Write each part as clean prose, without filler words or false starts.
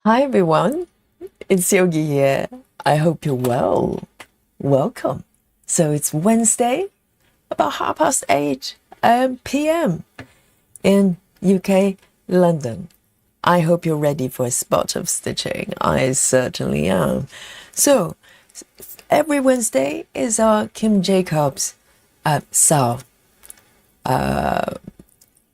Hi everyone, it's Yogi here. I hope you're well. Welcome. So it's Wednesday, about 8:30 p.m. in UK, London. I hope you're ready for a spot of stitching. I certainly am. So every Wednesday is our Kim Jacobs SAL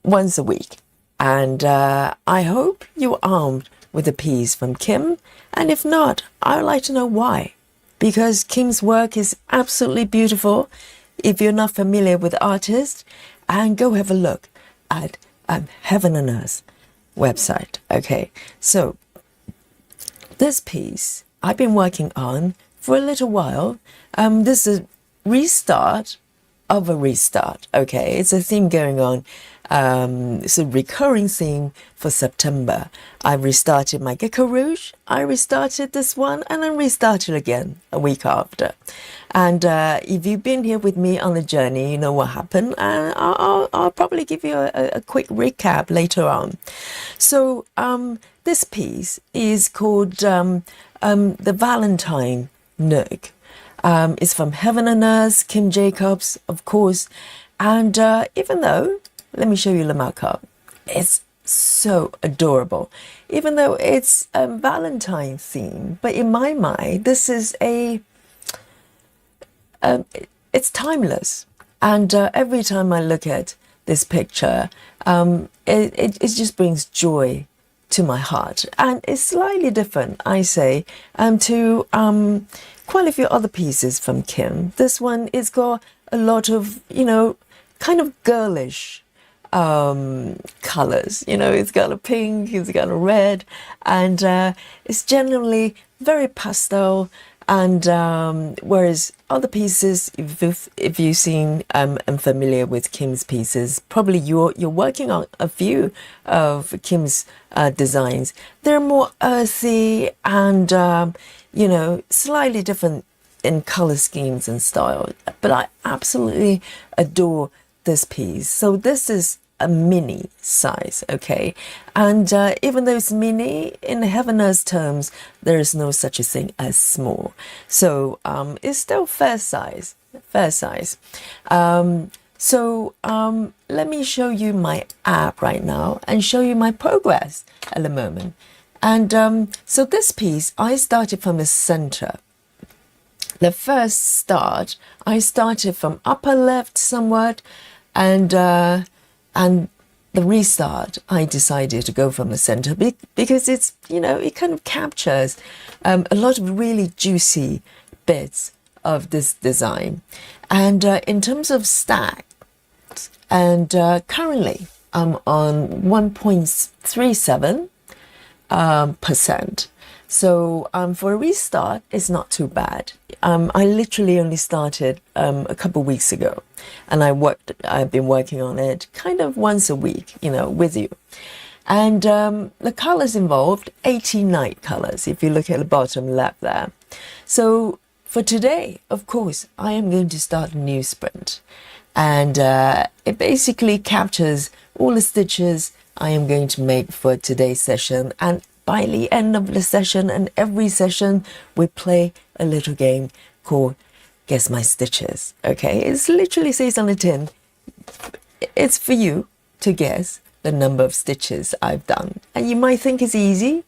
once a week. And I hope you're armed with a piece from Kim. And if not, I would like to know why. Because Kim's work is absolutely beautiful. If you're not familiar with the artist, and go have a look at Heaven and Earth website. Okay, so this piece I've been working on for a little while. This is restart of a restart. Okay, it's a theme going on. It's a recurring theme for September. I restarted my Gecko Rouge, I restarted this one, and then restarted again a week after. And if you've been here with me on the journey, you know what happened. And I'll probably give you a quick recap later on. So this piece is called the Valentine Nook. It's from Heaven and Earth, Kim Jacobs, of course. And even though, let me show you the markup. It's so adorable. Even though it's a Valentine theme, but in my mind, this is it's timeless. And every time I look at this picture, it just brings joy to my heart. And it's slightly different, I say, to quite a few other pieces from Kim. This one is got a lot of, kind of girlish colors. It's got a pink, it's got a red, and it's generally very pastel. And whereas other pieces, if you've seen and familiar with Kim's pieces, probably you're working on a few of Kim's designs. They're more earthy and slightly different in color schemes and style. But I absolutely adore this piece. So this is a mini size, okay? And even though it's mini, in Heaven Earth terms, there is no such a thing as small. So it's still fair size, So let me show you my app right now and show you my progress at the moment. And so this piece, I started from the center. The first start, I started from upper left somewhat, and the restart, I decided to go from the center because it's, it kind of captures a lot of really juicy bits of this design. And in terms of stack, and currently I'm on 1.37%. So for a restart, it's not too bad. I literally only started a couple of weeks ago, and I've been working on it kind of once a week, with you. And the colors involved 89 colors, if you look at the bottom left there. So for today, of course, I am going to start a new sprint. And it basically captures all the stitches I am going to make for today's session. And by the end of the session and every session, we play a little game called Guess My Stitches. Okay, it literally says on the tin, it's for you to guess the number of stitches I've done. And you might think it's easy.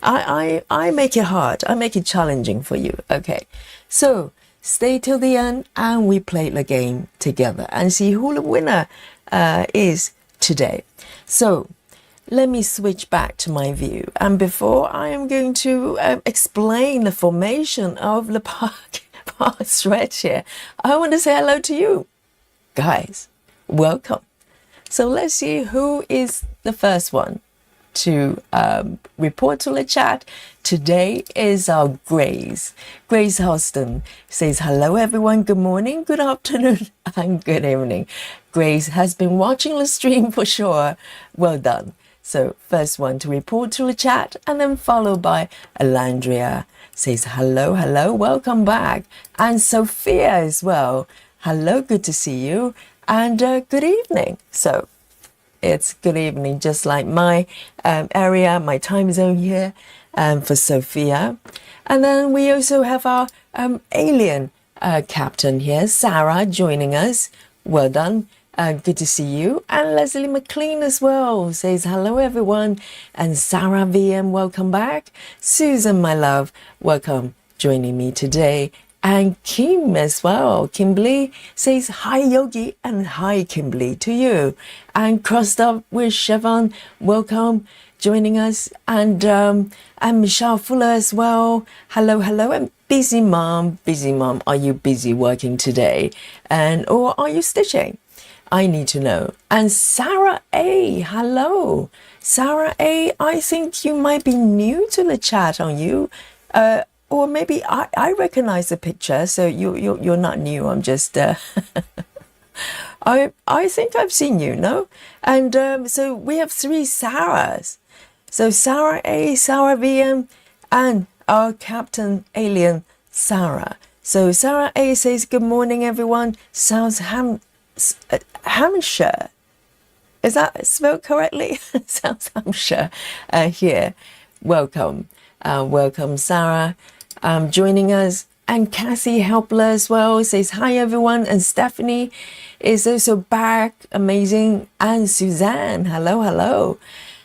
I make it hard. I make it challenging for you. Okay, so stay till the end and we play the game together and see who the winner is today. So let me switch back to my view. And before I am going to explain the formation of the part stretch here, I want to say hello to you guys. Welcome. So let's see who is the first one to report to the chat. Today is our Grace. Grace Hoston says, hello everyone, good morning, good afternoon, and good evening. Grace has been watching the stream for sure. Well done. So first one to report to the chat, and then followed by Alandria says, hello, welcome back. And Sophia as well. Hello, good to see you, and good evening. So It's good evening, just like my area, my time zone here for Sophia. And then we also have our alien captain here, Sarah, joining us. Well done. Good to see you. And Leslie McLean as well says hello, everyone. And Sarah VM, welcome back. Susan, my love, welcome joining me today. And Kim as well. Kimberly says hi, Yogi, and hi, Kimberly, to you. And crossed up with Siobhan, welcome joining us. And Michelle Fuller as well. Hello, hello. And busy mom, are you busy working today? Or are you stitching? I need to know. And Sarah A, hello. Sarah A, I think you might be new to the chat, aren't you? Or maybe I recognize the picture, so you're not new. I'm just I think I've seen you, no? And so we have 3 Sarahs. So Sarah A, Sarah VM, and our Captain Alien Sarah. So Sarah A says, good morning, everyone. Hampshire. Is that spelled correctly? Sounds Hampshire here. Welcome. Welcome, Sarah, joining us. And Cassie Helpler as well says, hi, everyone. And Stephanie is also back. Amazing. And Suzanne, hello, hello.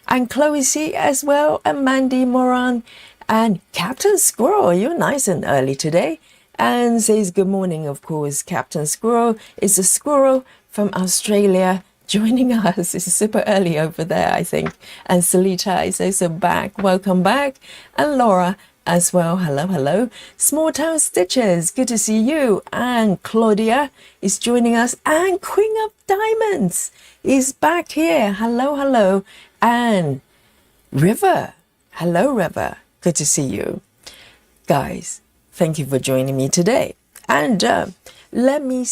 And Chloe C as well. And Mandy Moran. And Captain Squirrel, you're nice and early today. And says, good morning, of course. Captain Squirrel is a squirrel from Australia joining us. It's super early over there, I think. And Salita is also back. Welcome back. And Laura as well. Hello, hello. Small Town Stitches, good to see you. And Claudia is joining us. And Queen of Diamonds is back here. Hello, hello. And River. Hello, River. Good to see you. Guys, thank you for joining me today. And let me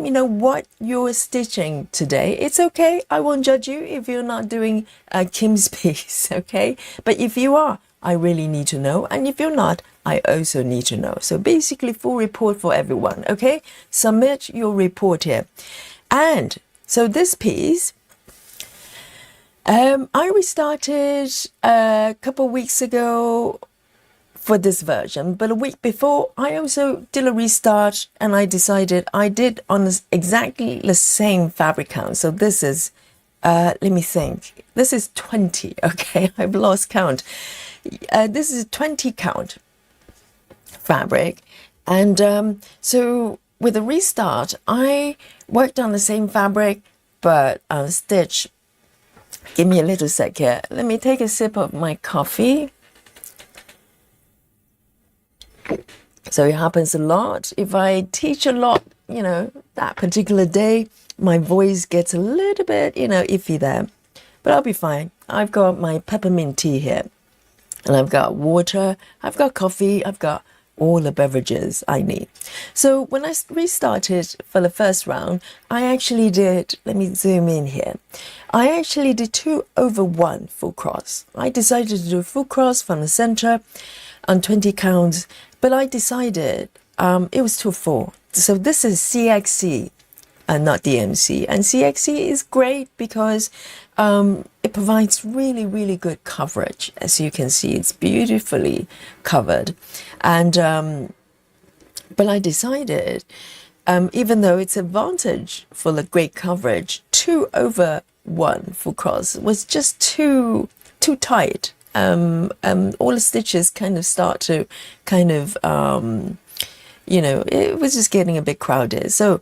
know what you're stitching today. It's okay. I won't judge you if you're not doing Kim's piece, okay? But if you are, I really need to know. And if you're not, I also need to know. So basically, full report for everyone, okay? Submit your report here. And so this piece, I restarted a couple weeks ago for this version, but a week before I also did a restart, and I decided I did on exactly the same fabric count. So this is let me think, this is 20. Okay, I've lost count. This is 20 count fabric, and so with a restart I worked on the same fabric but stitch. Give me a little sec here. Let me take a sip of my coffee. So it happens a lot. If I teach a lot, that particular day, my voice gets a little bit, iffy there. But I'll be fine. I've got my peppermint tea here. And I've got water. I've got coffee. I've got all the beverages I need. So when I restarted for the first round, I actually did, let me zoom in here. I actually did 2 over 1 full cross. I decided to do a full cross from the center on 20 counts. But I decided it was too full. So this is CXC and not DMC. And CXC is great because it provides really, really good coverage. As you can see, it's beautifully covered. And but I decided, even though it's advantage for the great coverage, 2 over 1 full cross was just too tight. All the stitches kind of start to it was just getting a bit crowded. So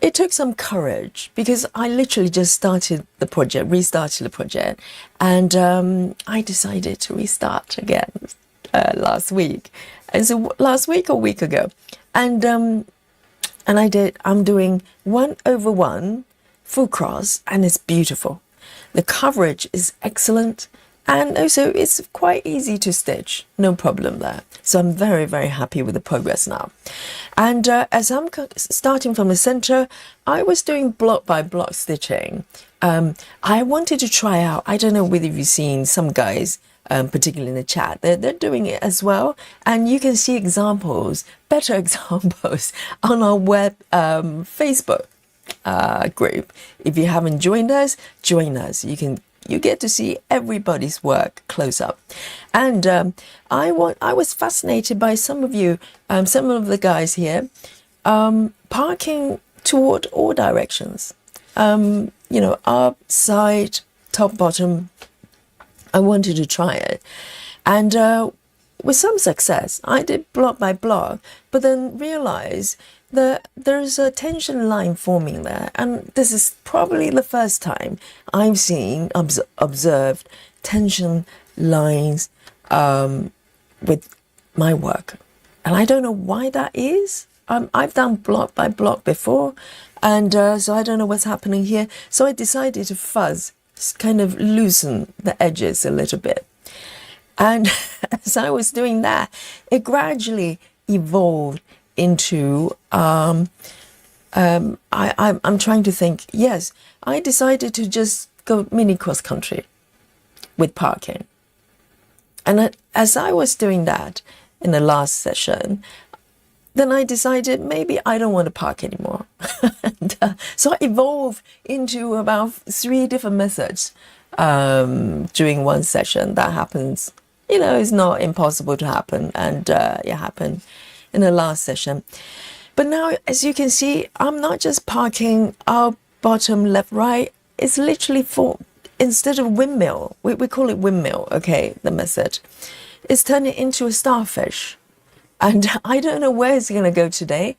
it took some courage because I literally just restarted the project, and I decided to restart again last week. And so last week or week ago, and I'm doing 1 over 1 full cross, and it's beautiful. The coverage is excellent. And also, it's quite easy to stitch, no problem there. So I'm very, very happy with the progress now. And as I'm starting from the center, I was doing block by block stitching. I wanted to try out, I don't know whether you've seen some guys, particularly in the chat, they're doing it as well. And you can see examples, better examples on our web Facebook. group. If you haven't joined us, join us. You get to see everybody's work close up. And I was fascinated by some of you, some of the guys here, parking toward all directions. Up, side, top, bottom. I wanted to try it. And with some success, I did block by block, but then realized that there's a tension line forming there. And this is probably the first time I've seen, observed tension lines with my work. And I don't know why that is. I've done block by block before, and so I don't know what's happening here. So I decided to fuzz, kind of loosen the edges a little bit. And as I was doing that, it gradually evolved into, I'm trying to think, yes, I decided to just go mini cross country with parking. And as I was doing that in the last session, then I decided maybe I don't want to park anymore. So I evolved into about 3 different methods during one session. That happens, it's not impossible to happen. And it happened in the last session. But now, as you can see, I'm not just parking up, bottom, left, right. It's literally instead of windmill, we call it windmill, okay, the method. It's turning into a starfish. And I don't know where it's going to go today.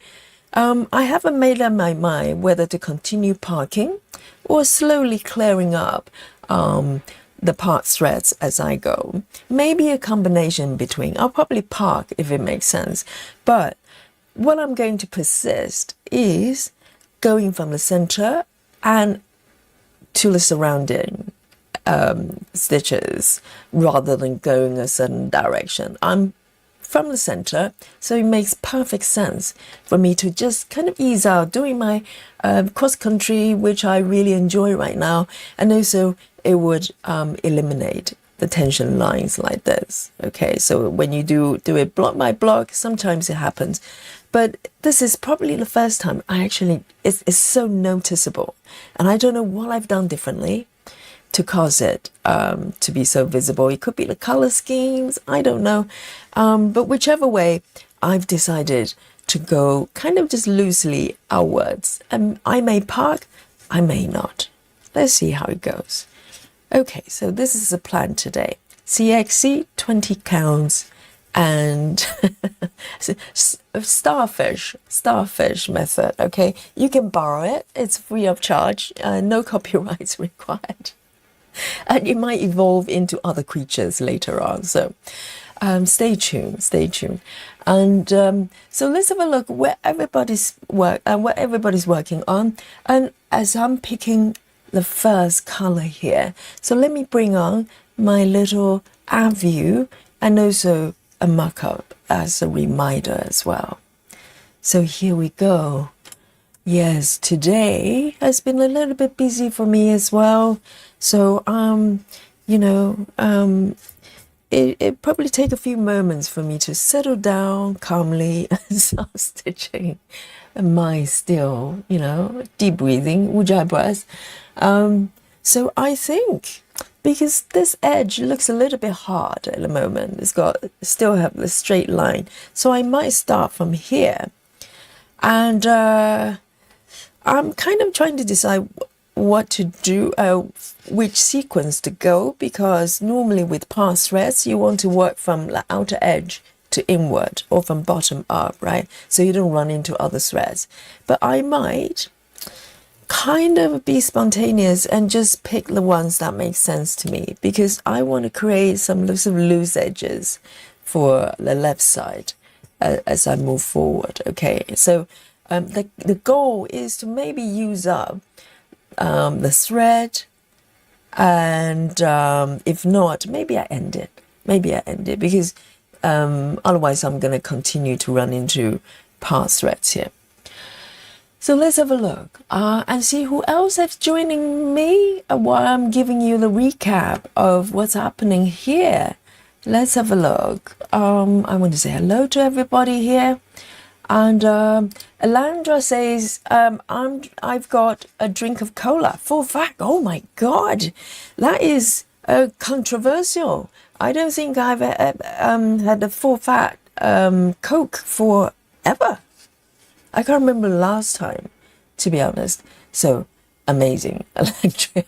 I haven't made up my mind whether to continue parking or slowly clearing up the park threads as I go. Maybe a combination between. I'll probably park if it makes sense. But what I'm going to persist is going from the center and to the surrounding stitches rather than going a certain direction. I'm from the center, so it makes perfect sense for me to just kind of ease out doing my cross country, which I really enjoy right now, and also it would eliminate the tension lines like this. Okay, so when you do it block by block, sometimes it happens, but this is probably the first time it's so noticeable, and I don't know what I've done differently to cause it to be so visible. It could be the color schemes, I don't know. But whichever way, I've decided to go kind of just loosely outwards. I may park, I may not. Let's see how it goes. Okay, so this is the plan today. CXC, 20 counts, and starfish method, okay? You can borrow it. It's free of charge. No copyrights required. And it might evolve into other creatures later on. So stay tuned. And so let's have a look where everybody's working on. And as I'm picking the first color here, so let me bring on my little app view and also a mock-up as a reminder as well. So here we go. Yes, today has been a little bit busy for me as well. So, it probably take a few moments for me to settle down calmly and start stitching my still, deep breathing, ujjayi breath. So I think because this edge looks a little bit hard at the moment, still have the straight line. So I might start from here. And I'm kind of trying to decide what to do, which sequence to go, because normally with pass threads, you want to work from the outer edge to inward or from bottom up, right? So you don't run into other threads. But I might kind of be spontaneous and just pick the ones that make sense to me, because I want to create some loose edges for the left side as I move forward. Okay, so the goal is to maybe use up the thread, and if not, maybe I end it because otherwise I'm going to continue to run into pass threads here. So let's have a look and see who else is joining me while I'm giving you the recap of what's happening here. Let's have a look. I want to say hello to everybody here. And Alandra says, I've got a drink of cola. Full fact. Oh my God, that is controversial. I don't think I've had a full fat Coke forever. I can't remember the last time, to be honest. So amazing, Electria,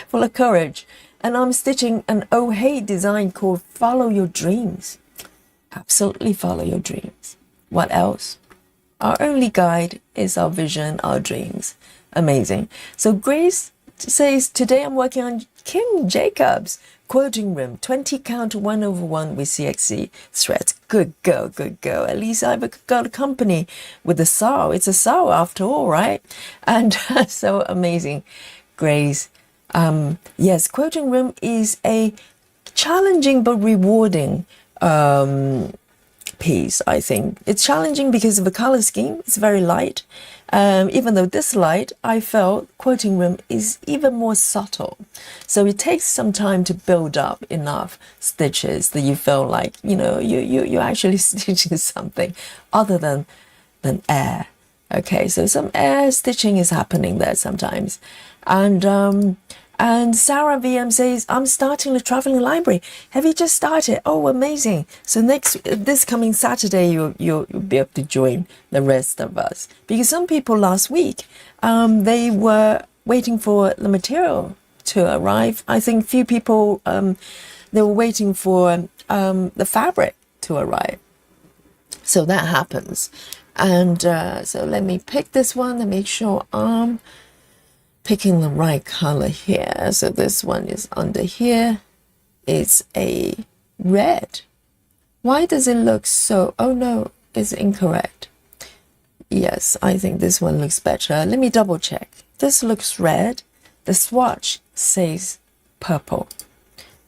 full of courage. And I'm stitching an Oh Hey design called Follow Your Dreams. Absolutely follow your dreams. What else? Our only guide is our vision, our dreams. Amazing. So Grace says, today I'm working on Kim Jacobs quoting room, 20 count 1/1 with CXC threads. Good girl, good girl. At least I've got a company with a SAL. It's a SAL after all, right? And so amazing, Grace. Yes, quoting room is a challenging but rewarding piece. I think it's challenging because of the color scheme. It's very light. Even though this light, I felt quoting room is even more subtle. So it takes some time to build up enough stitches that you feel like, you know, you're actually stitching something other than air. Okay, so some air stitching is happening there sometimes. And Sarah VM says, I'm starting the traveling library. Have you just started? Oh, amazing. So this coming Saturday, you'll be able to join the rest of us. Because some people last week, they were waiting for the material to arrive. I think few people, they were waiting for the fabric to arrive. So that happens. And so let me pick this one and make sure I'm picking the right color here. So this one is under here. It's a red. Why does it look so? Oh no, it's incorrect. Yes, I think this one looks better. Let me double check. This looks red. The swatch says purple.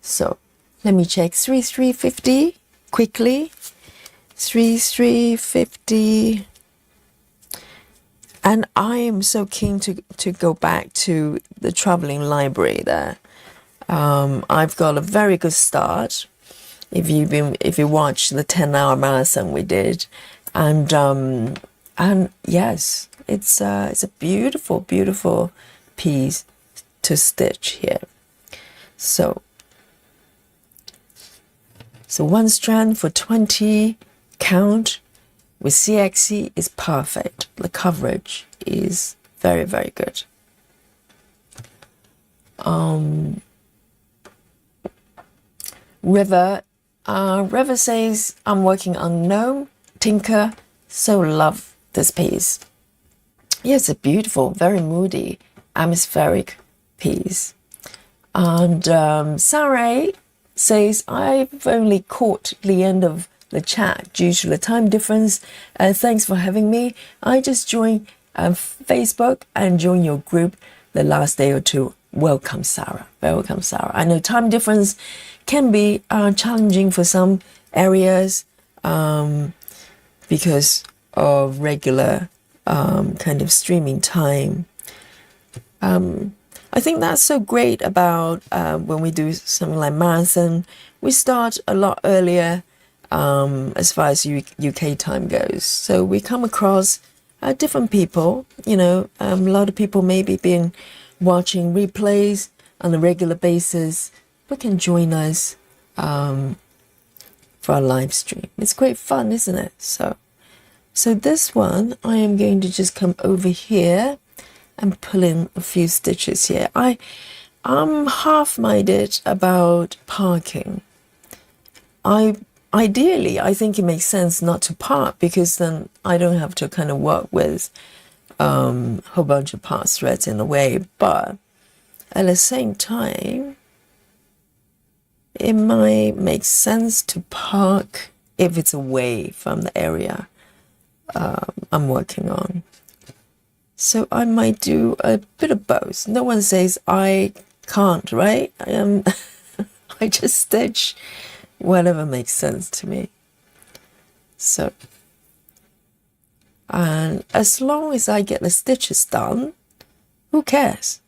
So let me check 3350 quickly. 3350. And I am so keen to go back to the traveling library there. I've got a very good start. If you watch the 10-hour marathon we did, and yes, it's a beautiful, beautiful piece to stitch here. So one strand for 20 count. With CXC is perfect. The coverage is very, very good. River says, I'm working on Gnome, Tinker, so love this piece. Yes, a beautiful, very moody, atmospheric piece. And Saray says, I've only caught the end of the chat due to the time difference. Thanks for having me. I just joined Facebook and joined your group the last day or two. Welcome, Sarah. Welcome, Sarah. I know time difference can be challenging for some areas because of regular kind of streaming time. I think that's so great about when we do something like marathon. We start a lot earlier as far as UK time goes. So we come across different people, you know, a lot of people maybe been watching replays on a regular basis, but can join us for our live stream. It's great fun, isn't it? So this one, I am going to just come over here and pull in a few stitches here. I'm half-minded about parking. Ideally, I think it makes sense not to part because then I don't have to kind of work with a whole bunch of part threads in a way. But at the same time, it might make sense to park if it's away from the area I'm working on. So I might do a bit of both. No one says I can't, right? I just stitch whatever makes sense to me. So, and as long as I get the stitches done, who cares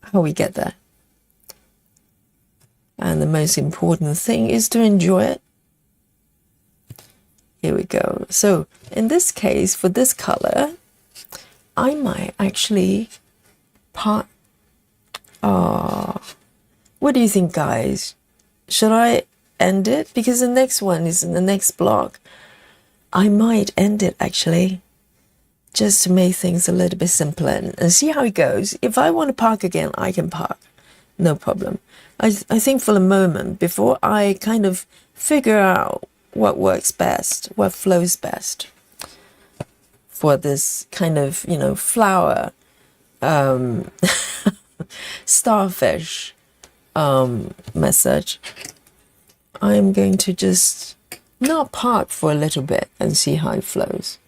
how we get there? And the most important thing is to enjoy it. Here we go. So in this case, for this color, I might actually part. What do you think, guys? Should I end it? Because the next one is in the next block. I might end it actually, just to make things a little bit simpler and see how it goes. If I want to park again, I can park. No problem. I think for the moment, before I kind of figure out what works best, what flows best for this kind of, you know, flower, starfish message, I'm going to just not park for a little bit and see how it flows.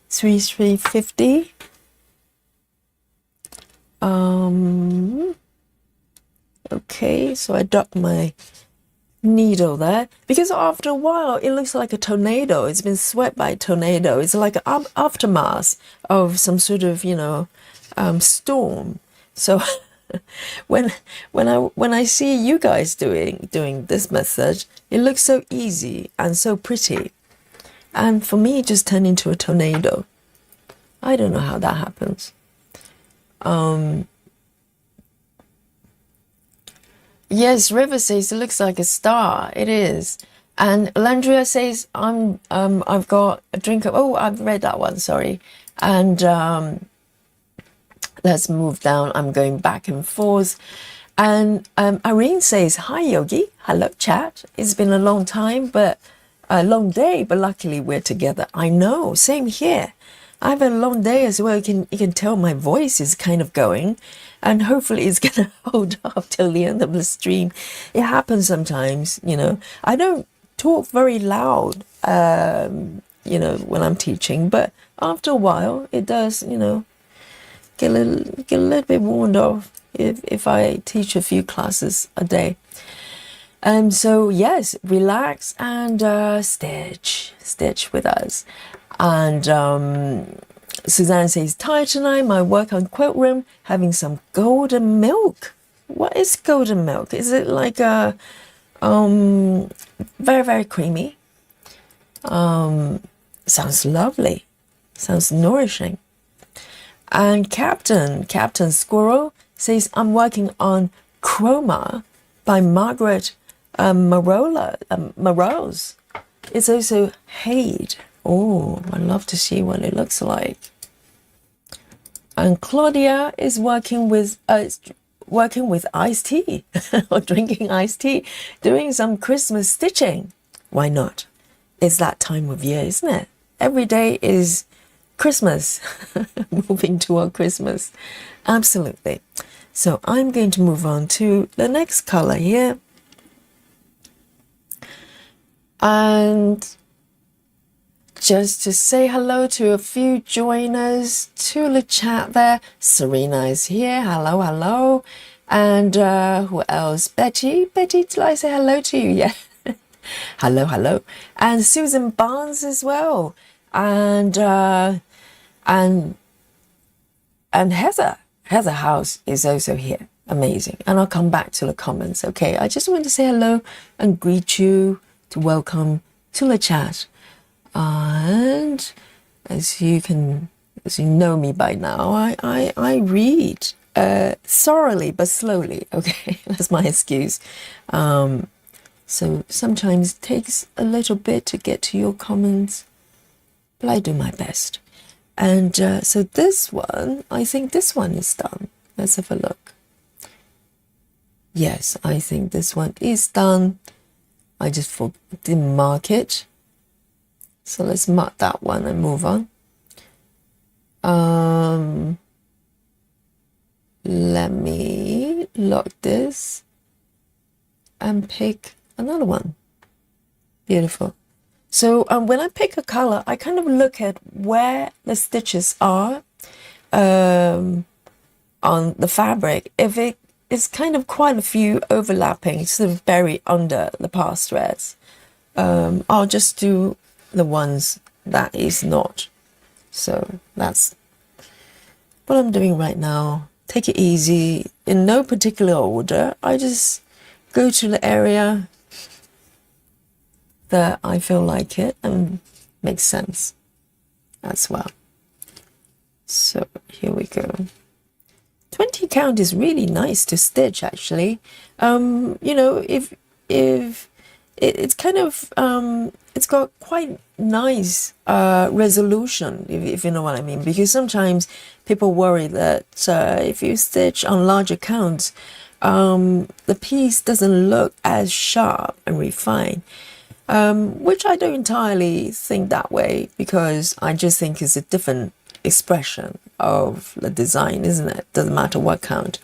350. Okay, so I duck my needle there because after a while it looks like a tornado. It's been swept by a tornado. It's like an aftermath of some sort of, you know, storm. So when I see you guys doing this method, it looks so easy and so pretty, and for me it just turned into a tornado. I don't know how that happens. Yes, River says it looks like a star. It is. And Landria says I've got a drink of, oh, I've read that one, sorry. And let's move down. I'm going back and forth. And Irene says, hi, Yogi. Hello, chat. It's been a long time, but a long day, but luckily we're together. I know, same here. I've had a long day as well. You can tell my voice is kind of going, and hopefully it's going to hold up till the end of the stream. It happens sometimes, you know. I don't talk very loud, you know, when I'm teaching, but after a while it does, you know, get a little bit worn off if I teach a few classes a day. So yes, relax and stitch with us. And Suzanne says, tired tonight, my work on quilt room, having some golden milk. What is golden milk? Is it like a very, very creamy? Sounds lovely. Sounds nourishing. And Captain Squirrel says, I'm working on Chroma by Margaret Morose. It's also Hade. Oh, I'd love to see what it looks like. And Claudia is working with iced tea or drinking iced tea, doing some Christmas stitching. Why not? It's that time of year, isn't it? Every day is Christmas, moving toward Christmas. Absolutely. So I'm going to move on to the next color here. And just to say hello to a few joiners to the chat there. Serena is here. Hello, hello. And who else? Betty, did I say hello to you? Yeah. Hello, hello. And Susan Barnes as well. And Heather House is also here. Amazing. And I'll come back to the comments. Okay, I just want to say hello and greet you, to welcome to the chat. And as you know me by now, I read thoroughly but slowly. Okay, that's my excuse. So sometimes it takes a little bit to get to your comments, but I do my best. And so this one, I think this one is done. Let's have a look. Yes, I think this one is done. I just didn't mark it. So let's mark that one and move on. Let me lock this and pick another one. Beautiful. So when I pick a color, I kind of look at where the stitches are on the fabric. If it is kind of quite a few overlapping, sort of buried under the past threads, I'll just do the ones that is not. So that's what I'm doing right now. Take it easy, in no particular order. I just go to the area that I feel like it and makes sense as well. So here we go. 20 count is really nice to stitch, actually. You know, if it's kind of it's got quite nice resolution, if you know what I mean, because sometimes people worry that if you stitch on larger counts, the piece doesn't look as sharp and refined, which I don't entirely think that way, because I just think it's a different expression of the design, isn't it? Doesn't matter what count.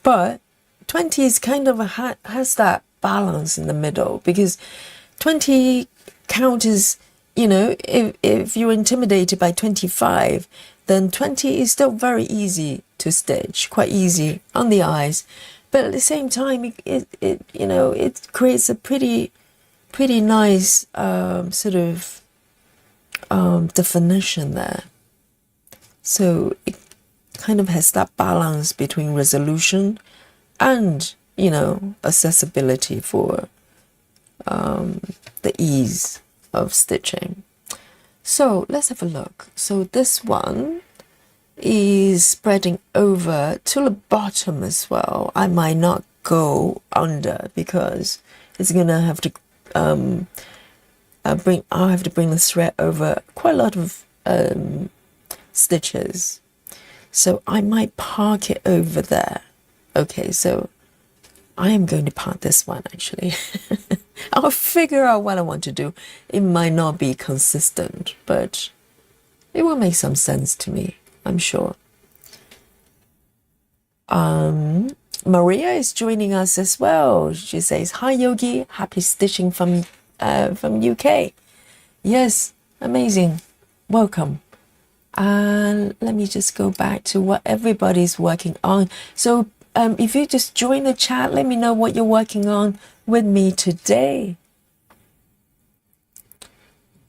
But 20 is kind of has that balance in the middle, because 20 count is, you know, if you're intimidated by 25, then 20 is still very easy to stitch, quite easy on the eyes, but at the same time it you know, it creates a pretty nice sort of definition there. So it kind of has that balance between resolution and, you know, accessibility for the ease of stitching. So let's have a look. So this one is spreading over to the bottom as well. I might not go under because it's gonna have to I'll have to bring the thread over quite a lot of stitches, so I might park it over there. Okay, so I am going to part this one actually. I'll figure out what I want to do. It might not be consistent, but it will make some sense to me, I'm sure. Maria is joining us as well. She says, "Hi Yogi, happy stitching from UK." Yes, amazing. Welcome. And let me just go back to what everybody's working on. So if you just join the chat, let me know what you're working on with me today.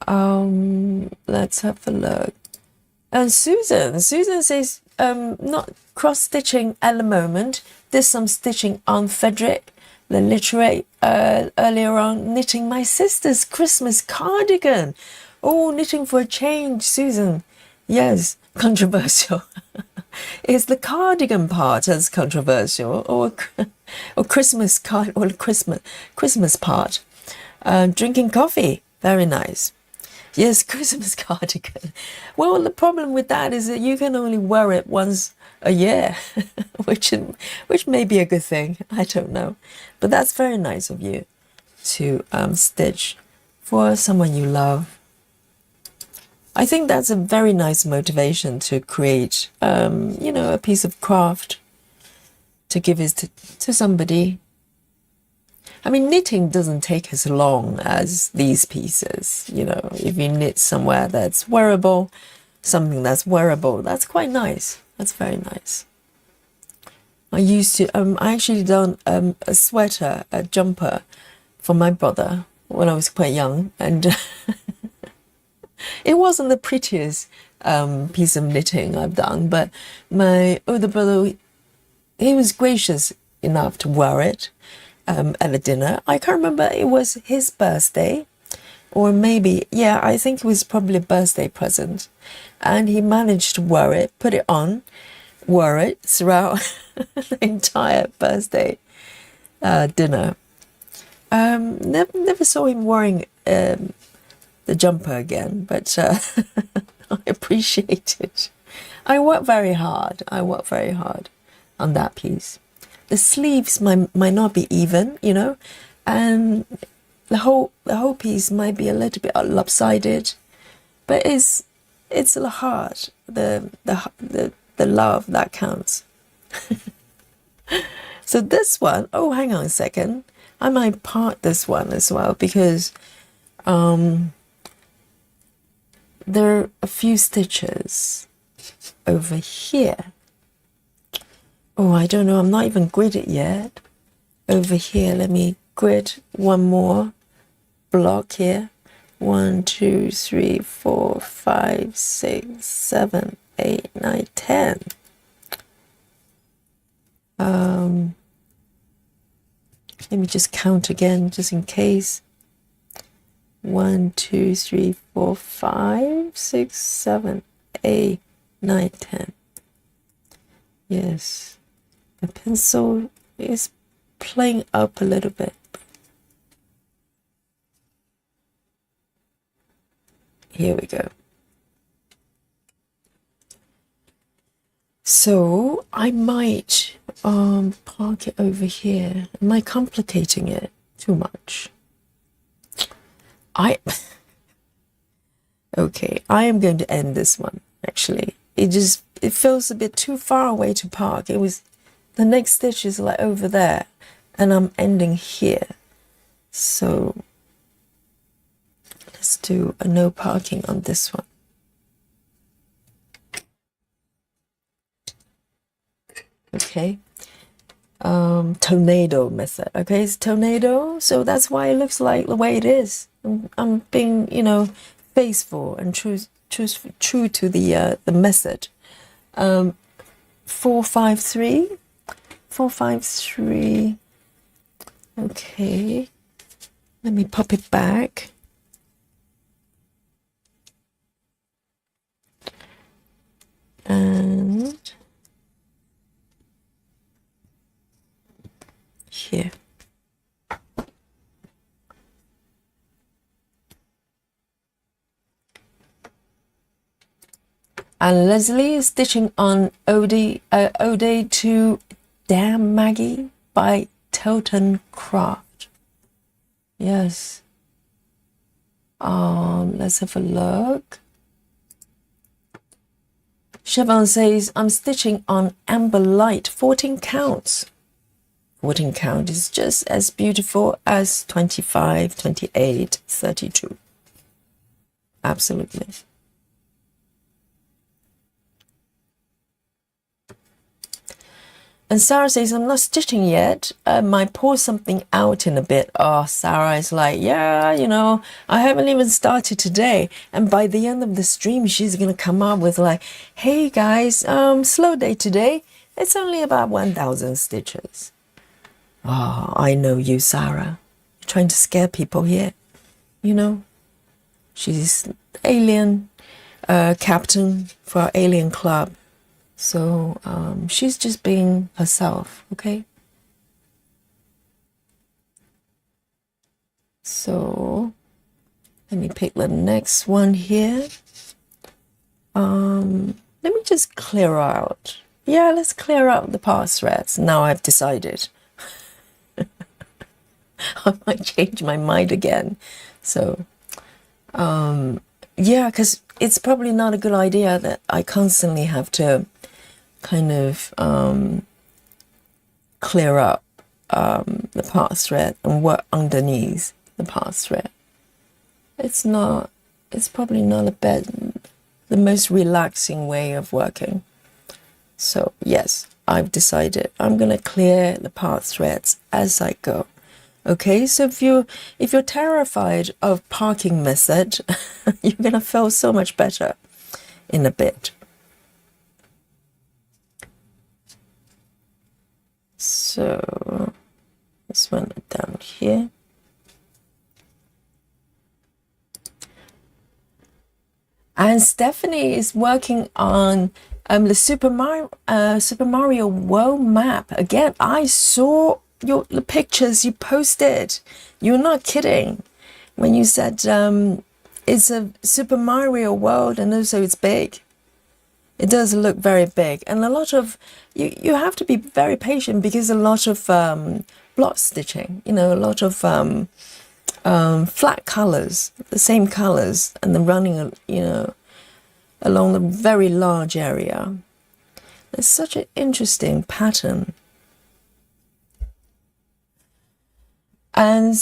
Let's have a look. And Susan says, not cross-stitching at the moment. There's some stitching on Frederick, the literate, earlier on, knitting my sister's Christmas cardigan. Oh, knitting for a change, Susan. Yes, controversial. Is the cardigan part as controversial, or Christmas card, or Christmas part? Drinking coffee, very nice. Yes, Christmas cardigan. Well, the problem with that is that you can only wear it once a year, which may be a good thing. I don't know, but that's very nice of you to stitch for someone you love. I think that's a very nice motivation to create, you know, a piece of craft to give it to somebody. I mean, knitting doesn't take as long as these pieces. You know, if you knit somewhere that's wearable, something that's wearable, that's quite nice. That's very nice. I used to, I actually done a sweater, a jumper for my brother when I was quite young, and it wasn't the prettiest piece of knitting I've done, but my older brother, he was gracious enough to wear it at a dinner. I can't remember, it was his birthday, or maybe, yeah, I think it was probably a birthday present. And he managed to wear it, put it on, wear it throughout the entire birthday dinner. Never saw him wearing the jumper again, but I appreciate it. I worked very hard on that piece. The sleeves might not be even, you know, and the whole piece might be a little bit lopsided, but it's the heart, the love that counts. So this one, oh, hang on a second, I might part this one as well, because there are a few stitches over here. Oh, I don't know, I'm not even gridded yet. Over here, let me grid one more block here. 1, 2, 3, 4, 5, 6, 7, 8, 9, 10. Let me just count again, just in case. 1, 2, 3, 4, 5, 6, 7, 8, 9, 10. Yes, the pencil is playing up a little bit. Here we go. So I might park it over here. Am I complicating it too much? Okay, I am going to end this one, actually. It feels a bit too far away to park. The next stitch is like over there, and I'm ending here. So let's do a no parking on this one. Okay. Tornado method. Okay, it's tornado, so that's why it looks like the way it is. I'm being, faithful and true to the method. 453. 453. Okay, let me pop it back. And here. And Leslie is stitching on Ode to Damn Maggie by Tilton Craft. Yes. Let's have a look. Siobhan says, I'm stitching on Amber Light, 14 counts. 14 count is just as beautiful as 25, 28, 32. Absolutely. And Sarah says, I'm not stitching yet. I might pour something out in a bit. Oh, Sarah is like, yeah, I haven't even started today. And by the end of the stream, she's going to come up with like, hey guys, slow day today. It's only about 1,000 stitches. Oh, I know you, Sarah. You're trying to scare people here. She's alien captain for our alien club. So she's just being herself, okay? So let me pick the next one here. Let me just clear out. Yeah, let's clear out the past threads. Now I've decided. I might change my mind again. So, yeah, because it's probably not a good idea that I constantly have to kind of clear up the past thread and work underneath the past thread. It's probably not the most relaxing way of working. So yes, I've decided I'm gonna clear the past threads as I go. Okay, so if you're terrified of parking method, you're gonna feel so much better in a bit. So this one down here. And Stephanie is working on the Super Mario World map. Again, I saw the pictures you posted. You're not kidding when you said it's a Super Mario World and also it's big. It does look very big, and a lot of you have to be very patient because a lot of block stitching, a lot of flat colors, the same colors, and then running, along a very large area. It's such an interesting pattern. And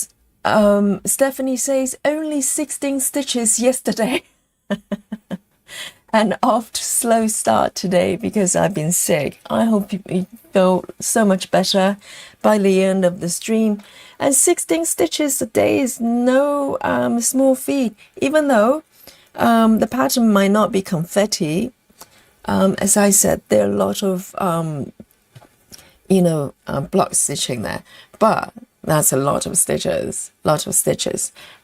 Stephanie says only 16 stitches yesterday. And off to slow start today because I've been sick. I hope you feel so much better by the end of the stream. And 16 stitches a day is no small feat, even though the pattern might not be confetti. As I said, there are a lot of, block stitching there, but that's a lot of stitches,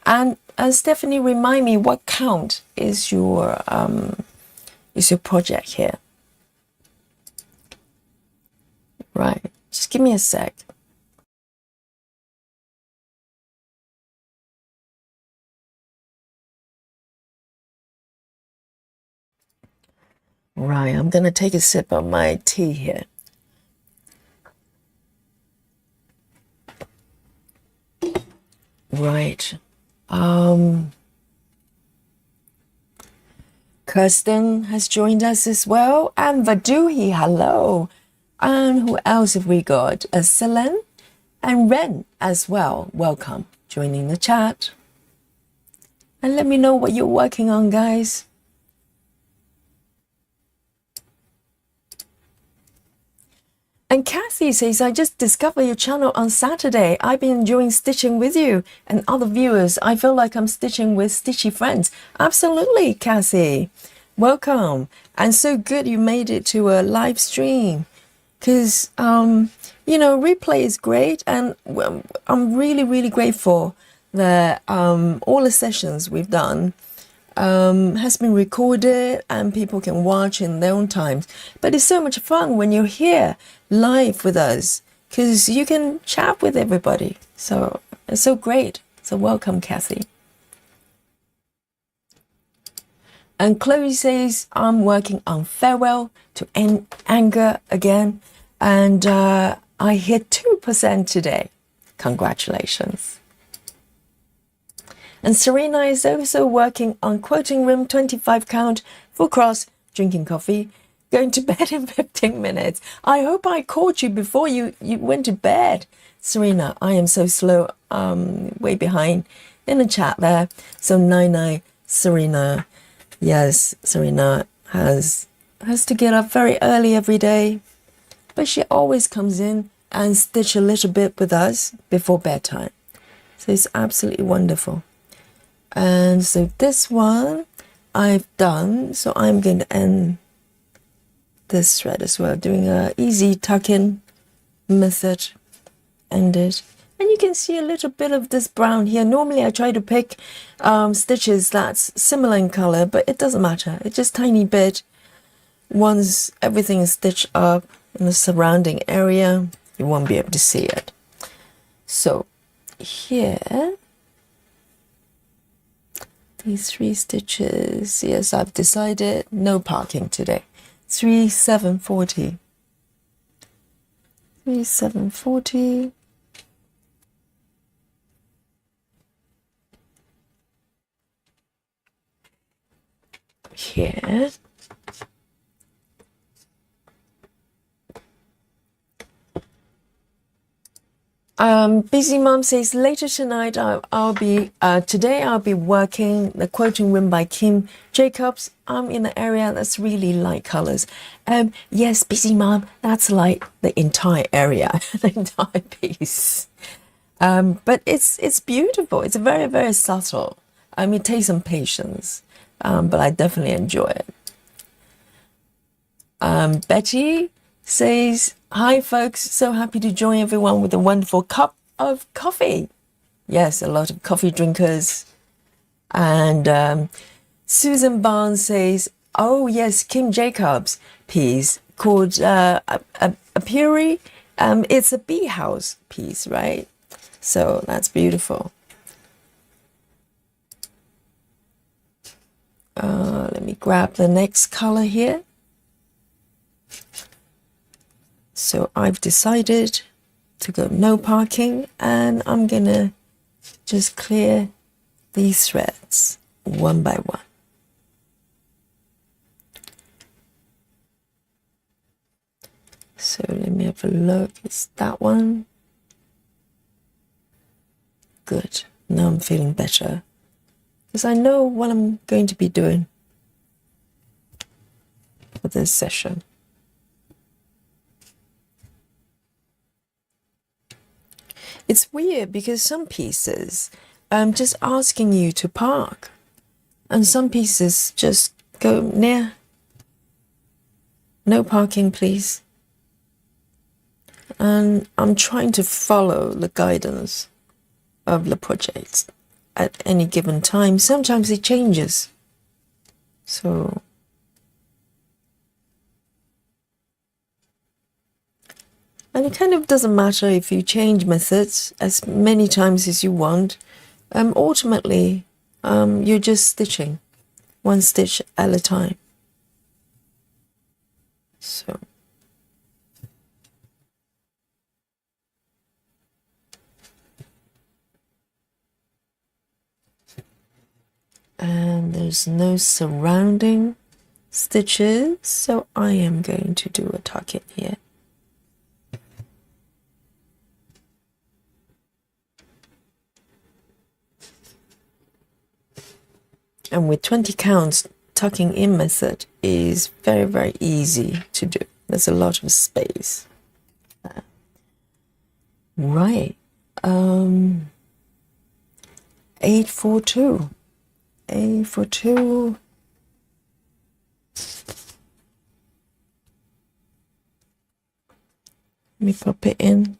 And Stephanie, remind me, what count is your project here? Right, just give me a sec. Right, I'm gonna take a sip of my tea here. Right. Kirsten has joined us as well. And Vaduhi, hello. And who else have we got? Selen and Ren as well. Welcome, joining the chat. And let me know what you're working on, guys. And Kathy says, I just discovered your channel on Saturday. I've been enjoying stitching with you and other viewers. I feel like I'm stitching with stitchy friends. Absolutely, Kathy. Welcome. And so good you made it to a live stream. Because, replay is great. And I'm really, really grateful that all the sessions we've done has been recorded and people can watch in their own time. But it's so much fun when you're here live with us because you can chat with everybody. So it's so great. So welcome, Kathy. And Chloe says, I'm working on Farewell to Anger again. And I hit 2% today. Congratulations. And Serena is also working on Quoting Room 25 count, full cross, drinking coffee, going to bed in 15 minutes. I hope I caught you before you went to bed. Serena, I am so slow, way behind in the chat there. So 99, Serena. Yes, Serena has to get up very early every day. But she always comes in and stitch a little bit with us before bedtime. So it's absolutely wonderful. And so this one I've done, so I'm going to end this thread as well, doing a easy tuck-in method, end it. And you can see a little bit of this brown here. Normally I try to pick stitches that's similar in color, but it doesn't matter. It's just tiny bit. Once everything is stitched up in the surrounding area, you won't be able to see it. So here, these 3 stitches, yes, I've decided no parking today. 3 740. 3 740. Here. Busy Mom says later tonight today I'll be working the Quoting Room by Kim Jacobs. I'm in an area that's really light colors. Yes, Busy Mom, that's like the entire area, the entire piece. But it's beautiful. It's very, very subtle. It takes some patience, but I definitely enjoy it. Betty says, hi folks, so happy to join everyone with a wonderful cup of coffee. Yes, a lot of coffee drinkers. And Susan Barnes says, oh yes, Kim Jacobs piece called Apuri. It's a bee house piece, right? So that's beautiful. Let me grab the next color here. So I've decided to go no parking, and I'm gonna just clear these threads one by one. So let me have a look. It's that one. Good. Now I'm feeling better because I know what I'm going to be doing for this session. It's weird because some pieces just asking you to park, and some pieces just go near. No parking, please. And I'm trying to follow the guidance of the project. at any given time. Sometimes it changes. So and it kind of doesn't matter if you change methods as many times as you want. Ultimately, you're just stitching one stitch at a time. So and there's no surrounding stitches, so I am going to do a tuck in here. And with 20 counts, tucking in method is very, very easy to do. There's a lot of space. Right. 842. 842. Let me pop it in.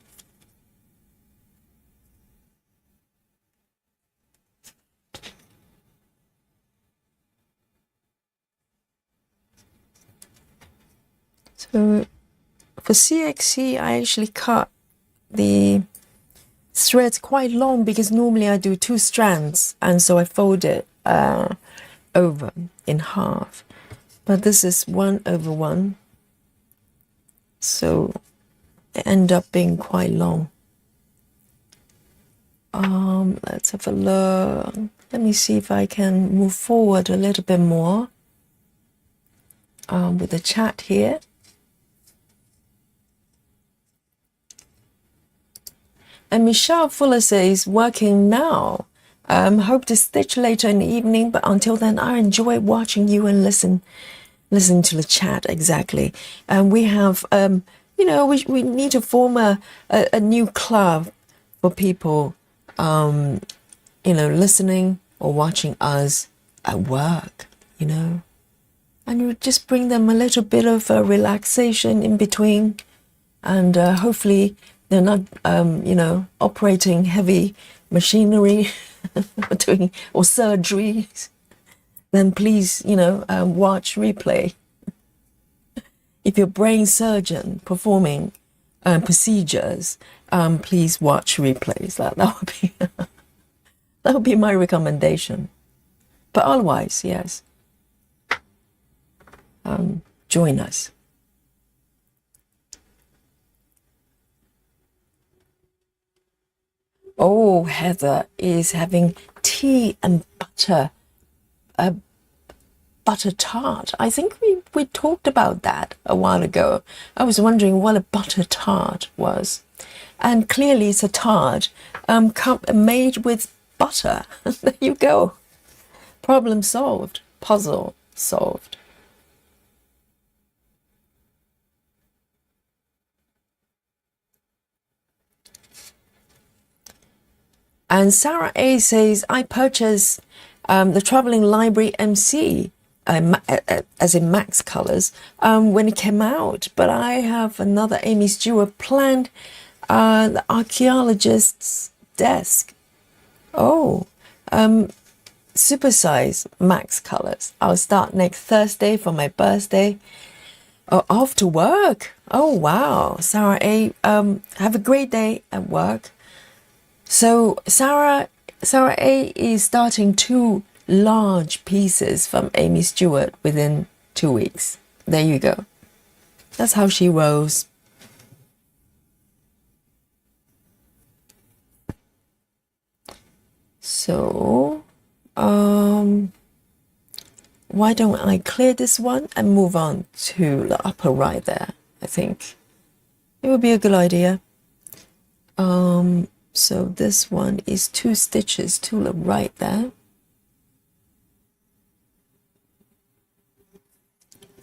So for CXC, I actually cut the threads quite long because normally I do 2 strands, and so I fold it over in half. But this is 1/1, so it end up being quite long. Let's have a look. Let me see if I can move forward a little bit more with the chat here. And Michelle Fuller says, working now. Hope to stitch later in the evening, but until then, I enjoy watching you and listening to the chat. Exactly. And we have, we need to form a new club for people, listening or watching us at work, and you just bring them a little bit of relaxation in between, and hopefully they're not, operating heavy machinery or surgery. Then please, watch replay. If you're a brain surgeon performing procedures, please watch replays. That would be my recommendation. But otherwise, yes, join us. Oh, Heather is having tea and butter, butter tart. I think we talked about that a while ago. I was wondering what a butter tart was. And clearly it's a tart made with butter. There you go. Problem solved. Puzzle solved. And Sarah A says, I purchased the Traveling Library MC, as in Max Colors, when it came out. But I have another Amy Stewart planned, the Archaeologist's Desk. Oh, supersize Max Colors. I'll start next Thursday for my birthday. Oh, off to work. Oh, wow. Sarah A, have a great day at work. So Sarah A is starting 2 large pieces from Amy Stewart within 2 weeks. There you go. That's how she rolls. So, why don't I clear this one and move on to the upper right there? I think it would be a good idea. So this one is 2 stitches to the right there.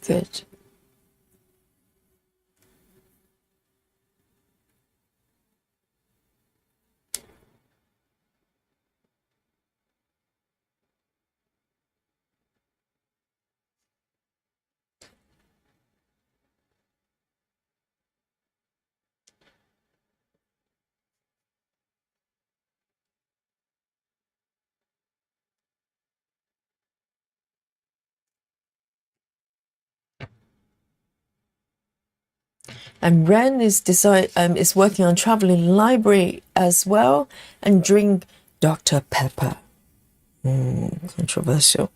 Good. And Ren is working on traveling library as well and drink Dr. Pepper. Controversial.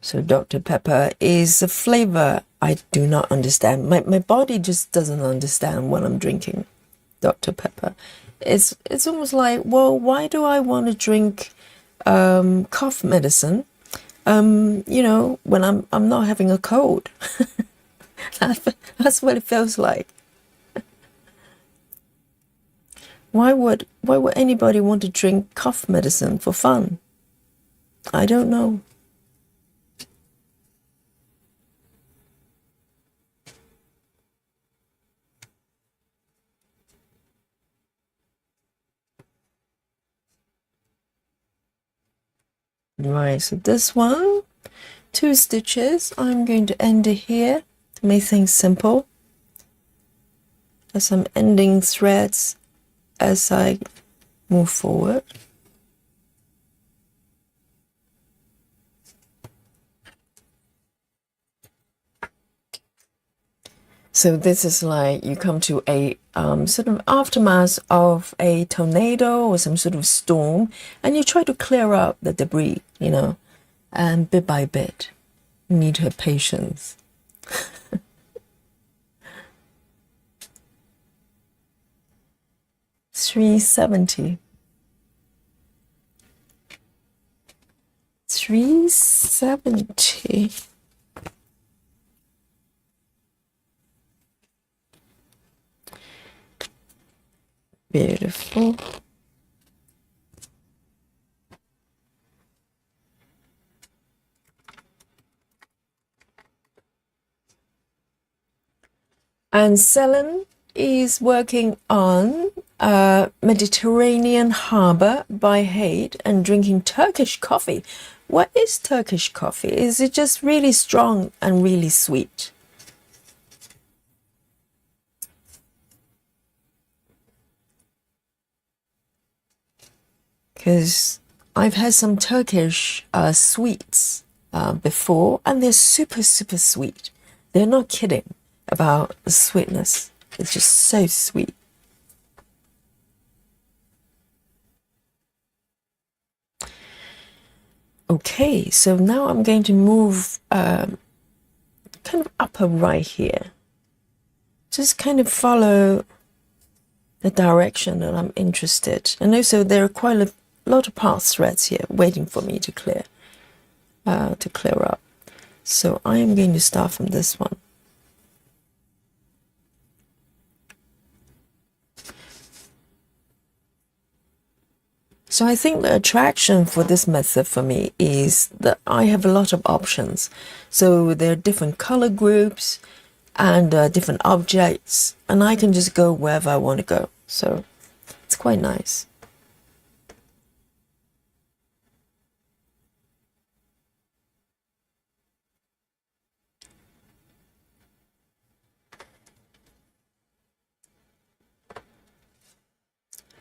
So Dr. Pepper is a flavor I do not understand. My body just doesn't understand when I'm drinking Dr. Pepper. It's almost like, well, why do I want to drink cough medicine? When I'm not having a cold. That's what it feels like. Why would anybody want to drink cough medicine for fun? I don't know. Right, so this one, 2 stitches. I'm going to end it here to make things simple. As I'm ending threads as I move forward. So this is like you come to a sort of aftermath of a tornado or some sort of storm, and you try to clear up the debris, and bit by bit. You need to have patience. $370. $370. Beautiful. And Selen is working on Mediterranean Harbor by Haight and drinking Turkish coffee. What is Turkish coffee? Is it just really strong and really sweet? Because I've had some Turkish sweets before, and they're super, super sweet. They're not kidding about the sweetness. It's just so sweet. Okay, so now I'm going to move kind of upper right here. Just kind of follow the direction that I'm interested. And also there are quite a lot of path threads here waiting for me to clear up. So I am going to start from this one. So I think the attraction for this method for me is that I have a lot of options. So there are different color groups and different objects, and I can just go wherever I want to go. So it's quite nice.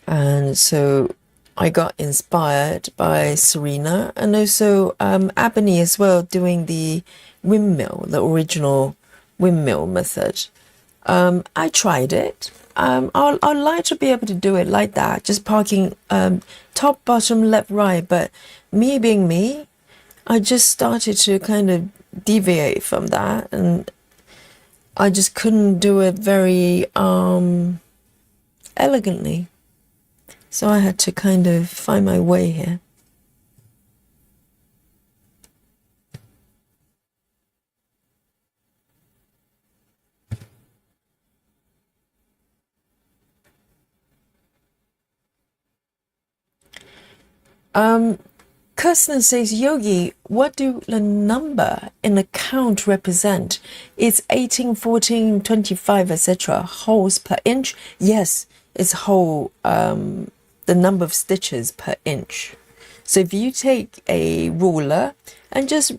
And so I got inspired by Serena and also Ebony as well, doing the windmill, the original windmill method. I tried it. I'd like to be able to do it like that, just parking top, bottom, left, right. But me being me, I just started to kind of deviate from that, and I just couldn't do it very elegantly. So I had to kind of find my way here. Kirsten says, Yogi, what do the number in the count represent? It's 18, 14, 25, etc. Holes per inch? Yes, it's whole, the number of stitches per inch. So if you take a ruler and just,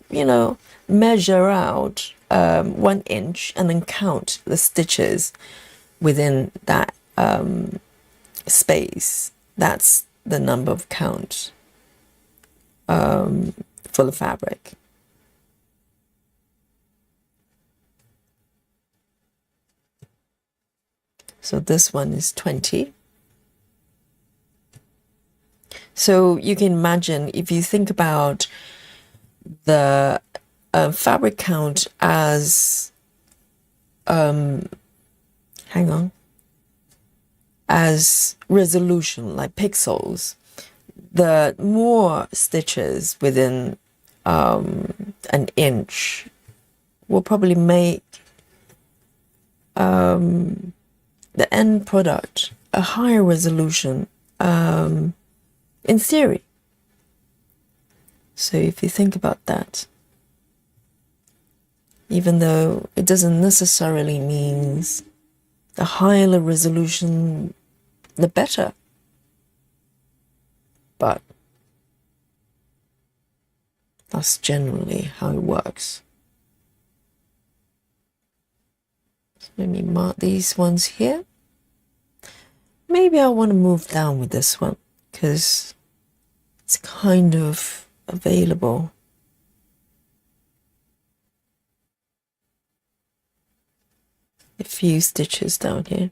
measure out 1 inch and then count the stitches within that space, that's the number of count for the fabric. So this one is 20. So you can imagine, if you think about the fabric count as, hang on, as resolution, like pixels, the more stitches within an inch will probably make the end product a higher resolution, in theory. So if you think about that, even though it doesn't necessarily mean the higher the resolution, the better. But that's generally how it works. So let me mark these ones here. Maybe I want to move down with this one because it's kind of available. A few stitches down here.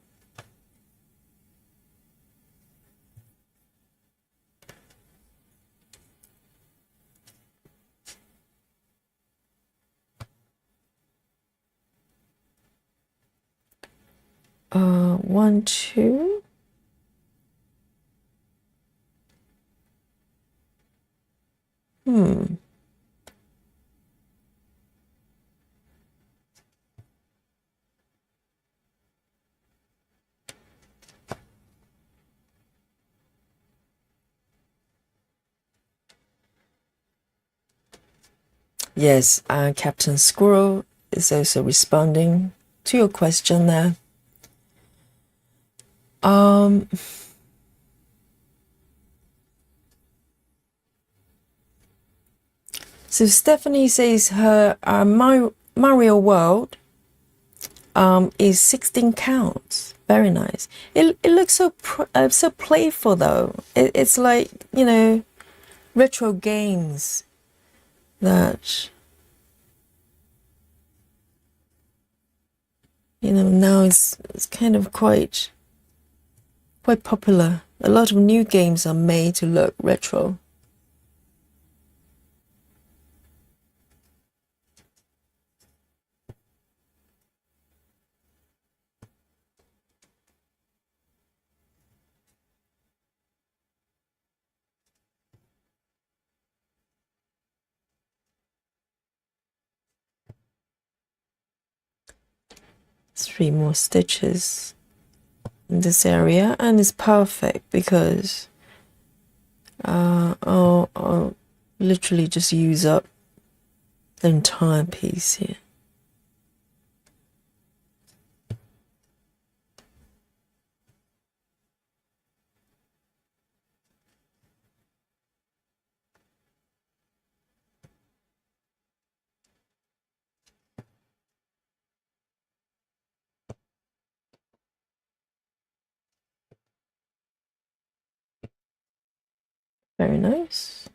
One, two. Yes, Captain Squirrel is also responding to your question there. So Stephanie says her Mario World is 16 counts. Very nice. It looks so so playful though. It's like, you know, retro games that, you know, now it's kind of quite popular. A lot of new games are made to look retro. Three more stitches in this area, and it's perfect because I'll literally just use up the entire piece here. Very nice.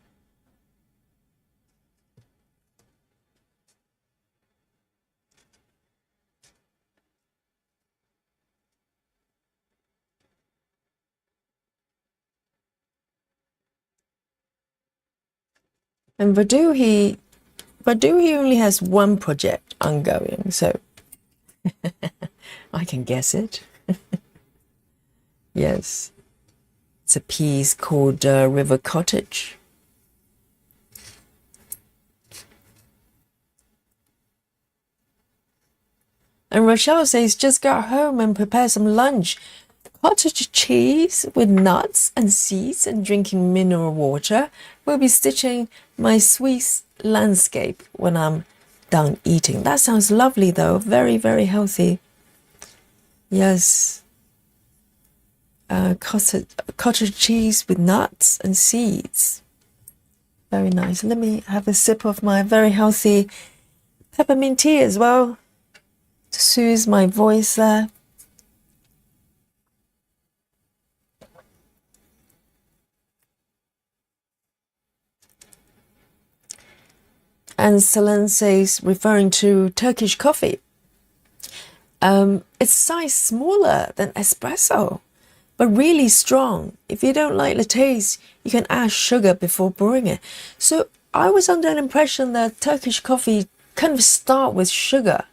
And Vadu, he only has one project ongoing, so I can guess it. Yes, it's a piece called River Cottage. And Rochelle says, just got home and prepared some lunch. Cottage cheese with nuts and seeds and drinking mineral water. We'll be stitching my Swiss landscape when I'm done eating. That sounds lovely though. Very, very healthy. Yes. Cottage cheese with nuts and seeds. Very nice. Let me have a sip of my very healthy peppermint tea as well to soothe my voice there. And Selen says, referring to Turkish coffee. It's size smaller than espresso, but really strong. If you don't like the taste, you can add sugar before brewing it. So I was under an impression that Turkish coffee kind of start with sugar.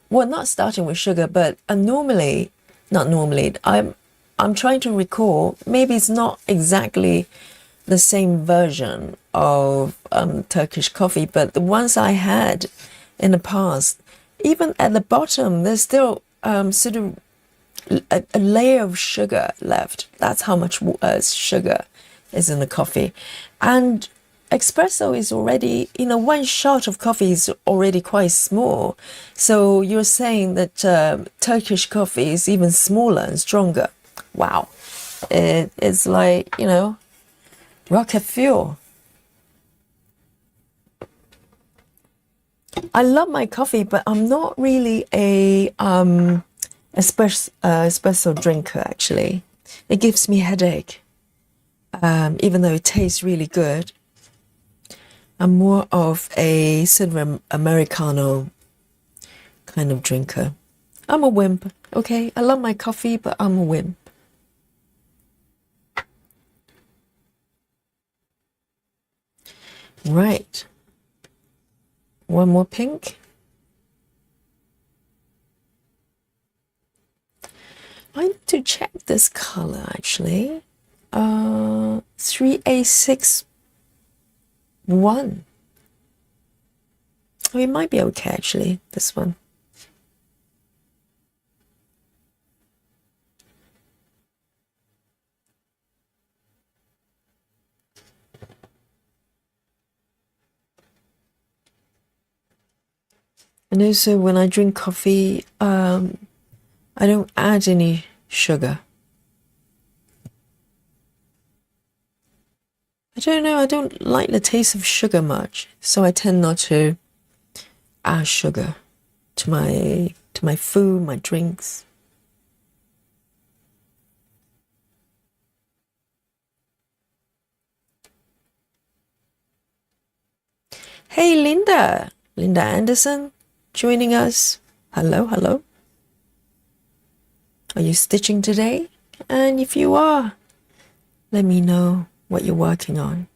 Well, not starting with sugar, but normally, not normally. I'm trying to recall. Maybe it's not exactly the same version of Turkish coffee, but the ones I had in the past, even at the bottom, there's still sort of a layer of sugar left. That's how much sugar is in the coffee. And espresso is already, one shot of coffee is already quite small. So you're saying that Turkish coffee is even smaller and stronger. Wow. It's like, rocket fuel. I love my coffee, but I'm not really a espresso drinker, actually. It gives me a headache, even though it tastes really good. I'm more of a sort of Americano kind of drinker. I'm a wimp, okay? I love my coffee, but I'm a wimp. Right. One more pink. I need to check this color, actually. 3861. Oh, it might be okay, actually, this one. And also, when I drink coffee, I don't add any sugar. I don't know, I don't like the taste of sugar much, so I tend not to add sugar to my food, my drinks. Hey, Linda Anderson joining us. Hello, hello. Are you stitching today? And if you are, let me know what you're working on.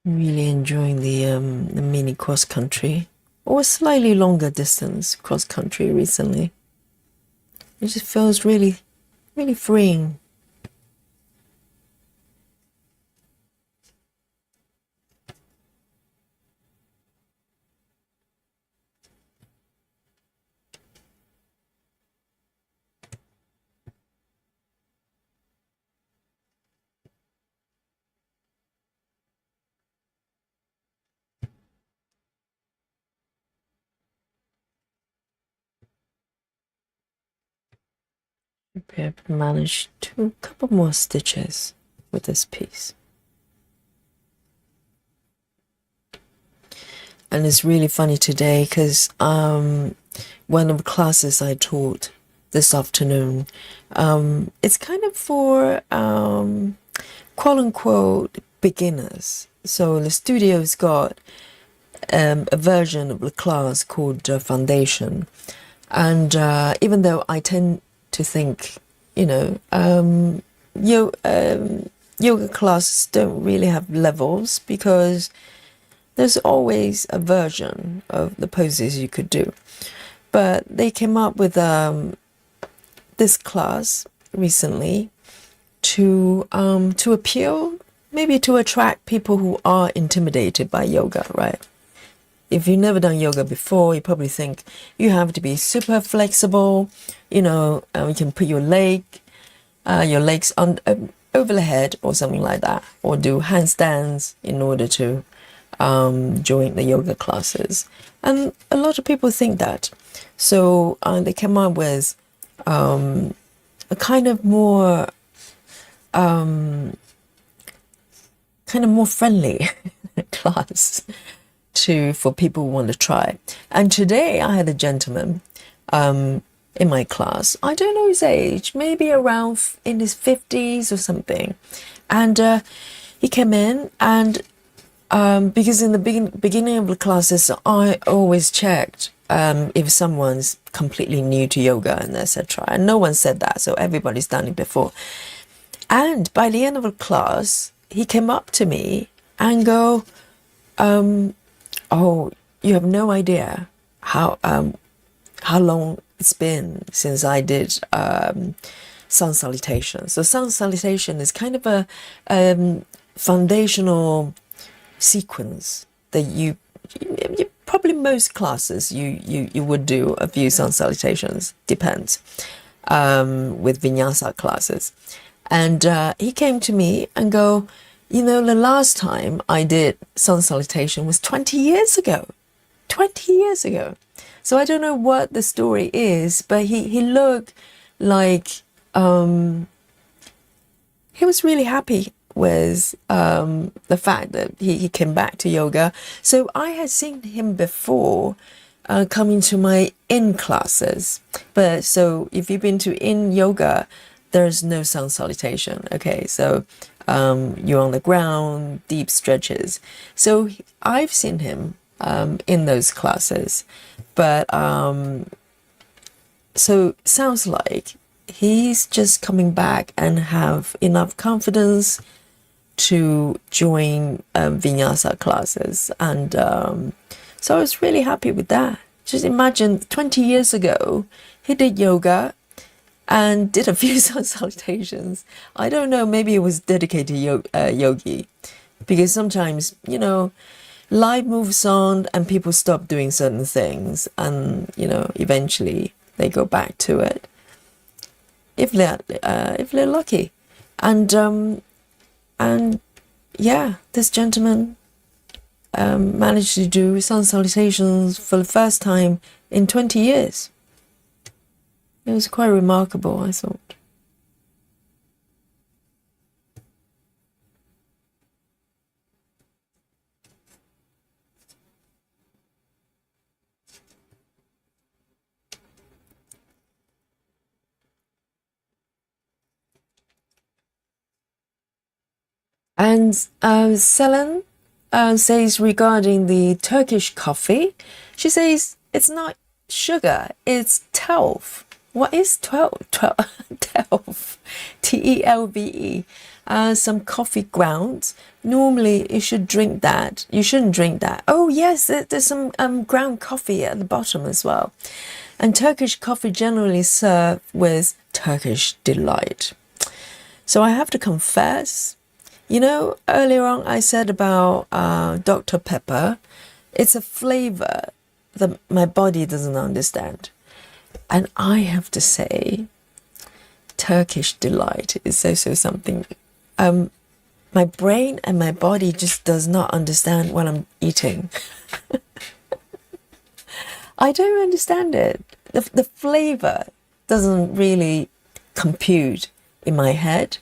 Really enjoying the mini cross country or slightly longer distance cross country recently. It just feels really, really freeing. I've managed to a couple more stitches with this piece. And it's really funny today because one of the classes I taught this afternoon, it's kind of for quote unquote beginners. So the studio's got a version of the class called Foundation. And even though I tend to think, yoga classes don't really have levels because there's always a version of the poses you could do. But they came up with this class recently to appeal, maybe to attract people who are intimidated by yoga, right? If you've never done yoga before, you probably think you have to be super flexible, you can put your legs on over the head or something like that, or do handstands in order to join the yoga classes. And a lot of people think that. So they came up with a kind of more friendly class. for people who want to try. And today I had a gentleman in my class. I don't know his age, maybe around in his 50s or something. And he came in, and because in the beginning of the classes, I always checked if someone's completely new to yoga and etc. And no one said that, so everybody's done it before. And by the end of the class, he came up to me and go, "Oh, you have no idea how long it's been since I did sun salutation." So sun salutation is kind of a foundational sequence that you probably most classes you would do a few sun salutations, depends, with vinyasa classes. And he came to me and go, the last time I did sun salutation was 20 years ago. 20 years ago. So I don't know what the story is, but he looked like he was really happy with the fact that he came back to yoga. So I had seen him before coming to my in classes. But so if you've been to in yoga, there's no sun salutation. Okay, so you're on the ground, deep stretches. So I've seen him in those classes, but so sounds like he's just coming back and have enough confidence to join vinyasa classes. And so I was really happy with that. Just imagine 20 years ago he did yoga and did a few sun salutations. I don't know, maybe it was dedicated yogi, because sometimes life moves on and people stop doing certain things, and eventually they go back to it if they're lucky. And yeah, this gentleman managed to do sun salutations for the first time in 20 years. It was quite remarkable, I thought. And Selen says regarding the Turkish coffee, she says it's not sugar, it's telf. What is telf? Telf. Telve. Some coffee grounds. Normally you should drink that. You shouldn't drink that. Oh yes, there's some ground coffee at the bottom as well. And Turkish coffee generally served with Turkish delight. So I have to confess, earlier on I said about Dr. Pepper, it's a flavor that my body doesn't understand. And I have to say, Turkish delight is also something. My brain and my body just does not understand what I'm eating. I don't understand it. The flavor doesn't really compute in my head.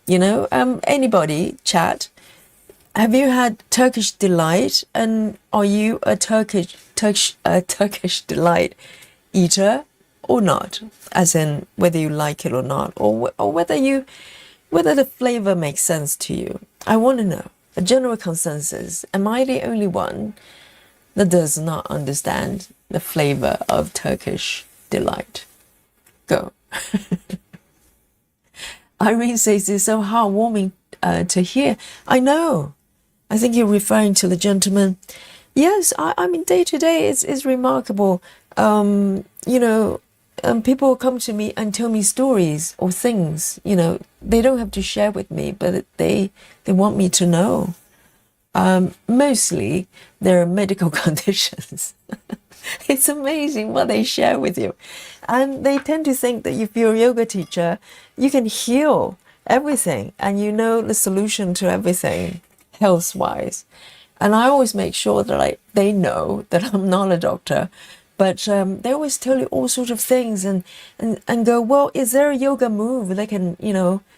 Anybody, chat, have you had Turkish delight, and are you a Turkish delight eater or not? As in whether you like it or not, or whether the flavor makes sense to you. I want to know a general consensus. Am I the only one that does not understand the flavor of Turkish delight? Go. Irene says it's so heartwarming to hear. I know. I think you're referring to the gentleman. Yes, I mean, day to day, it's remarkable. People come to me and tell me stories or things. They don't have to share with me, but they want me to know. Mostly, there are medical conditions. It's amazing what they share with you. And they tend to think that if you're a yoga teacher, you can heal everything and you know the solution to everything health-wise. And I always make sure that they know that I'm not a doctor, but they always tell you all sorts of things and go, well, is there a yoga move that can,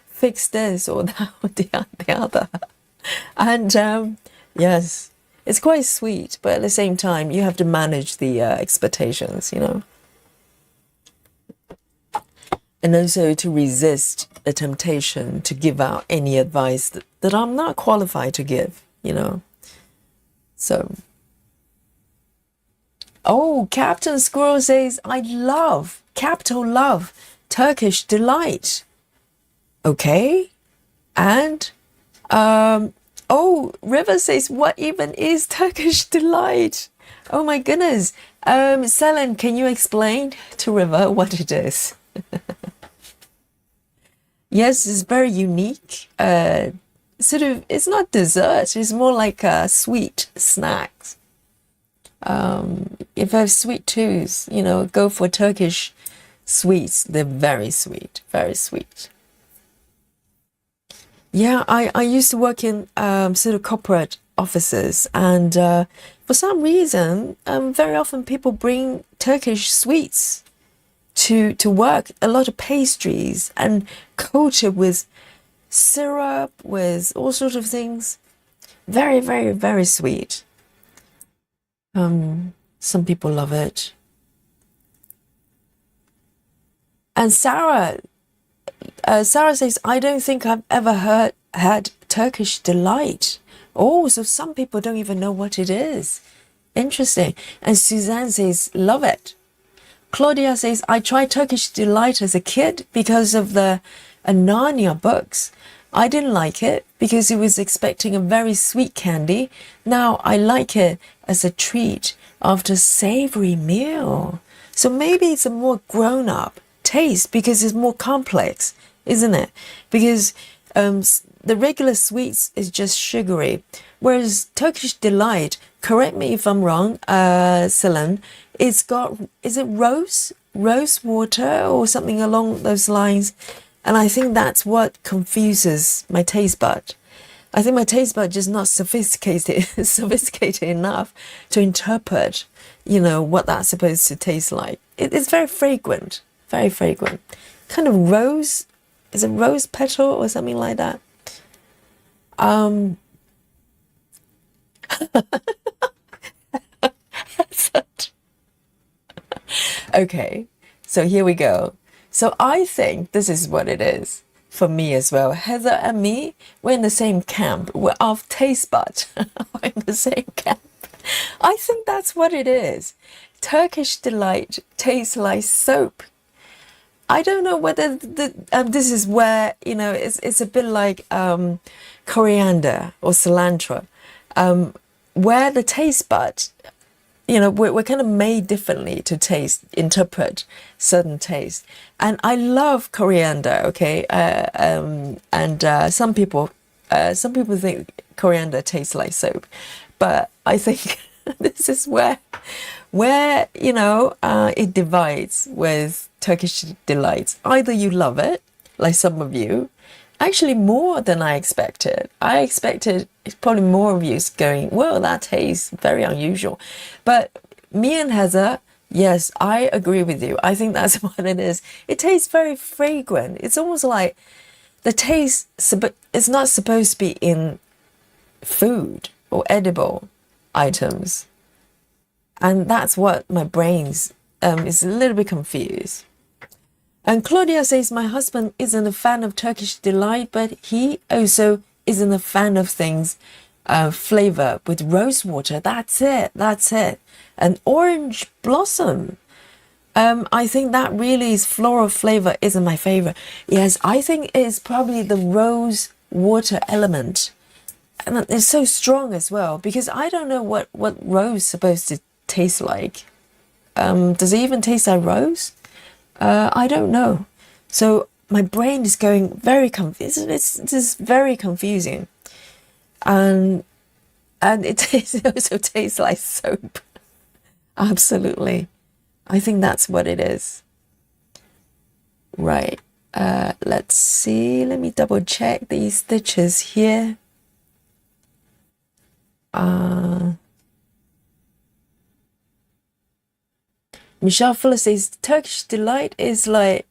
fix this or that or the other? And yes, It's quite sweet, but at the same time, you have to manage the expectations, you know, and also to resist the temptation to give out any advice that I'm not qualified to give, you know. So, oh, Captain Squirrel says, I love, capital love, Turkish delight. Okay. And, oh, River says, what even is Turkish delight? Oh my goodness. Selen, can you explain to River what it is? Yes, it's very unique. Sort of, it's not dessert. It's more like a sweet snacks. If I have sweet tooth, you know, go for Turkish sweets. They're very sweet, very sweet. Yeah, I used to work in sort of corporate offices, and for some reason, very often people bring Turkish sweets to work. A lot of pastries and coated with syrup, with all sorts of things. Very, very, very sweet. Some people love it. And Sarah says, I don't think I've ever had Turkish delight. Oh, so some people don't even know what it is. Interesting. And Suzanne says, love it. Claudia says, I tried Turkish delight as a kid because of the Narnia books. I didn't like it because it was expecting a very sweet candy. Now I like it as a treat after a savory meal. So maybe it's a more grown-up taste because it's more complex, isn't it? Because the regular sweets is just sugary, whereas Turkish delight, correct me if I'm wrong, Celine, it's got, is it rose water or something along those lines? And I think that's what confuses my taste bud. I think my taste bud just not sophisticated enough to interpret, you know, what that's supposed to taste like. It's very fragrant, very fragrant. Kind of rose, is it rose petal or something like that? Okay, so here we go. So I think this is what it is for me as well. Heather and me, we're in the same camp. We're of taste bud. We're in the same camp. I think that's what it is. Turkish delight tastes like soap. I don't know whether this is where, you know, it's a bit like coriander or cilantro, where the taste bud, you know, we're kind of made differently to interpret certain taste. And I love coriander, okay? Some people think coriander tastes like soap, but I think this is where you know, it divides with Turkish delights. Either you love it, like some of you, actually more than I expected. I expected probably more of you going, well, that tastes very unusual. But me and Heather, yes, I agree with you. I think that's what it is. It tastes very fragrant. It's almost like the taste is not supposed to be in food or edible items. And that's what my brain's is a little bit confused. And Claudia says, my husband isn't a fan of Turkish delight, but he also isn't a fan of things flavor with rose water. That's it. That's it. And orange blossom. I think that really is floral flavor isn't my favorite. Yes, I think it's probably the rose water element. And it's so strong as well, because I don't know what rose is supposed to taste like. Does it even taste like rose? I don't know. So my brain is going very confused. It's just very confusing. And it also tastes like soap. Absolutely. I think that's what it is. Right. Let's see. Let me double check these stitches here. Michelle Fuller says Turkish delight is like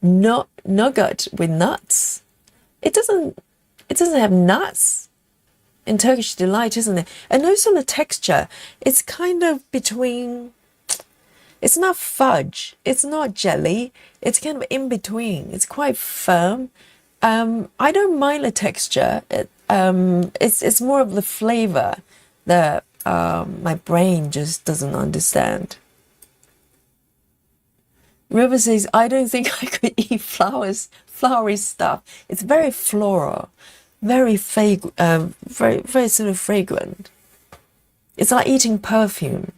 nugget with nuts. It doesn't have nuts. in Turkish Delight, isn't it? And also the texture, it's kind of between, it's not fudge, it's not jelly, it's kind of in between. It's quite firm. I don't mind the texture. It's more of the flavor that my brain just doesn't understand. River says, I don't think I could eat flowery stuff. It's very floral, very very sort of fragrant. It's like eating perfume.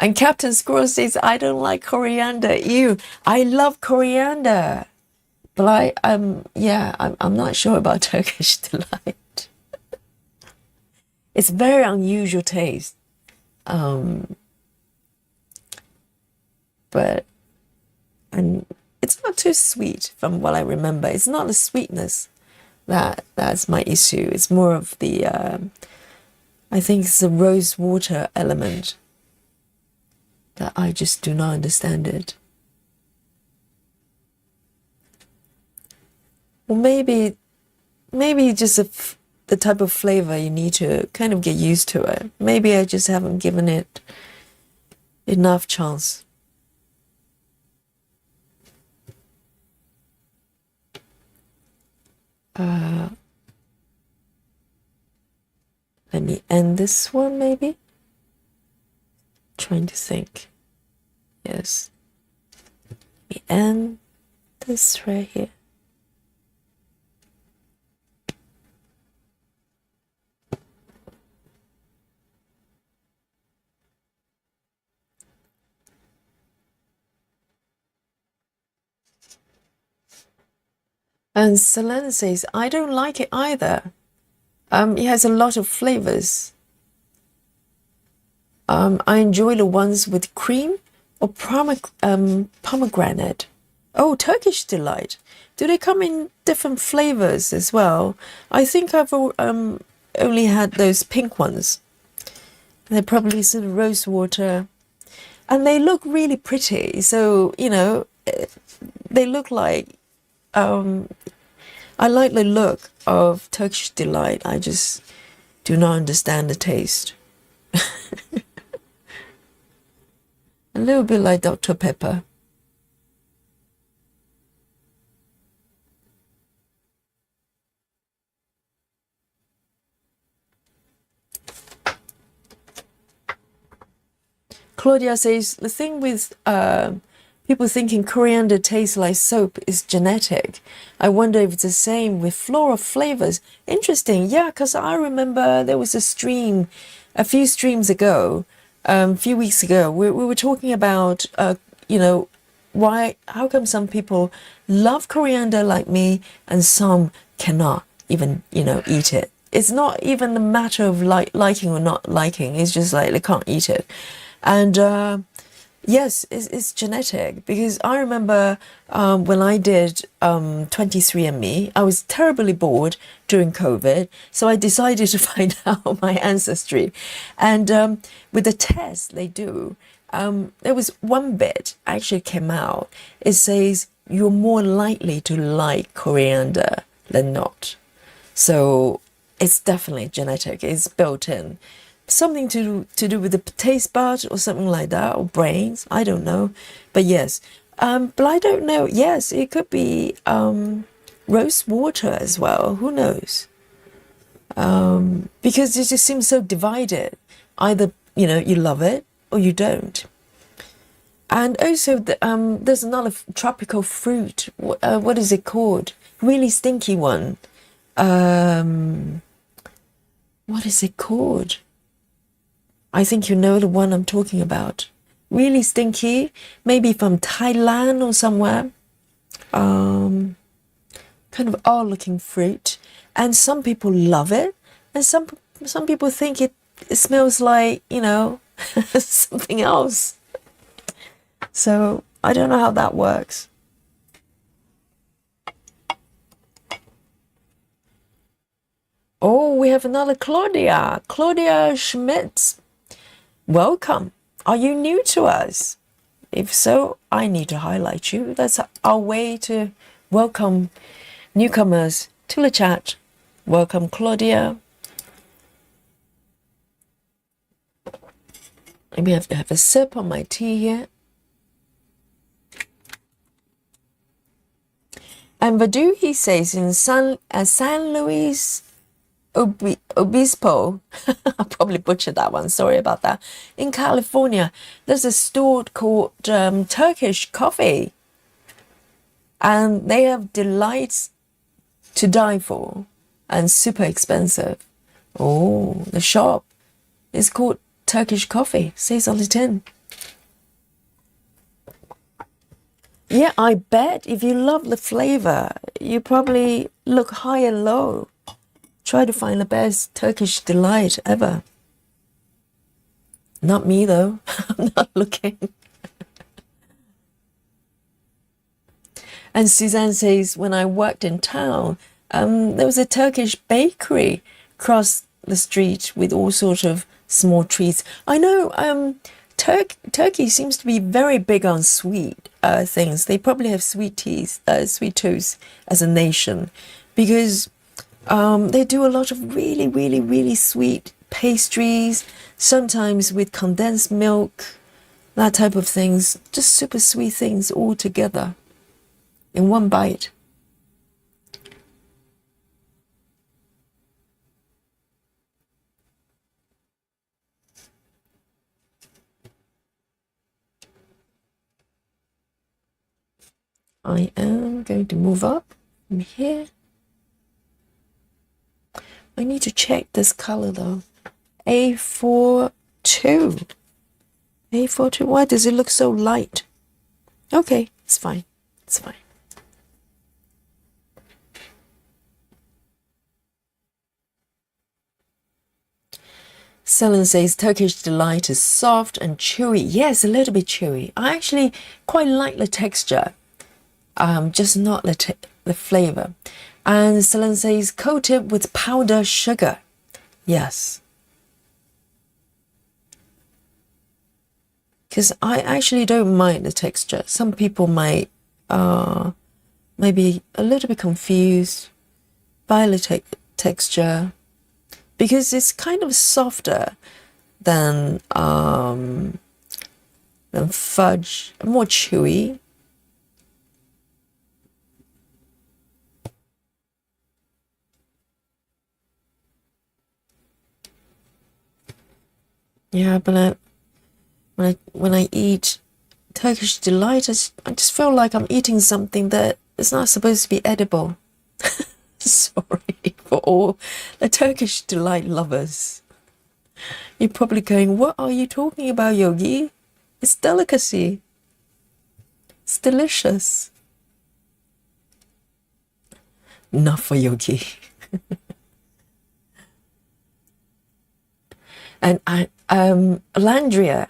And Captain Squirrel says, I don't like coriander. Ew, I love coriander. But I'm not sure about Turkish Delight. It's very unusual taste. But and it's not too sweet from what I remember. It's not the sweetness that's my issue. It's more of the I think it's the rose water element that I just do not understand it. Or maybe just the type of flavor you need to kind of get used to it. Maybe I just haven't given it enough chance. Let me end this one, maybe. Trying to think. Yes. Let me end this right here. And Selene says, I don't like it either. It has a lot of flavors. I enjoy the ones with cream or pomegranate. Oh, Turkish Delight. Do they come in different flavors as well? I think I've only had those pink ones. They're probably sort of rose water. And they look really pretty. So, you know, they look like... I like the look of Turkish Delight. I just do not understand the taste. A little bit like Dr. Pepper. Claudia says, the thing with people thinking coriander tastes like soap is genetic. I wonder if it's the same with floral flavors. Interesting. Yeah, because I remember there was a stream a few streams ago, a few weeks ago, we were talking about, you know, how come some people love coriander like me and some cannot even, you know, eat it. It's not even a matter of liking or not liking. It's just like they can't eat it. And yes, it's genetic, because I remember when I did 23andMe, I was terribly bored during COVID, so I decided to find out my ancestry. And with the test they do, there was one bit actually came out. It says you're more likely to like coriander than not. So it's definitely genetic. It's built in. Something to do with the taste bud or something like that, or brains, I don't know. But yes, but I don't know. Yes, it could be rose water as well. Who knows? Because it just seems so divided. Either, you know, you love it or you don't. And also, there's another tropical fruit. What is it called? Really stinky one. What is it called? I think you know the one I'm talking about. Really stinky, maybe from Thailand or somewhere. Kind of odd-looking fruit, and some people love it, and some people think it smells like, you know, something else. So I don't know how that works. Oh, we have another Claudia Schmitz. Welcome. Are you new to us? If so, I need to highlight you. That's our way to welcome newcomers to the chat. Welcome, Claudia. Maybe I have to have a sip on my tea here. And Vadu, he says, in San Luis Obispo, I probably butchered that one, sorry about that, in California, there's a store called Turkish Coffee. And they have delights to die for and super expensive. Oh, the shop is called Turkish Coffee, says on the tin. Yeah, I bet if you love the flavor, you probably look high and low. Try to find the best Turkish delight ever. Not me though, I'm not looking. And Suzanne says, when I worked in town, there was a Turkish bakery across the street with all sorts of small treats. I know Turkey seems to be very big on sweet things. They probably have sweet tooth as a nation, because they do a lot of really, really, really sweet pastries, sometimes with condensed milk, that type of things, just super sweet things all together in one bite. I am going to move up from here. I need to check this color though. A42. A42, why does it look so light? Okay, it's fine. It's fine. Selen says Turkish delight is soft and chewy. Yes, a little bit chewy. I actually quite like the texture, just not the flavor. And Selen says coated with powdered sugar. Yes. Because I actually don't mind the texture. Some people might maybe a little bit confused by the texture, because it's kind of softer than fudge, more chewy. Yeah, but when I eat Turkish delight, I just feel like I'm eating something that is not supposed to be edible. Sorry for all the Turkish delight lovers. You're probably going, what are you talking about, Yogi? It's delicacy. It's delicious. Not for Yogi. And Landria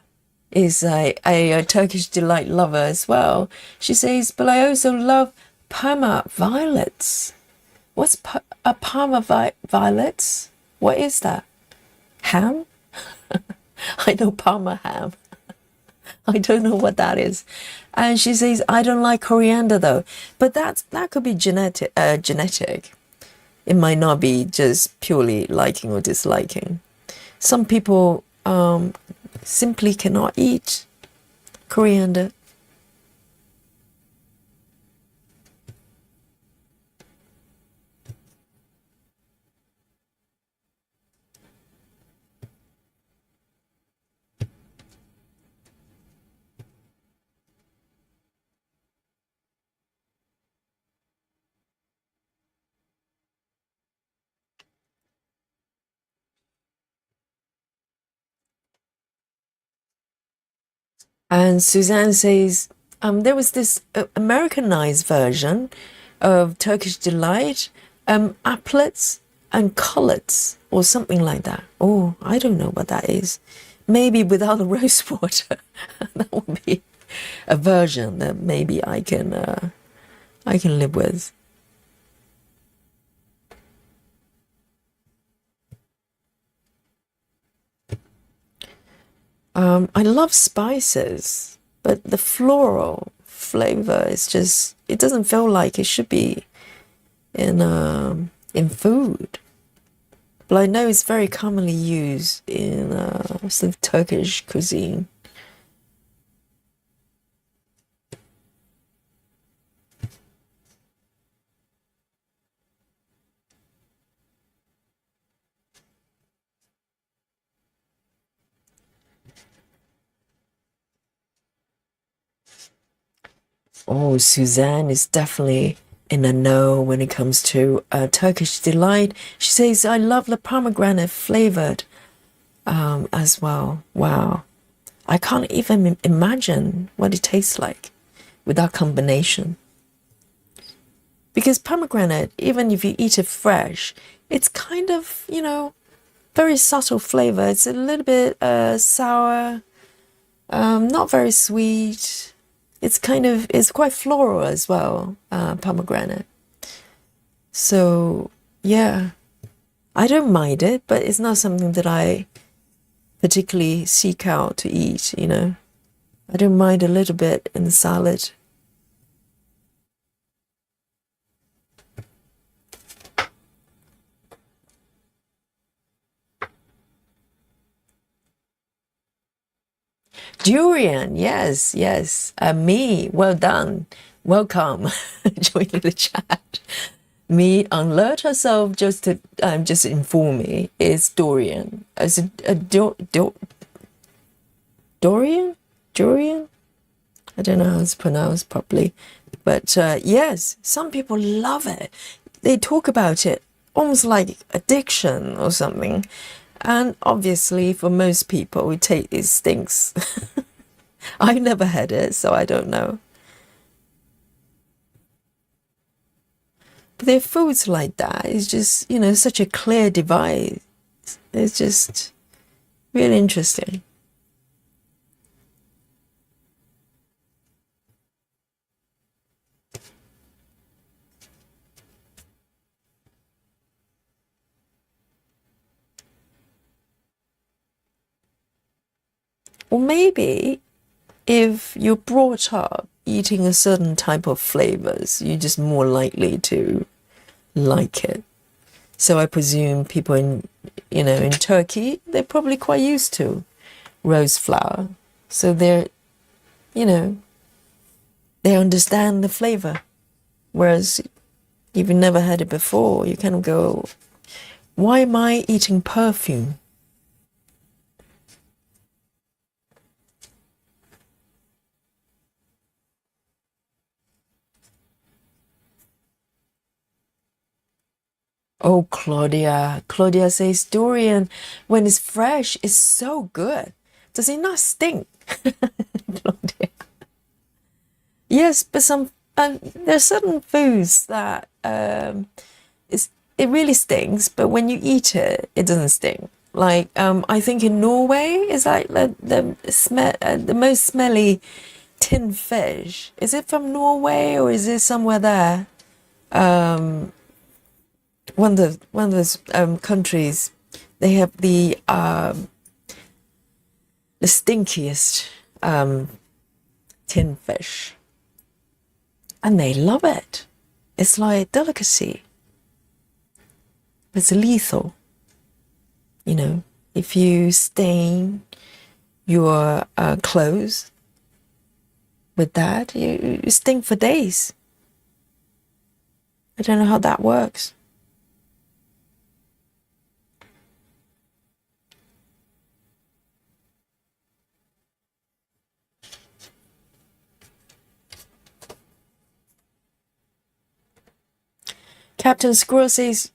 is a Turkish delight lover as well. She says, but I also love Parma violets. What's a Parma violets? What is that? Ham? I know Parma ham. I don't know what that is. And she says, I don't like coriander though. But that could be genetic. It might not be just purely liking or disliking. Some people simply cannot eat coriander. And Suzanne says, there was this Americanized version of Turkish delight, applets and cullets or something like that. Oh, I don't know what that is. Maybe without the rose water. That would be a version that maybe I can live with. I love spices, but the floral flavor is just, it doesn't feel like it should be in food. But I know it's very commonly used in sort of Turkish cuisine. Oh, Suzanne is definitely in the know when it comes to Turkish delight. She says, I love the pomegranate flavored as well. Wow. I can't even imagine what it tastes like with that combination. Because pomegranate, even if you eat it fresh, it's kind of, very subtle flavor. It's a little bit sour, not very sweet. It's quite floral as well, pomegranate. So, yeah, I don't mind it, but it's not something that I particularly seek out to eat, I don't mind a little bit in the salad. Durian, yes, yes. Me, well done. Welcome. Joining the chat. Me, alert herself just to just inform me, is Dorian. Is it Dorian? Durian? I don't know how it's pronounced properly. But yes, some people love it. They talk about it almost like addiction or something. And obviously, for most people, it stinks. I've never had it, so I don't know. But their foods like that is just, such a clear divide. It's just really interesting. Or maybe if you're brought up eating a certain type of flavors, you're just more likely to like it. So I presume people in Turkey, they're probably quite used to rose flour. So they understand the flavor. Whereas if you've never had it before, you kind of go, why am I eating perfume? Oh, Claudia. Claudia says durian, when it's fresh, is so good. Does it not stink? Claudia. Yes, but there are certain foods that it really stinks, but when you eat it, it doesn't stink. Like I think in Norway is like the most smelly tin fish. Is it from Norway or is it somewhere there? One of those countries, they have the stinkiest tin fish, and they love it. It's like a delicacy. It's lethal. If you stain your clothes with that, you stink for days. I don't know how that works. Captain Squirrel says,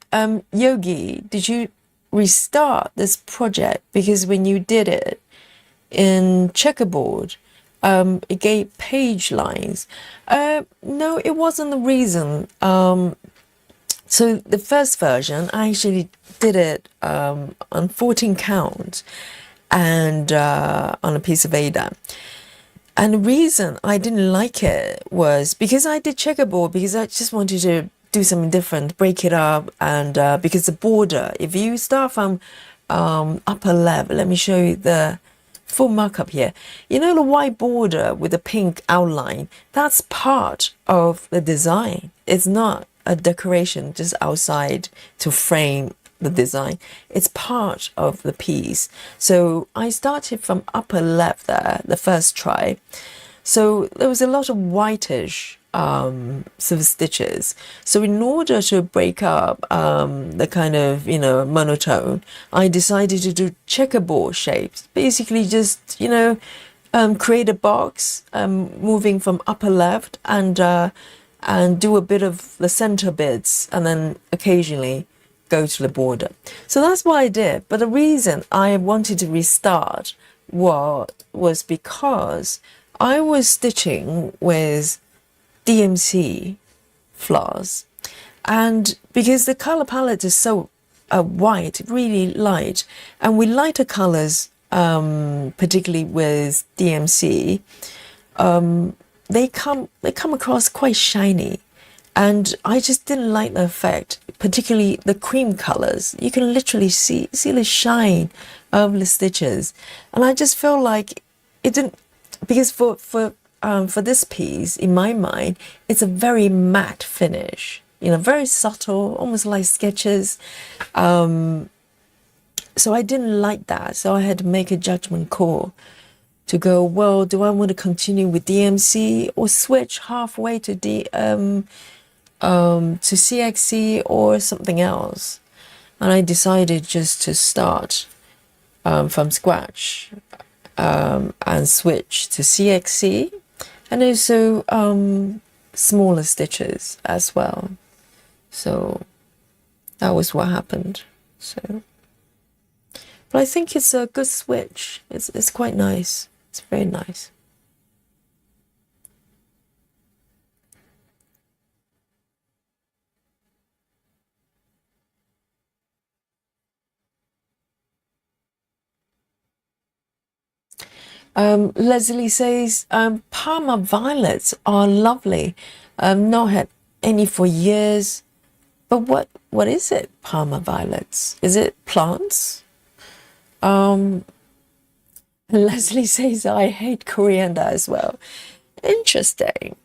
Yogi, did you restart this project? Because when you did it in checkerboard, it gave page lines. No, it wasn't the reason. So the first version, I actually did it on 14 count and on a piece of Ada. And the reason I didn't like it was because I did checkerboard, because I just wanted to do something different, break it up, and because the border, if you start from upper left, let me show you the full markup here. The white border with the pink outline, that's part of the design. It's not a decoration just outside to frame the design. It's part of the piece. So I started from upper left there, the first try. So there was a lot of whitish sort of stitches. So in order to break up the kind of, monotone, I decided to do checkerboard shapes. Basically just, create a box moving from upper left and do a bit of the center bits and then occasionally go to the border. So that's what I did. But the reason I wanted to restart was because I was stitching with DMC floss, and because the color palette is so white, really light, and with lighter colors, particularly with DMC, they come across quite shiny, and I just didn't like the effect, particularly the cream colors. You can literally see the shine of the stitches, and I just felt like it didn't, because for this piece, in my mind, it's a very matte finish, very subtle, almost like sketches. So I didn't like that. So I had to make a judgment call to go, well, do I want to continue with DMC or switch halfway to CXC or something else? And I decided just to start from scratch and switch to CXC, and also smaller stitches as well. So that was what happened. So, but I think it's a good switch. It's quite nice. It's very nice. Leslie says, Parma violets are lovely. Not had any for years. But what is it, Parma violets? Is it plants? Leslie says, I hate coriander as well. Interesting.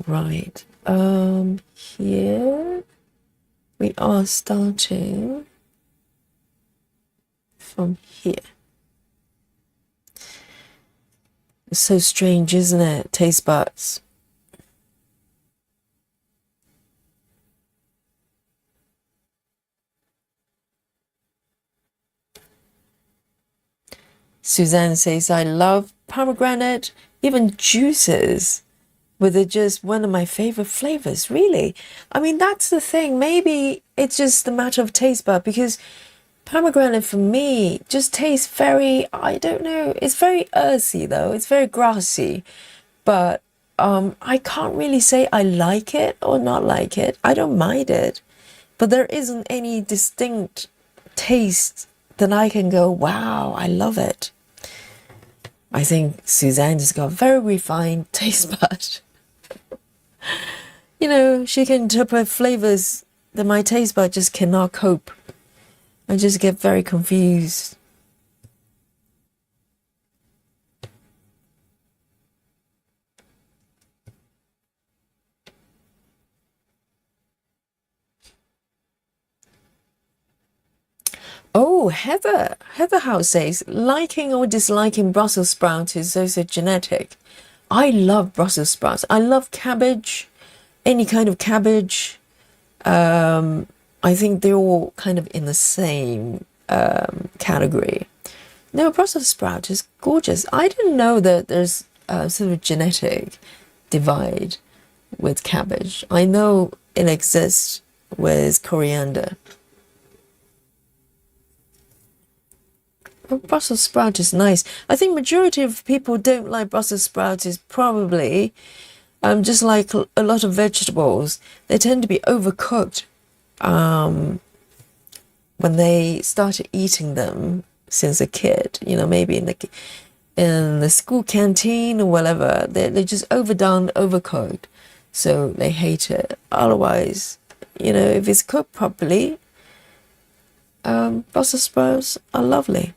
Right. Here we are starting from here. It's so strange, isn't it? Taste buds. Suzanne says, I love pomegranate, even juices, with it just one of my favorite flavors, really. I mean, that's the thing. Maybe it's just a matter of taste bud, because pomegranate for me just tastes very, I don't know, it's very earthy though. It's very grassy, but I can't really say I like it or not like it. I don't mind it, but there isn't any distinct taste that I can go, wow, I love it. I think Suzanne has got a very refined taste bud. She can interpret flavors that my taste bud just cannot cope. I just get very confused. Oh, Heather House says, liking or disliking Brussels sprouts is also genetic. I love Brussels sprouts. I love cabbage, any kind of cabbage. I think they're all kind of in the same category. No, Brussels sprout is gorgeous. I didn't know that there's a sort of genetic divide with cabbage. I know it exists with coriander. Brussels sprout is nice. I think majority of people don't like Brussels sprouts is probably just like a lot of vegetables. They tend to be overcooked when they started eating them since a kid. Maybe in the school canteen or whatever. They're just overdone, overcooked, so they hate it. Otherwise, if it's cooked properly, Brussels sprouts are lovely.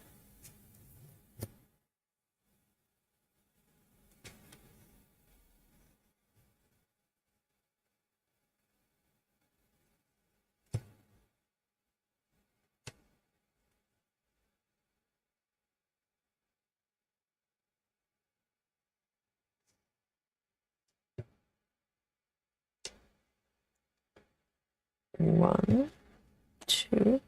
1, 2.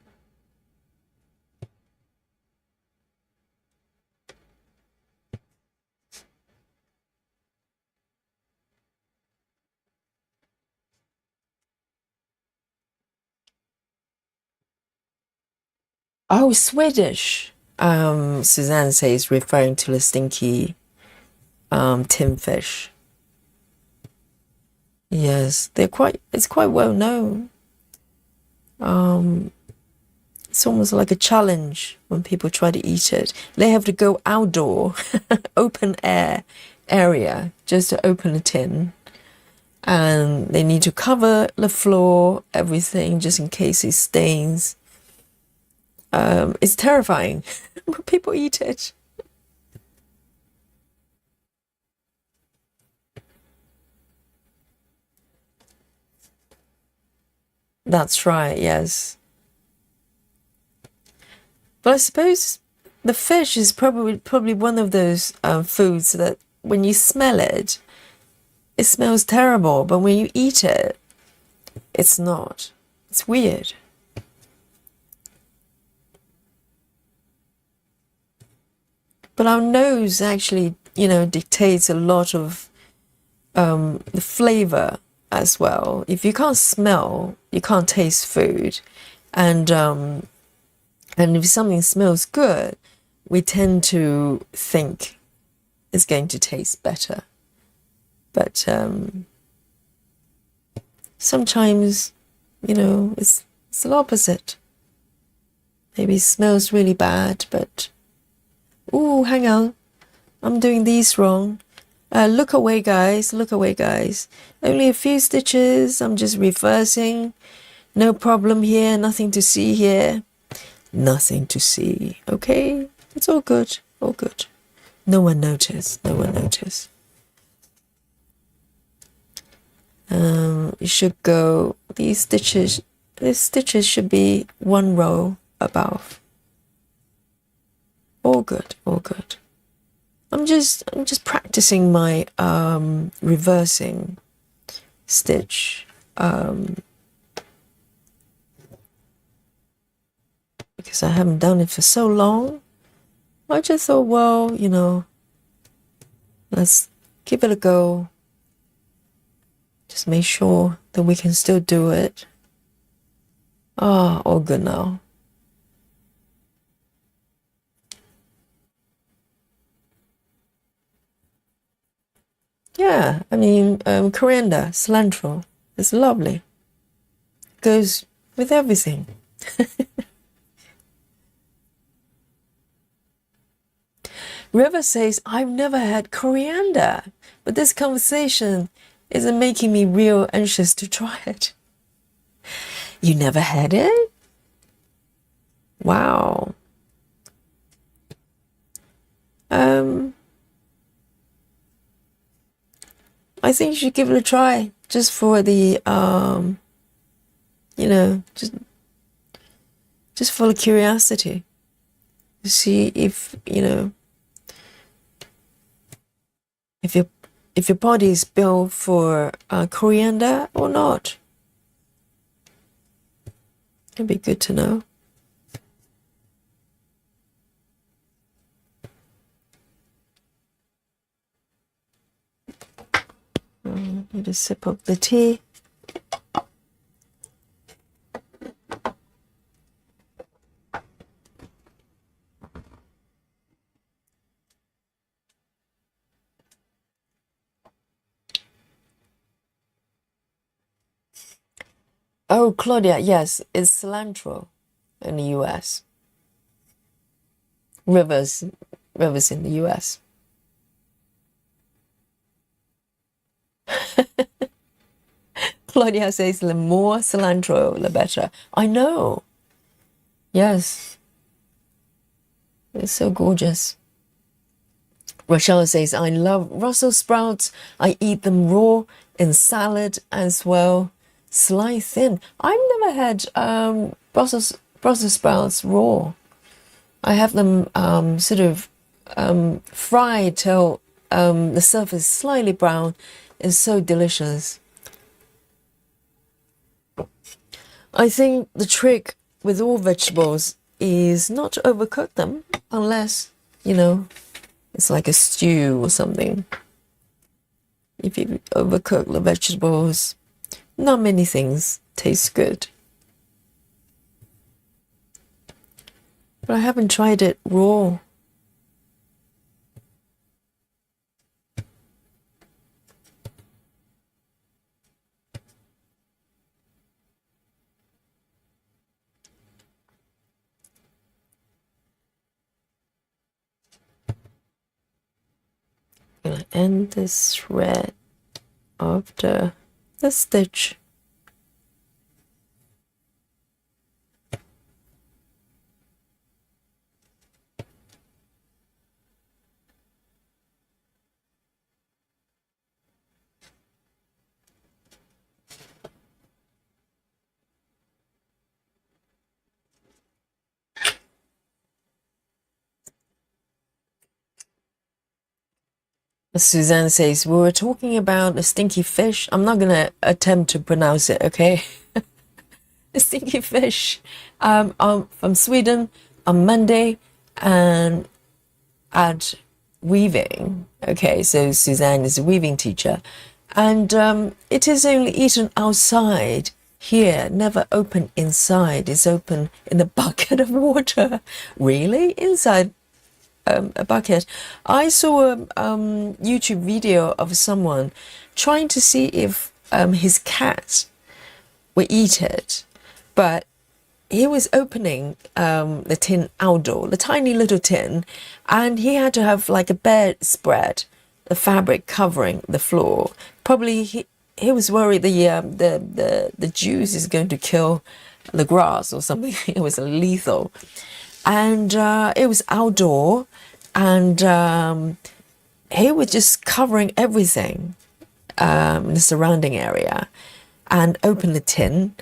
Oh, Swedish. Suzanne says, referring to the stinky tin fish. Yes, it's quite well known. It's almost like a challenge when people try to eat it. They have to go outdoor, open air area just to open a tin. And they need to cover the floor, everything, just in case it stains. It's terrifying, but people eat it. That's right, yes. But I suppose the fish is probably one of those foods that when you smell it, it smells terrible, but when you eat it, it's not. It's weird. But our nose actually, dictates a lot of the flavor as well. If you can't smell, you can't taste food. And if something smells good, we tend to think it's going to taste better. But sometimes, it's the opposite. Maybe it smells really bad, but ooh, hang on, I'm doing these wrong. Look away, guys. Look away, guys. Only a few stitches. I'm just reversing. No problem here. Nothing to see here. Nothing to see. Okay? It's all good. All good. No one noticed. No one noticed. You should go. These stitches should be one row above. All good. All good. I'm just practicing my reversing stitch because I haven't done it for so long. I just thought, well, let's give it a go. Just make sure that we can still do it. All good now. Yeah, I mean, coriander, cilantro, it's lovely. Goes with everything. River says, I've never had coriander, but this conversation isn't making me real anxious to try it. You never had it? Wow. I think you should give it a try just for the, just for the curiosity to see if, if your body is built for coriander or not. It'd be good to know. Need a sip of the tea. Oh, Claudia, yes, it's cilantro in the US. Rivers in the US. Claudia says the more cilantro, the better. I know. Yes. It's so gorgeous. Rochelle says, I love Brussels sprouts. I eat them raw in salad as well. Slice thin. I've never had Brussels sprouts raw. I have them sort of fried till the surface is slightly brown. It's so delicious. I think the trick with all vegetables is not to overcook them unless, it's like a stew or something. If you overcook the vegetables, not many things taste good. But I haven't tried it raw. I'm gonna end this thread of the stitch. Suzanne says, we were talking about a stinky fish. I'm not going to attempt to pronounce it, okay? A stinky fish. I'm from Sweden on Monday and at weaving. Okay, so Suzanne is a weaving teacher. And it is only eaten outside here, never open inside. It's open in a bucket of water. Really? Inside a bucket. I saw a YouTube video of someone trying to see if his cat would eat it, but he was opening the tin outdoor, the tiny little tin, and he had to have like a bedspread, the fabric covering the floor. Probably he was worried the juice is going to kill the grass or something. It was lethal. And it was outdoor, and he was just covering everything in the surrounding area, and opened the tin,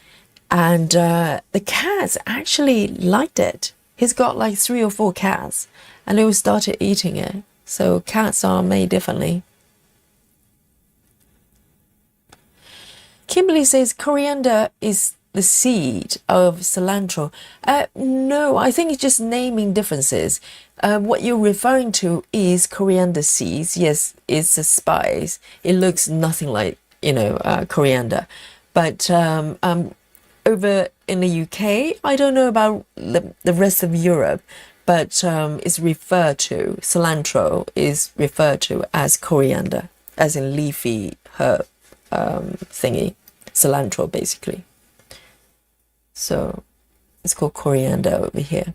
and the cats actually liked it. He's got like 3 or 4 cats, and they started eating it. So cats are made differently. Kimberly says coriander is the seed of cilantro. No, I think it's just naming differences. What you're referring to is coriander seeds. Yes, it's a spice. It looks nothing like, coriander. But over in the UK, I don't know about the rest of Europe, but it's referred to, cilantro is referred to as coriander, as in leafy herb thingy. Cilantro, basically. So it's called coriander over here.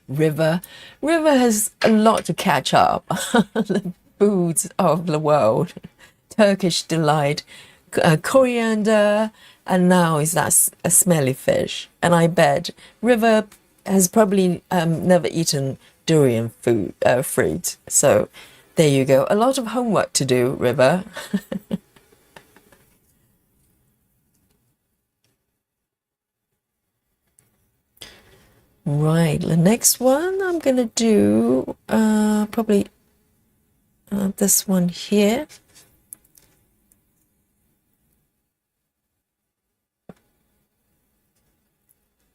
River has a lot to catch up. The foods of the world. Turkish delight, coriander, and now is that a smelly fish. And I bet River has probably never eaten durian fruit. So there you go. A lot of homework to do, River. Right, the next one I'm gonna do probably this one here.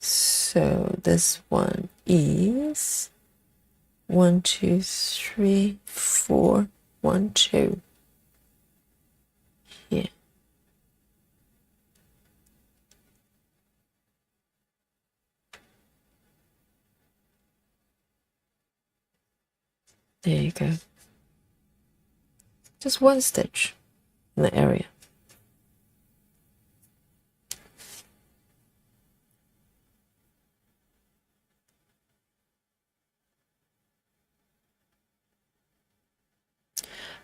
So this one is 1, 2, 3, 4, 1, 2. Here. There you go. Just 1 stitch in the area.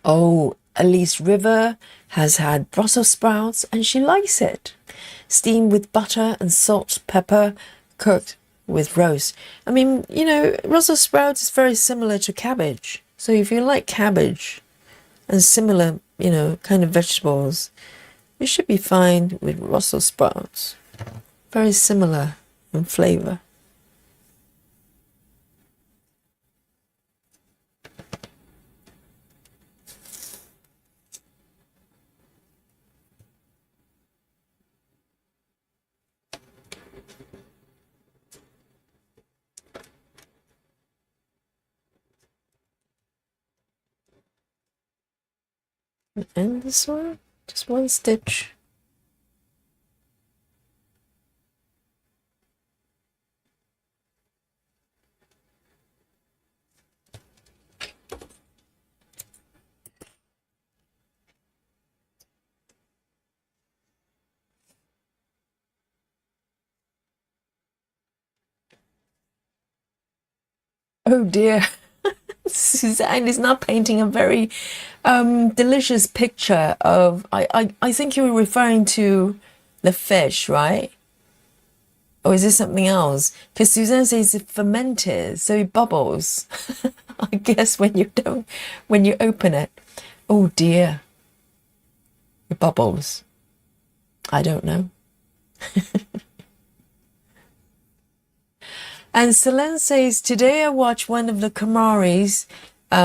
Oh, Elise River has had Brussels sprouts and she likes it. Steamed with butter and salt, pepper, cooked with roast. I mean, Brussels sprouts is very similar to cabbage. So if you like cabbage and similar, kind of vegetables, you should be fine with Brussels sprouts. Very similar in flavor. And this one, just one stitch. Oh dear. Suzanne is now painting a very delicious picture of, I think you were referring to the fish, right? Or is this something else? Because Suzanne says it fermented, so it bubbles. I guess when you open it. Oh dear. It bubbles. I don't know. And Selene says, today I watched one of the Kamari's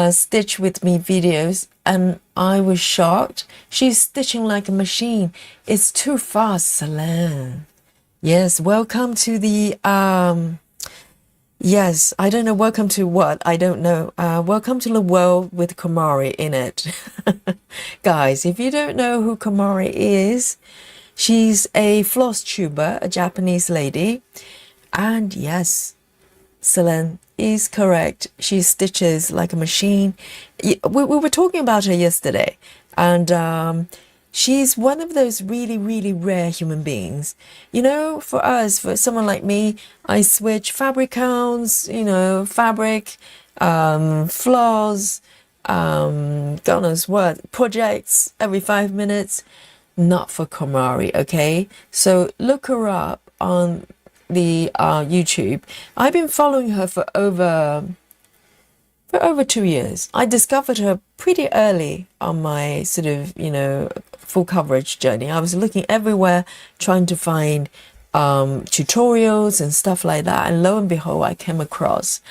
Stitch With Me videos and I was shocked. She's stitching like a machine. It's too fast, Selene. Yes, welcome to the, yes, I don't know, welcome to what? I don't know. Welcome to the world with Kamari in it. Guys, if you don't know who Kamari is, she's a floss tuber, a Japanese lady. And yes, Selene is correct. She stitches like a machine. We were talking about her yesterday, and she's one of those really, really rare human beings. You know, for us, for someone like me, I switch fabric counts, you know, fabric, floss, God knows what, projects every 5 minutes. Not for Kamari, okay? So look her up on the YouTube. I've been following her for over 2 years. I discovered her pretty early on my sort of, you know, full coverage journey. I was looking everywhere trying to find tutorials and stuff like that, and lo and behold I came across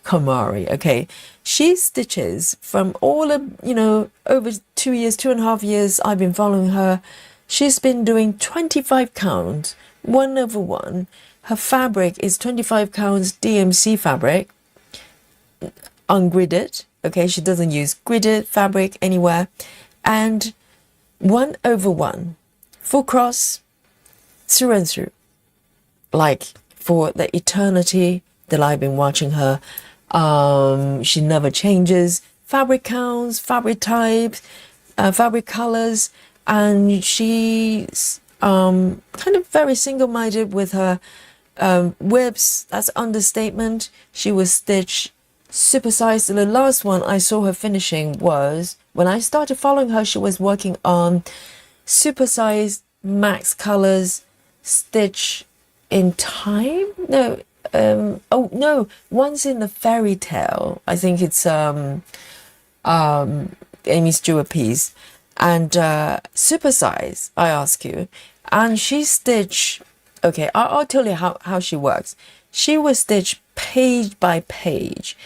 Kamari. Okay, she stitches from all of, you know, over 2 years, 2.5 years I've been following her. She's been doing 25 count 1/1. Her fabric is 25 counts DMC fabric, ungridded. Okay, she doesn't use gridded fabric anywhere. And 1/1, full cross, through and through. Like for the eternity that I've been watching her. She never changes fabric counts, fabric types, fabric colors, and she's kind of very single-minded with her whips. That's understatement. She was stitched supersized. The last one I saw her finishing was when I started following her. She was working on supersized max colors stitch in time. No, oh no, one's in the fairy tale. I think it's Amy Stewart piece, and supersize. I ask you, and she stitched. Okay, I'll tell you how she works. She was stitched page by page.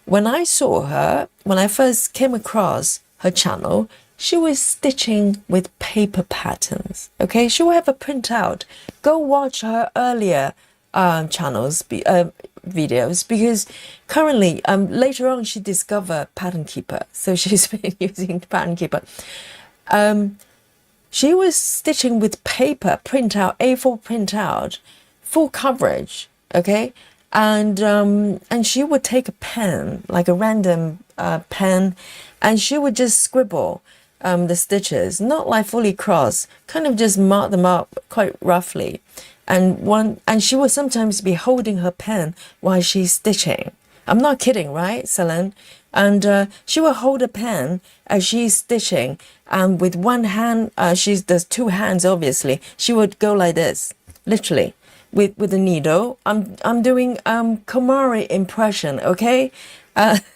When I saw her, when I first came across her channel, she was stitching with paper patterns. Okay, she will have a printout. Go watch her earlier channels, videos, because currently, later on, she discovered Pattern Keeper. So she's been using Pattern Keeper. She was stitching with paper printout, A4 printout, full coverage, okay? And she would take a pen, like a random pen, and she would just scribble the stitches, not like fully cross, kind of just mark them up quite roughly. And she would sometimes be holding her pen while she's stitching. I'm not kidding, right, Selene? And she will hold a pen as she's stitching, and with one hand, she does two hands, obviously. She would go like this, literally, with a needle. I'm doing Kamari impression, okay?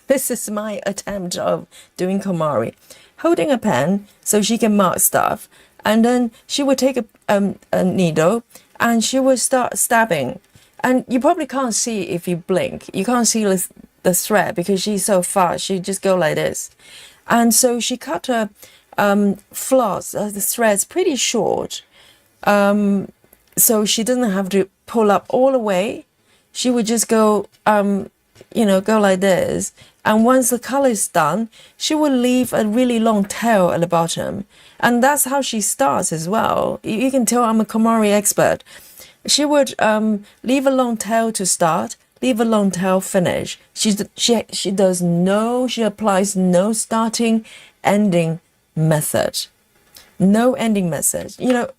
This is my attempt of doing Kamari. Holding a pen so she can mark stuff, and then she would take a needle and she would start stabbing. And you probably can't see if you blink. You can't see the thread because she's so fast. She just go like this. And so she cut her floss, the threads pretty short. So she doesn't have to pull up all the way. She would just go, go like this. And once the color is done, she will leave a really long tail at the bottom. And that's how she starts as well. You can tell I'm a Komari expert. She would leave a long tail to start, leave a long tail finish. She applies no starting, ending method. No ending method. You know,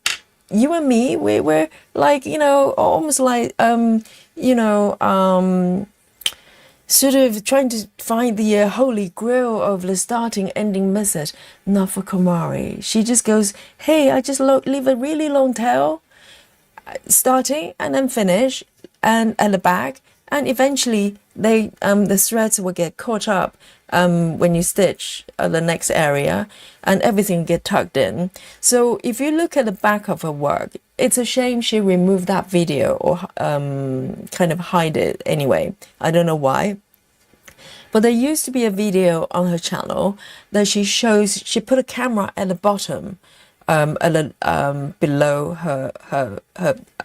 you and me, we're like, almost like, sort of trying to find the holy grail of the starting ending method. Not for Komari. She just goes, hey, I just leave a really long tail, starting and then finish, and at the back, and eventually the threads will get caught up when you stitch the next area, and everything get tucked in. So if you look at the back of her work, it's a shame she removed that video or kind of hide it anyway. I don't know why. But there used to be a video on her channel that she put a camera at the bottom, below her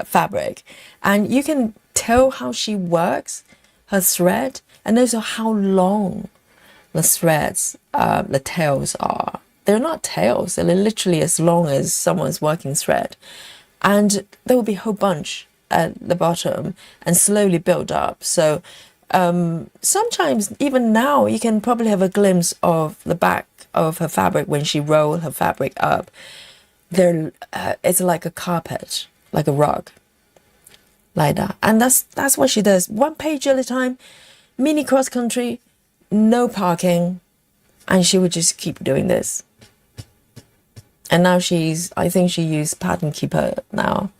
fabric, and you can tell how she works her thread, and also how long the threads, the tails are. They're not tails, they're literally as long as someone's working thread, and there will be a whole bunch at the bottom and slowly build up. So sometimes even now you can probably have a glimpse of the back of her fabric when she rolled her fabric up. It's like a carpet, like a rug, like that. And that's what she does. One page at a time, mini cross country, no parking, and she would just keep doing this. And now I think she used Pattern Keeper now.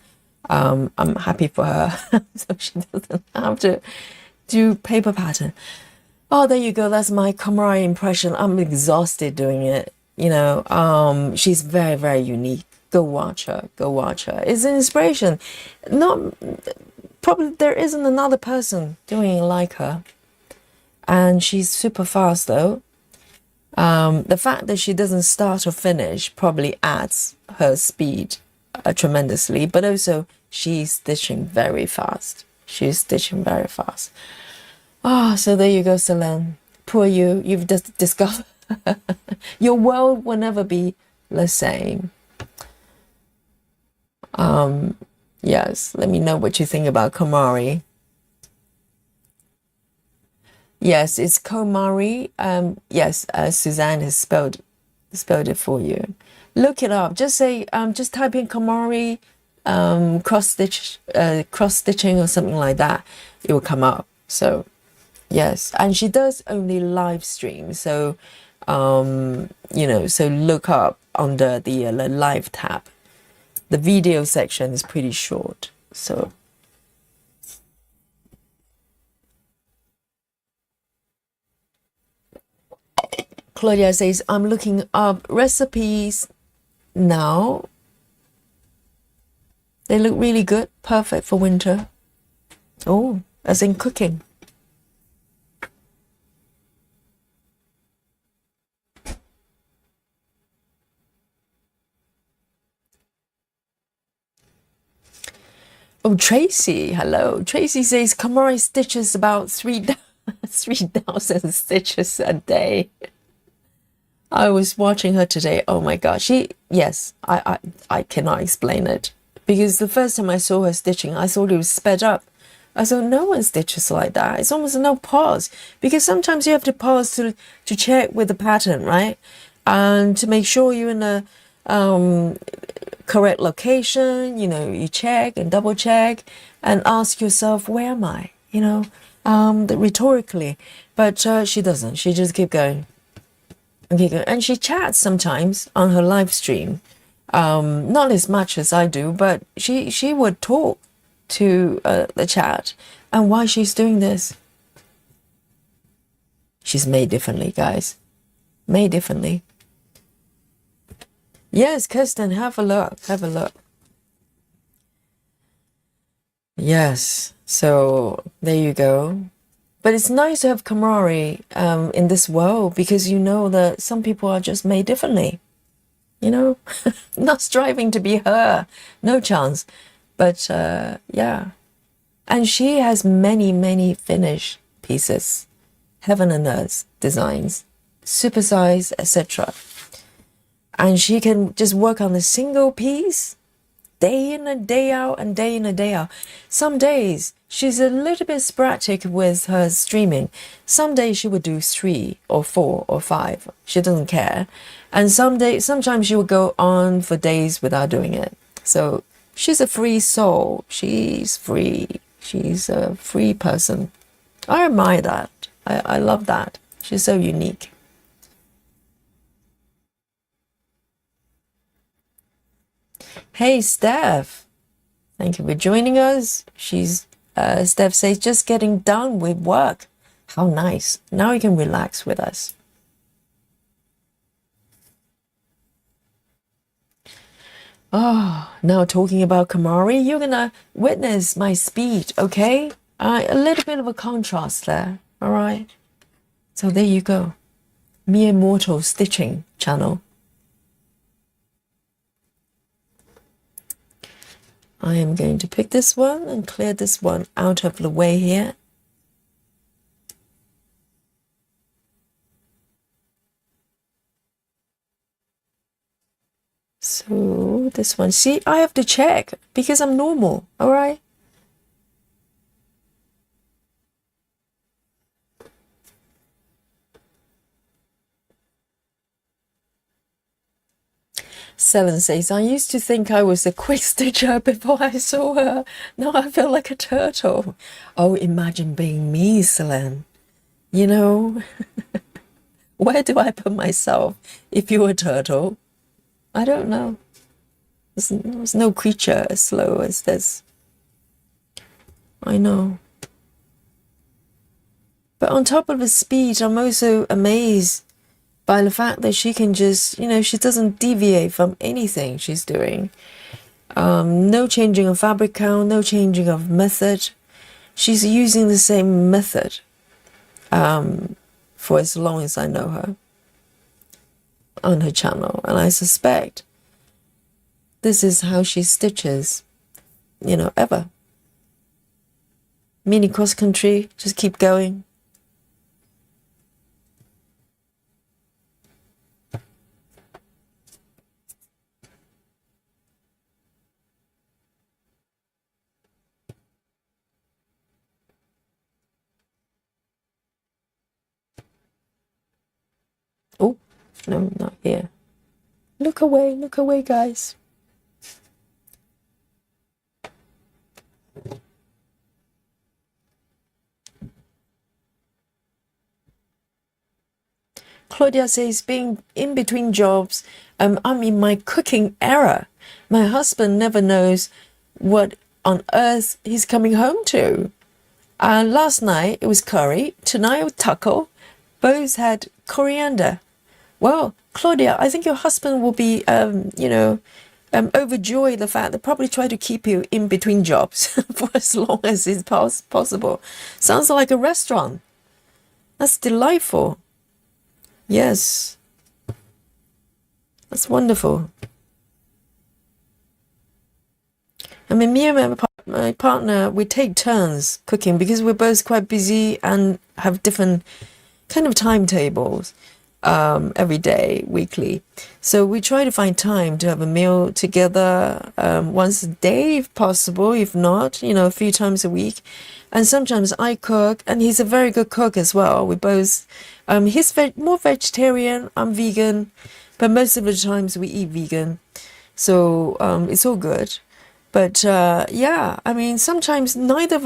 I'm happy for her, so she doesn't have to do paper pattern. Oh, there you go. That's my Komari impression. I'm exhausted doing it. She's very, very unique. Go watch her. It's an inspiration. Probably there isn't another person doing it like her. And she's super fast though. The fact that she doesn't start or finish probably adds her speed tremendously, but also she's stitching very fast. Oh, so there you go, Selene. Poor you. You've just discovered your world will never be the same. Yes, let me know what you think about Komari. Yes, it's Komari. Yes, Suzanne has spelled it for you. Look it up. Just say, just type in Komari, cross stitching or something like that. It will come up. So, yes, and she does only live stream. So, so look up under the live tab. The video section is pretty short. So. Claudia says, I'm looking up recipes now. They look really good. Perfect for winter. Oh, as in cooking. Oh, Tracy, hello. Tracy says, Komari stitches about 3,000 stitches a day. I was watching her today. Oh my God. Yes, I cannot explain it. Because the first time I saw her stitching, I thought it was sped up. I thought no one stitches like that. It's almost no pause. Because sometimes you have to pause to check with the pattern, right? And to make sure you're in the correct location, you check and double check and ask yourself, where am I? Rhetorically. But she doesn't. She just keep going. And she chats sometimes on her live stream. Not as much as I do, but she would talk to the chat and why she's doing this. She's made differently, guys. Made differently. Yes, Kirsten, have a look. Yes. So there you go. But it's nice to have camaraderie in this world because you know that some people are just made differently, you know, not striving to be her, no chance. But yeah. And she has many, many finished pieces, heaven and earth designs, supersize, etc. And she can just work on a single piece day in and day out and day in and day out. Some days she's a little bit sporadic with her streaming. Some days she would do 3 or 4 or 5. She doesn't care. And sometimes she would go on for days without doing it. So she's a free soul. She's free. She's a free person. I admire that. I love that. She's so unique. Hey, Steph. Thank you for joining us. Steph says, just getting done with work. How nice. Now you can relax with us. Oh, now talking about Kamari, you're gonna witness my speed, okay? A little bit of a contrast there, all right? So there you go. Mere mortal stitching channel. I am going to pick this one and clear this one out of the way here. So this one, see, I have to check because I'm normal, all right? Selen says, I used to think I was a quick stitcher before I saw her. Now I feel like a turtle. Oh, imagine being me, Selen. You know, where do I put myself if you're a turtle? I don't know. There's no creature as slow as this. I know. But on top of the speed, I'm also amazed by the fact that she can just, she doesn't deviate from anything she's doing. No changing of fabric count, no changing of method. She's using the same method for as long as I know her on her channel. And I suspect this is how she stitches, ever. Mini cross country, just keep going. Oh, no, not here. Look away, guys. Claudia says, being in between jobs, I'm in my cooking era. My husband never knows what on earth he's coming home to. Last night it was curry, tonight it was taco. Both had coriander. Well, Claudia, I think your husband will be, overjoyed the fact that probably try to keep you in between jobs for as long as is possible. Sounds like a restaurant. That's delightful. Yes. That's wonderful. I mean, me and my partner, we take turns cooking because we're both quite busy and have different kind of timetables every day, weekly. So we try to find time to have a meal together once a day if possible, if not, a few times a week. And sometimes I cook, and he's a very good cook as well. We both, he's more vegetarian, I'm vegan, but most of the times we eat vegan. So it's all good. But yeah, I mean, sometimes neither of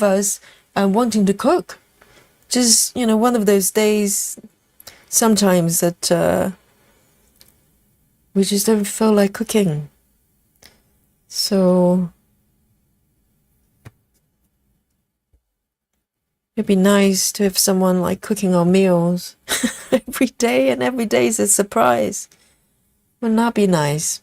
us wanting to cook. Just, one of those days, sometimes that we just don't feel like cooking. So it'd be nice to have someone like cooking our meals every day, and every day is a surprise. Wouldn't that be nice?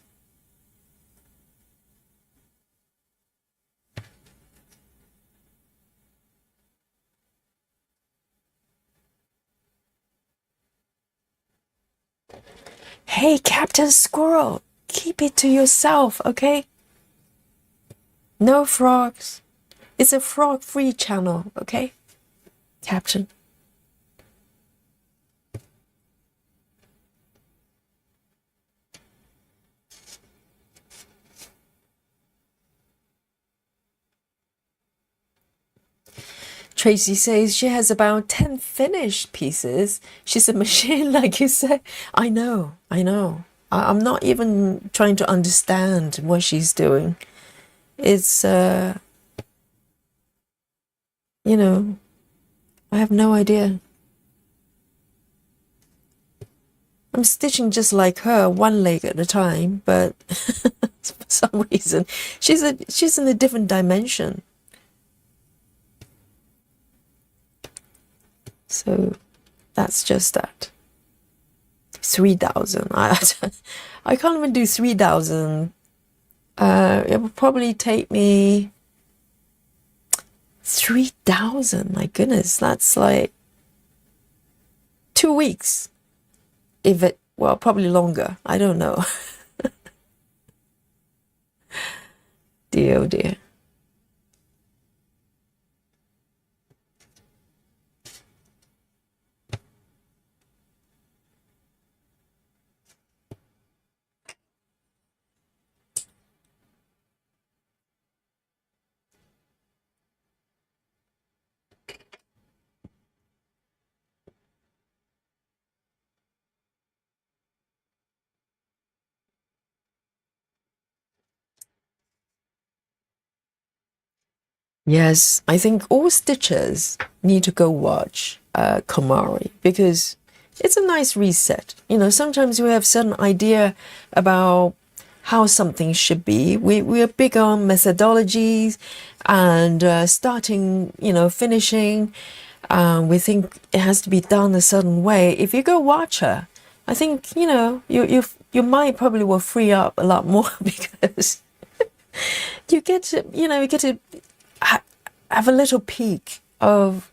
Hey, Captain Squirrel, keep it to yourself, okay? No frogs. It's a frog-free channel, okay? Captain. Tracy says she has about 10 finished pieces. She's a machine, like you said. I know. I'm not even trying to understand what she's doing. It's, you know, I have no idea. I'm stitching just like her, one leg at a time, but for some reason, she's in a different dimension. So that's just that. 3,000. I can't even do 3,000. It would probably take me 3,000. My goodness, that's like 2 weeks. Well, probably longer. I don't know. Dear, oh dear. Yes, I think all stitchers need to go watch Komari because it's a nice reset. Sometimes we have certain idea about how something should be. We are big on methodologies and starting, finishing. We think it has to be done a certain way. If you go watch her, I think your mind probably will free up a lot more because you get to have a little peek of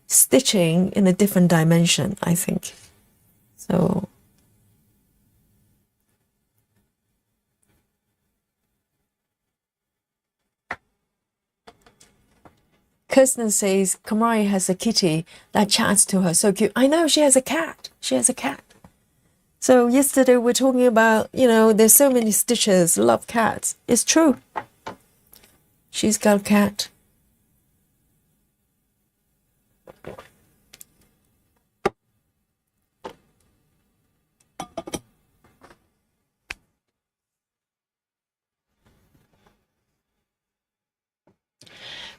stitching in a different dimension, I think. So Kirsten says Kamari has a kitty that chats to her, so cute. I know, she has a cat. So yesterday we're talking about, there's so many stitchers love cats. It's true. She's got a cat.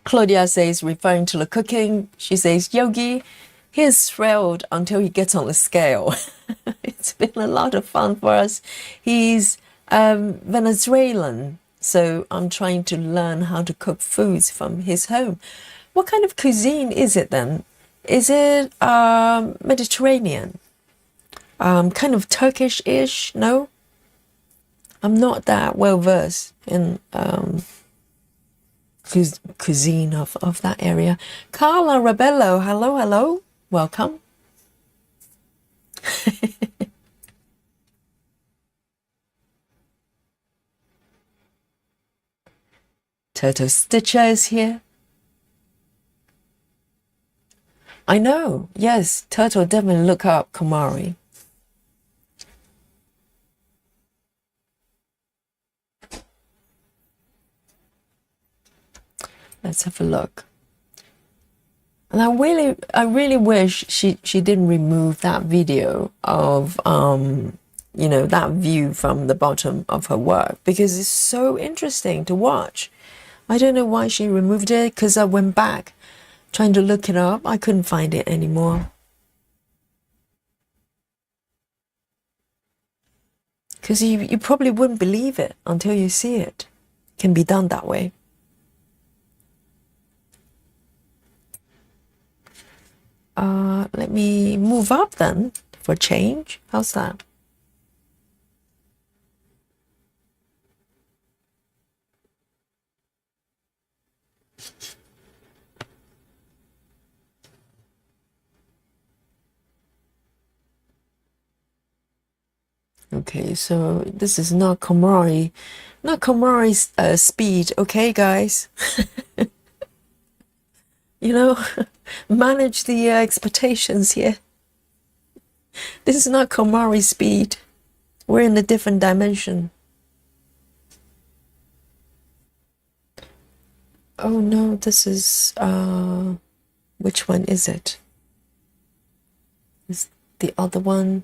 Claudia says, referring to the cooking, she says, Yogi, he is thrilled until he gets on the scale. It's been a lot of fun for us. He's Venezuelan, so I'm trying to learn how to cook foods from his home. What kind of cuisine is it then? Is it Mediterranean? Kind of Turkish-ish? No? I'm not that well versed in cuisine of that area. Carla Rebello, hello. Welcome. Turtle Stitcher is here. I know, yes, Turtle, definitely look up Komari. Let's have a look. And I really wish she didn't remove that video of that view from the bottom of her work, because it's so interesting to watch. I don't know why she removed it, because I went back trying to look it up. I couldn't find it anymore. Because you probably wouldn't believe it until you see it. It can be done that way. Let me move up then for change. How's that? Okay, so this is not Komari, not Komari's speed, okay, guys? You know, manage the expectations here. This is not Komari speed. We're in a different dimension. Oh no, this is, which one is it? Is the other one?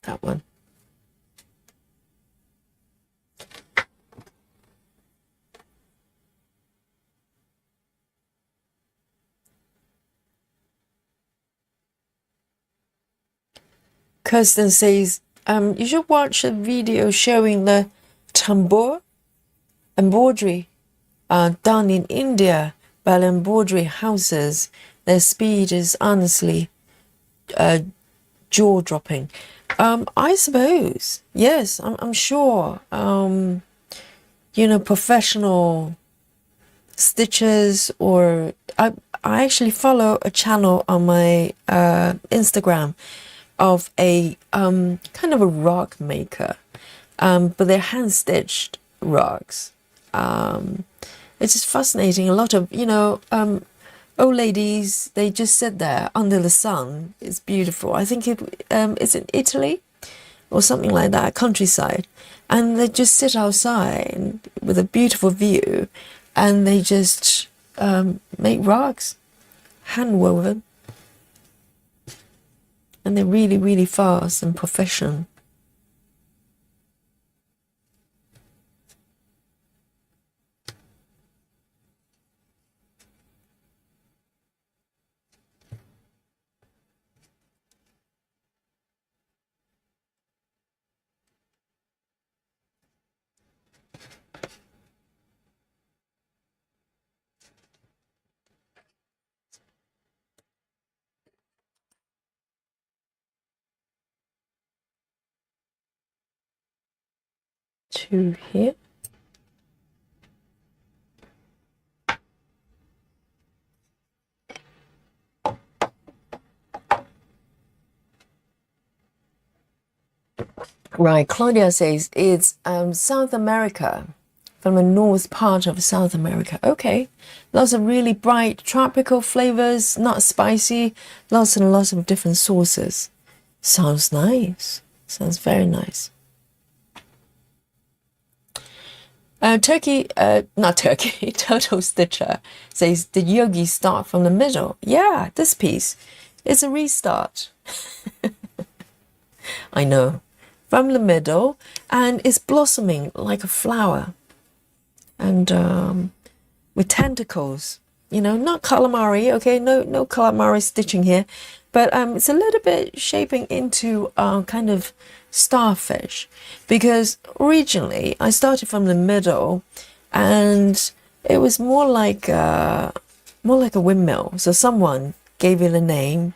That one. Kirsten says, you should watch a video showing the tambur embroidery done in India by embroidery houses. Their speed is honestly jaw-dropping. I suppose, yes, I'm sure. Professional stitches, or I actually follow a channel on my Instagram of a kind of a rug maker, but they're hand stitched rugs. It's just fascinating. A lot of old ladies, they just sit there under the sun. It's beautiful. I think it's in Italy or something like that, countryside, and they just sit outside with a beautiful view, and they just make rugs, hand woven. And they're really, really fast and professional. Two here. Right, Claudia says it's South America, from the north part of South America. Okay, lots of really bright tropical flavors, not spicy, lots and lots of different sauces. Sounds nice. Sounds very nice. Not Turkey, Total Stitcher says, did Yogi start from the middle? Yeah, this piece. It's a restart. I know. From the middle, and it's blossoming like a flower. And with tentacles, not calamari, okay? No calamari stitching here. But it's a little bit shaping into kind of starfish, because originally I started from the middle, and it was more like a windmill. So someone gave it a name,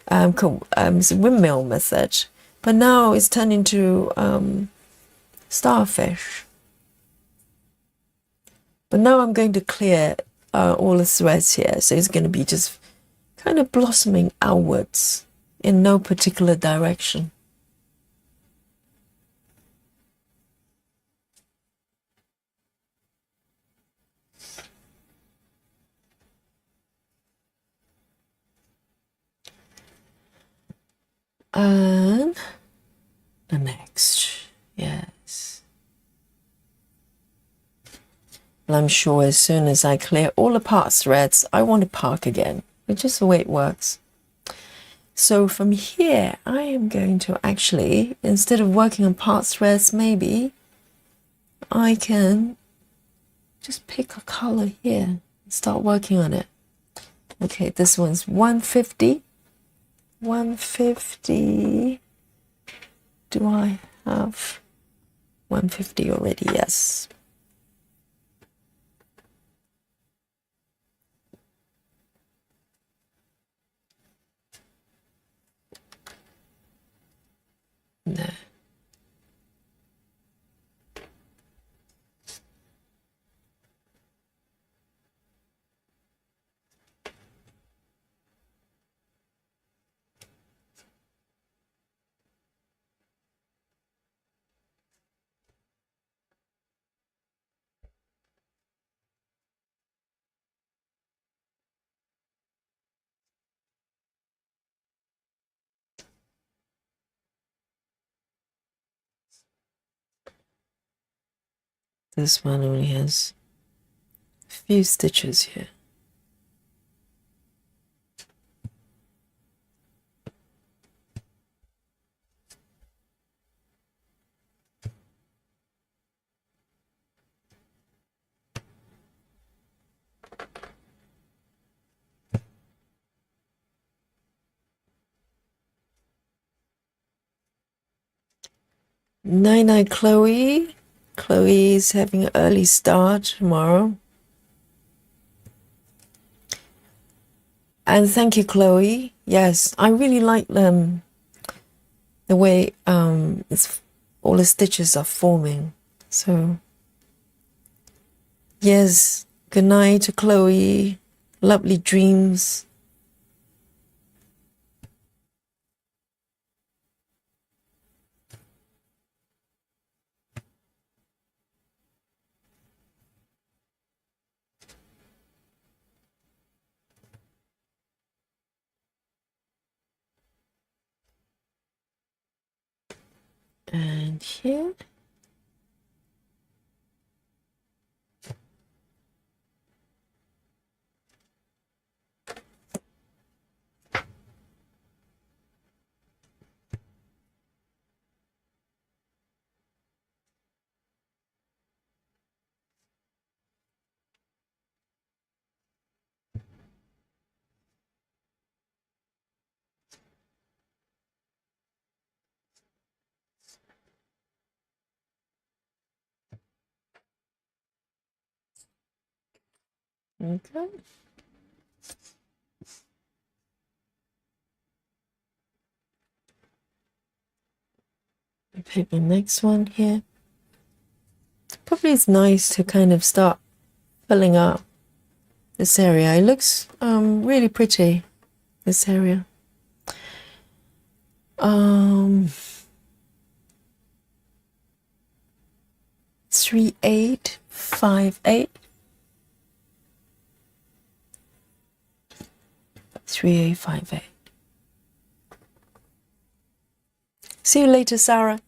it's a windmill method, but now it's turned into starfish. But now I'm going to clear all the threads here, so it's going to be just kind of blossoming outwards in no particular direction. And the next, yes. And I'm sure as soon as I clear all the part threads, I want to park again, which is the way it works. So from here, I am going to actually, instead of working on part threads, maybe I can just pick a color here and start working on it. Okay, this one's 150. 150. Do I have 150 already? Yes. No. This one only has a few stitches here. Night, Chloe. Chloe's having an early start tomorrow. And thank you, Chloe. Yes, I really like the way it's all the stitches are forming. So yes, good night to Chloe. Lovely dreams. And here. Okay. I pick the next one here. Probably it's nice to kind of start filling up this area. It looks really pretty, this area. 3858. 3858. See you later, Sarah.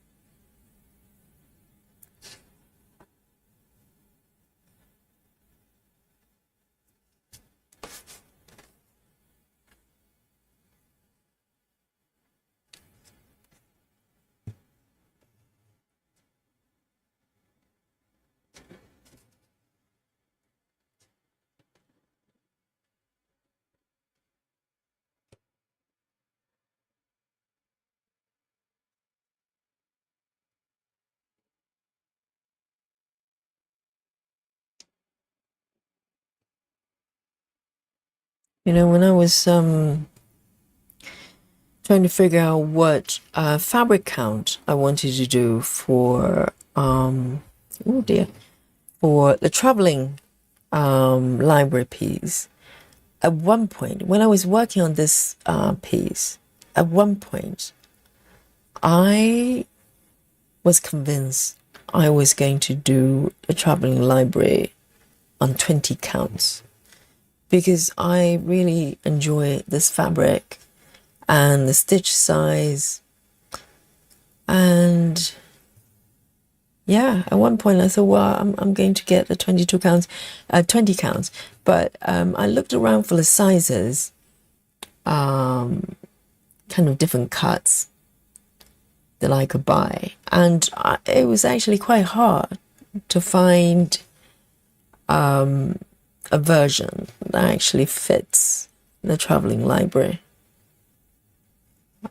You know, when I was trying to figure out what fabric count I wanted to do for oh dear, for the traveling library piece, at one point when I was working on this piece, at one point I was convinced I was going to do a traveling library on 20 counts, because I really enjoy this fabric and the stitch size. And yeah, at one point I thought, well, I'm going to get the 22 counts, 20 counts. But I looked around for the sizes, kind of different cuts that I could buy. And it was actually quite hard to find a version that actually fits the traveling library.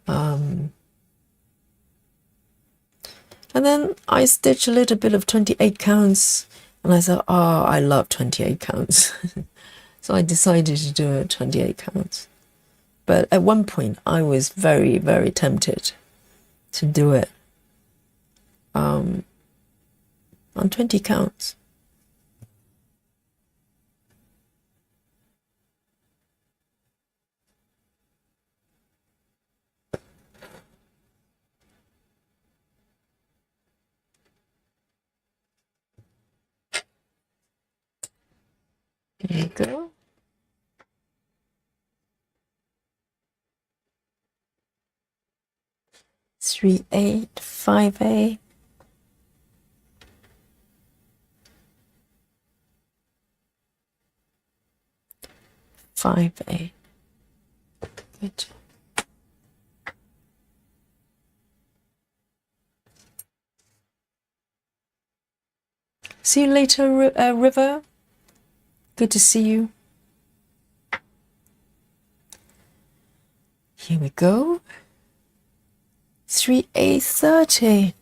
And then I stitched a little bit of 28 counts, and I thought, oh, I love 28 counts. So I decided to do it 28 counts. But at one point, I was very, very tempted to do it on 20 counts. There you go. Three, 8, 5, 8. 5A. Good. See you later, River. Good to see you. Here we go. 3A30.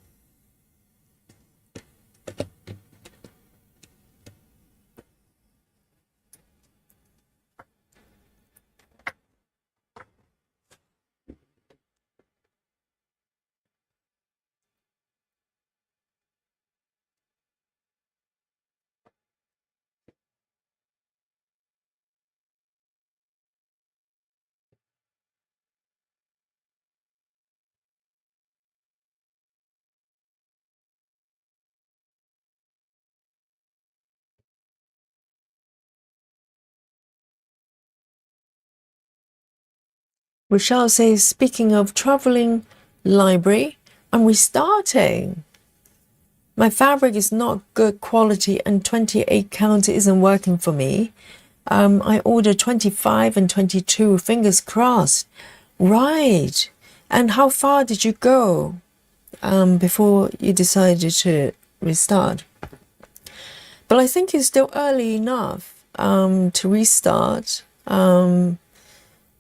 Rochelle says, speaking of traveling library, I'm restarting. My fabric is not good quality and 28 count isn't working for me. I ordered 25 and 22, fingers crossed. Right. And how far did you go before you decided to restart? But I think it's still early enough to restart.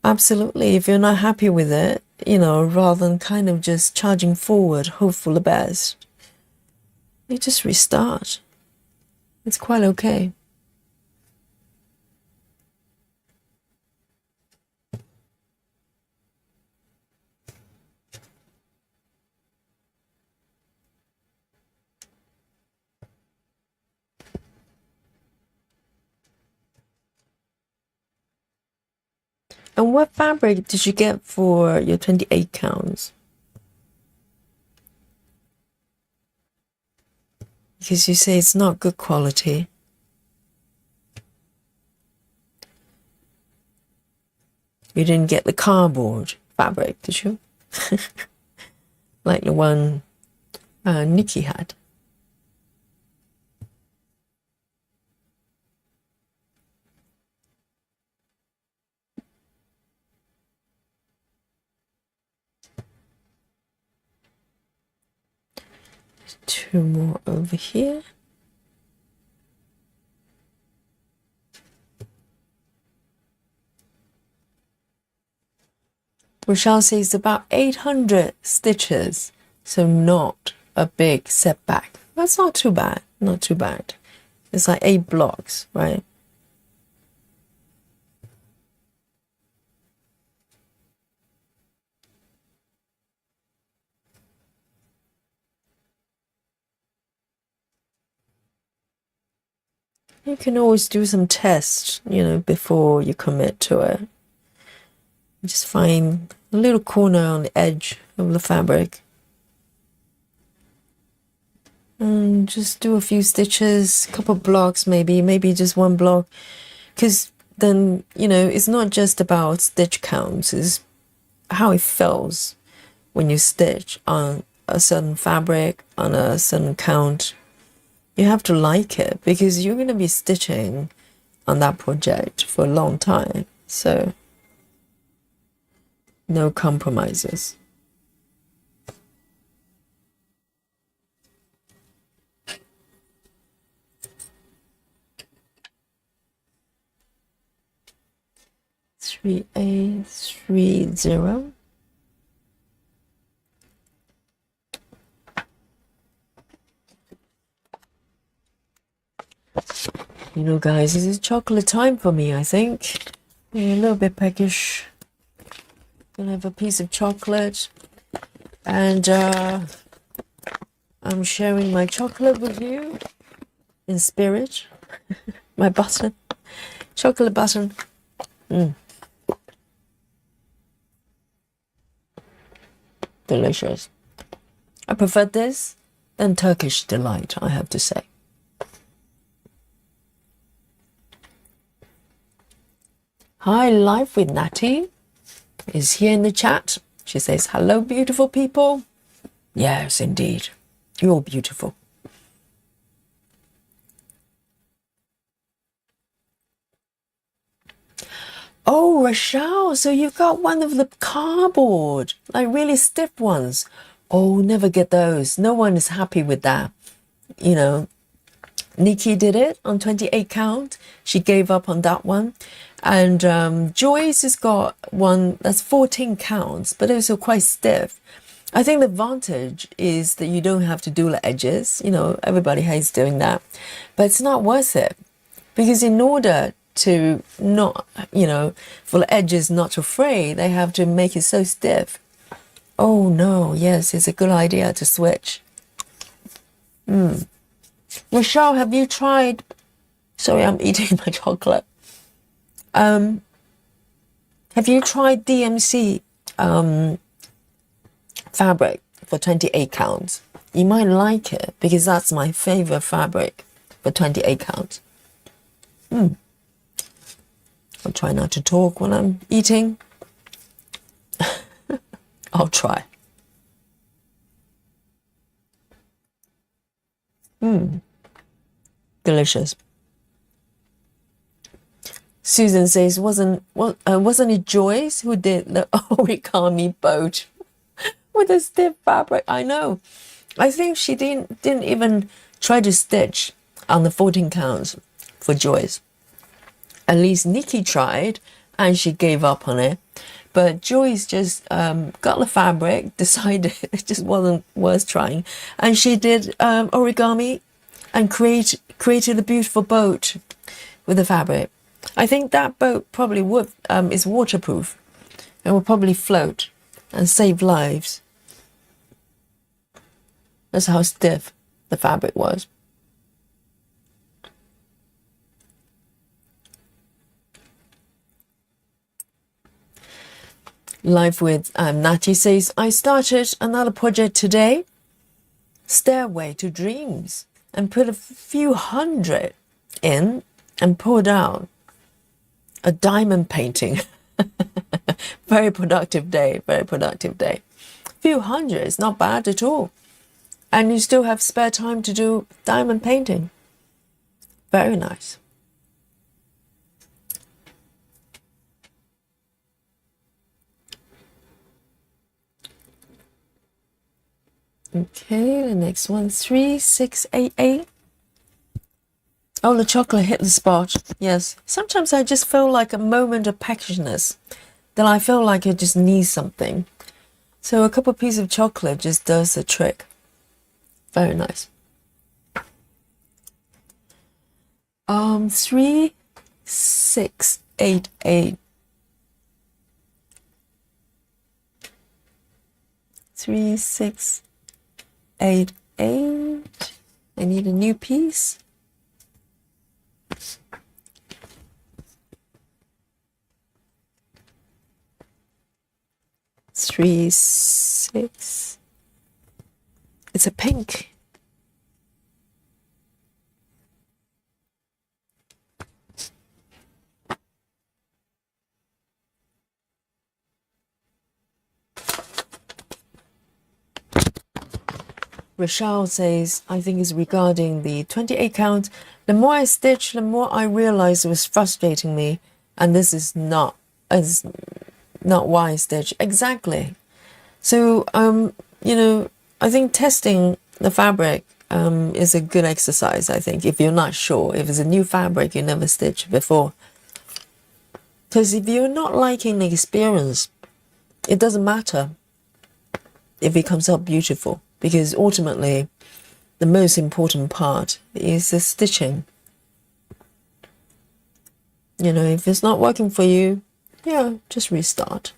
Absolutely. If you're not happy with it, rather than kind of just charging forward, hope for the best, you just restart. It's quite okay. And what fabric did you get for your 28 counts? Because you say it's not good quality. You didn't get the cardboard fabric, did you? Like the one Nikki had. Two more over here. Rochelle says about 800 stitches, so not a big setback. That's not too bad, not too bad. It's like 8 blocks, right? You can always do some tests, before you commit to it. Just find a little corner on the edge of the fabric. And just do a few stitches, a couple blocks maybe just 1 block. Because then, it's not just about stitch counts, it's how it feels when you stitch on a certain fabric, on a certain count. You have to like it because you're going to be stitching on that project for a long time. So no compromises. Three A 30. Guys, this is chocolate time for me, I think. A little bit peckish. Gonna have a piece of chocolate. And I'm sharing my chocolate with you in spirit. My button. Chocolate button. Delicious. I prefer this than Turkish delight, I have to say. Hi, Life with Natty is here in the chat. She says, hello, beautiful people. Yes, indeed. You're beautiful. Oh, Rochelle, so you've got one of the cardboard, like really stiff ones. Oh, never get those. No one is happy with that. You know, Nikki did it on 28 count. She gave up on that one. And Joyce has got one that's 14 counts, but also quite stiff. I think the advantage is that you don't have to do the edges. You know, everybody hates doing that. But it's not worth it. Because in order to not, you know, for the edges not to fray, they have to make it so stiff. Oh no, yes, it's a good idea to switch. Rochelle, have you tried? Sorry, I'm eating my chocolate. Have you tried DMC fabric for 28 counts? You might like it because that's my favorite fabric for 28 counts. I'll try not to talk when I'm eating. I'll try. Delicious. Susan says, wasn't it Joyce who did the origami boat with a stiff fabric? I know. I think she didn't even try to stitch on the 14 counts for Joyce. At least Nikki tried and she gave up on it. But Joyce just got the fabric, decided it just wasn't worth trying. And she did origami and created a beautiful boat with the fabric. I think that boat probably is waterproof and will probably float and save lives. That's how stiff the fabric was. Life with Natty says, I started another project today, Stairway to Dreams, and put a few hundred in and pulled out a diamond painting. Very productive day, very productive day. A few hundred is not bad at all. And you still have spare time to do diamond painting. Very nice. Okay, the next one, 3688. Oh, the chocolate hit the spot. Yes. Sometimes I just feel like a moment of peckish. Then I feel like I just need something. So a couple of pieces of chocolate just does the trick. Very nice. 3688. 3688. I need a new piece. Three, six. It's a pink. Rochelle says, I think it's regarding the 28 count. The more I stitch, the more I realized it was frustrating me. And this is not why I stitch. Exactly. So, you know, I think testing the fabric is a good exercise, I think, if you're not sure. If it's a new fabric you never stitched before. Because if you're not liking the experience, it doesn't matter if it comes out beautiful. Because ultimately, the most important part is the stitching. You know, if it's not working for you, yeah, just restart.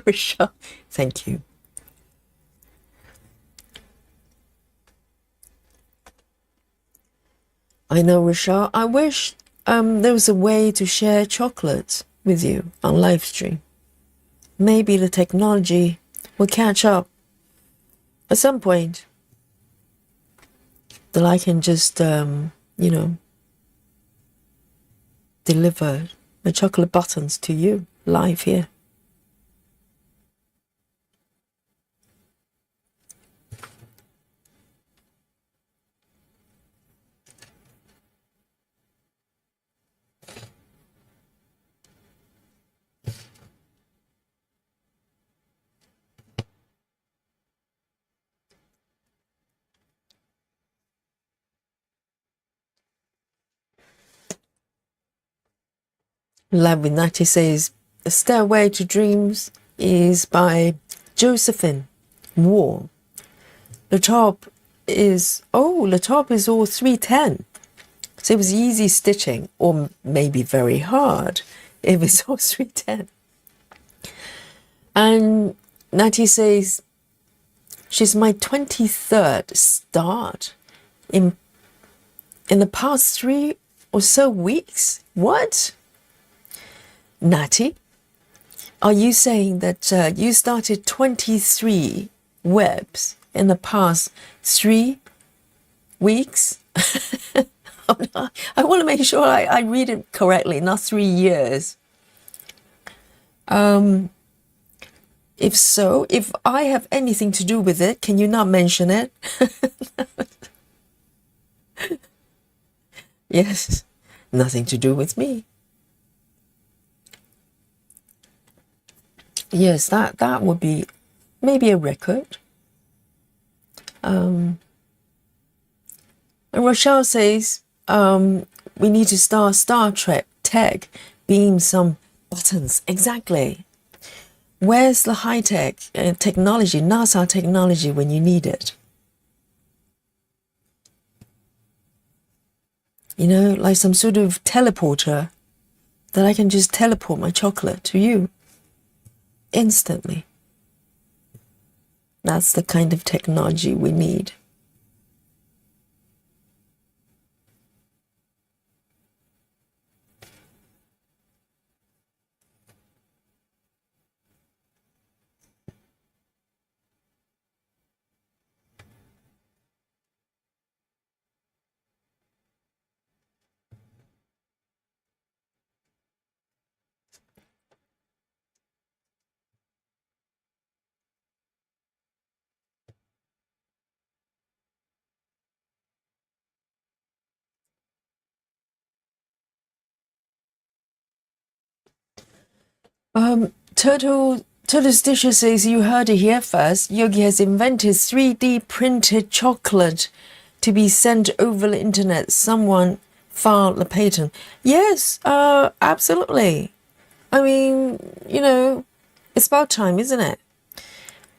Rochelle, thank you. I know, Rochelle. I wish there was a way to share chocolates with you on live stream. Maybe the technology will catch up at some point that I can just, deliver my chocolate buttons to you live here. Live with Natty says, "The Stairway to Dreams" is by Josephine Wall. The top is all 310. So it was easy stitching, or maybe very hard if it's all 310. And Natty says, she's my 23rd start in the past 3 or so weeks. What? Natty, are you saying that you started 23 webs in the past 3 weeks? I want to make sure I read it correctly, not 3 years. If so, if I have anything to do with it, can you not mention it? Yes, nothing to do with me. Yes, that would be maybe a record. And Rochelle says, we need to start Star Trek tech, beam some buttons. Exactly. Where's the high-tech technology, NASA technology, when you need it? You know, like some sort of teleporter that I can just teleport my chocolate to you instantly. That's the kind of technology we need. Turtle Stitcher says, you heard it here first. Yogi has invented 3D printed chocolate to be sent over the internet. Someone filed the patent. Yes, absolutely. I mean, you know, it's about time, isn't it?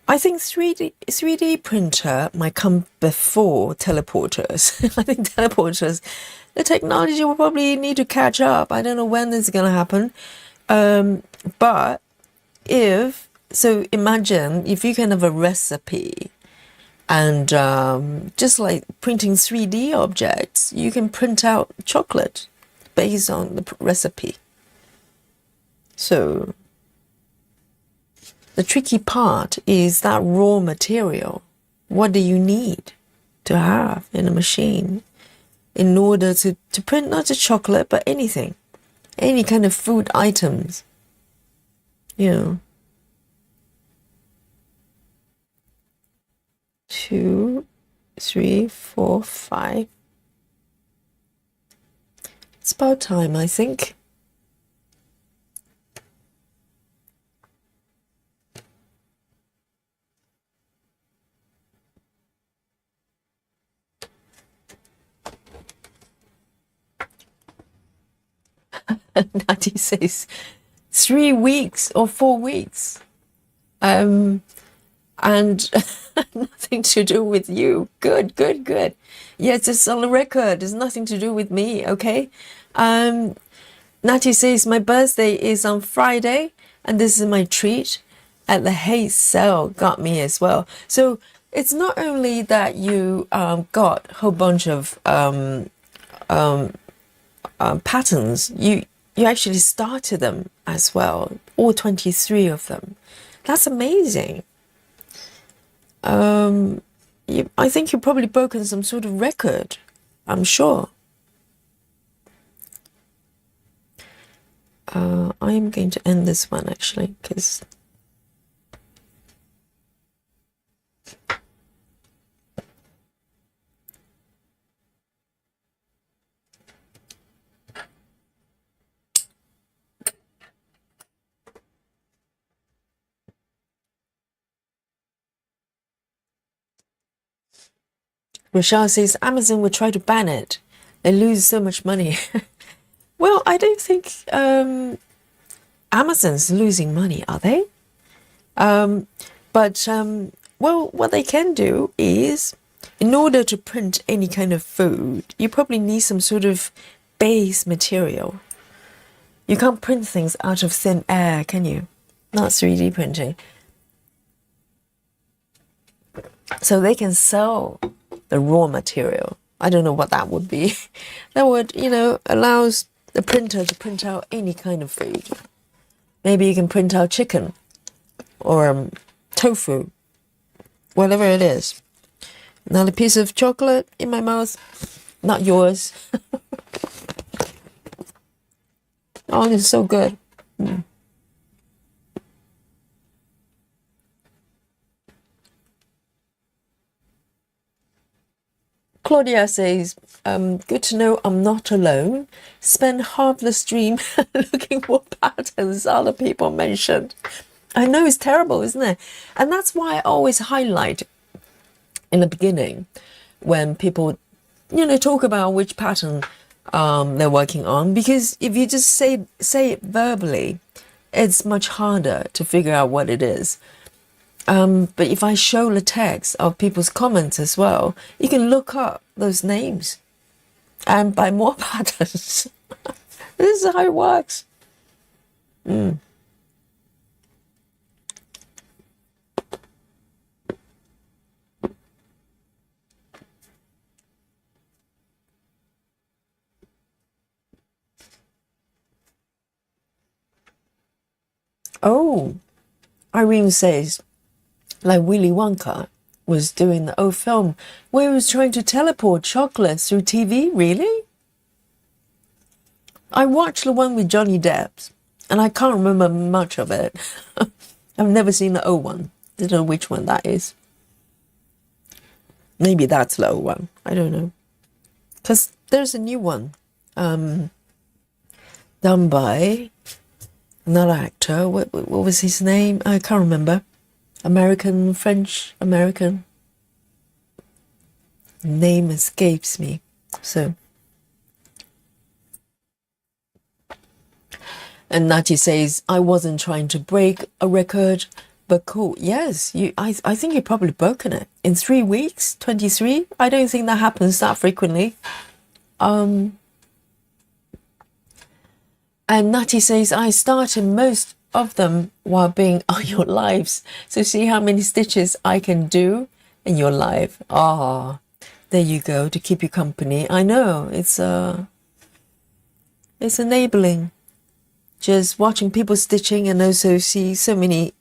I think 3D printer might come before teleporters. I think teleporters, the technology will probably need to catch up. I don't know when this is going to happen. But imagine if you can have a recipe and just like printing 3D objects, you can print out chocolate based on the recipe. So the tricky part is that raw material. What do you need to have in a machine in order to print not just chocolate, but anything, any kind of food items, you know. 2, 3, 4, 5. It's about time, I think. Natty says 3 weeks or 4 weeks. And nothing to do with you. Good. Yes, it's on the record. It's nothing to do with me, okay? Natty says, my birthday is on Friday, and this is my treat at the SAL got me as well. So it's not only that you got a whole bunch of patterns, you actually started them as well, all 23 of them. That's amazing. I think you've probably broken some sort of record, I'm sure. I am going to end this one actually, because Rochelle says Amazon would try to ban it. They lose so much money. Well, I don't think Amazon's losing money, are they? But well, what they can do is, in order to print any kind of food, you probably need some sort of base material. You can't print things out of thin air, can you? Not 3D printing. So they can sell the raw material. I don't know what that would be. That would, allows the printer to print out any kind of food. Maybe you can print out chicken or tofu, whatever it is. Another piece of chocolate in my mouth, not yours. Oh, it's so good. Claudia says, good to know I'm not alone. Spend half the stream looking for patterns other people mentioned. I know it's terrible, isn't it? And that's why I always highlight in the beginning when people, talk about which pattern they're working on. Because if you just say it verbally, it's much harder to figure out what it is. But if I show the text of people's comments as well, you can look up those names and buy more patterns. This is how it works. Oh, Irene says, like Willy Wonka was doing the old film where he was trying to teleport chocolate through TV. Really? I watched the one with Johnny Depp, and I can't remember much of it. I've never seen the old one. I don't know which one that is. Maybe that's the old one. I don't know. Because there's a new one done by another actor. What was his name? I can't remember. French American. Name escapes me. So, and Nati says, I wasn't trying to break a record, but cool. Yes, I think you've probably broken it. In 3 weeks, 23? I don't think that happens that frequently. And Nati says, I started most of them while being on your lives. So see how many stitches I can do in your live. Ah, there you go, to keep you company. I know, it's enabling. Just watching people stitching and also see so many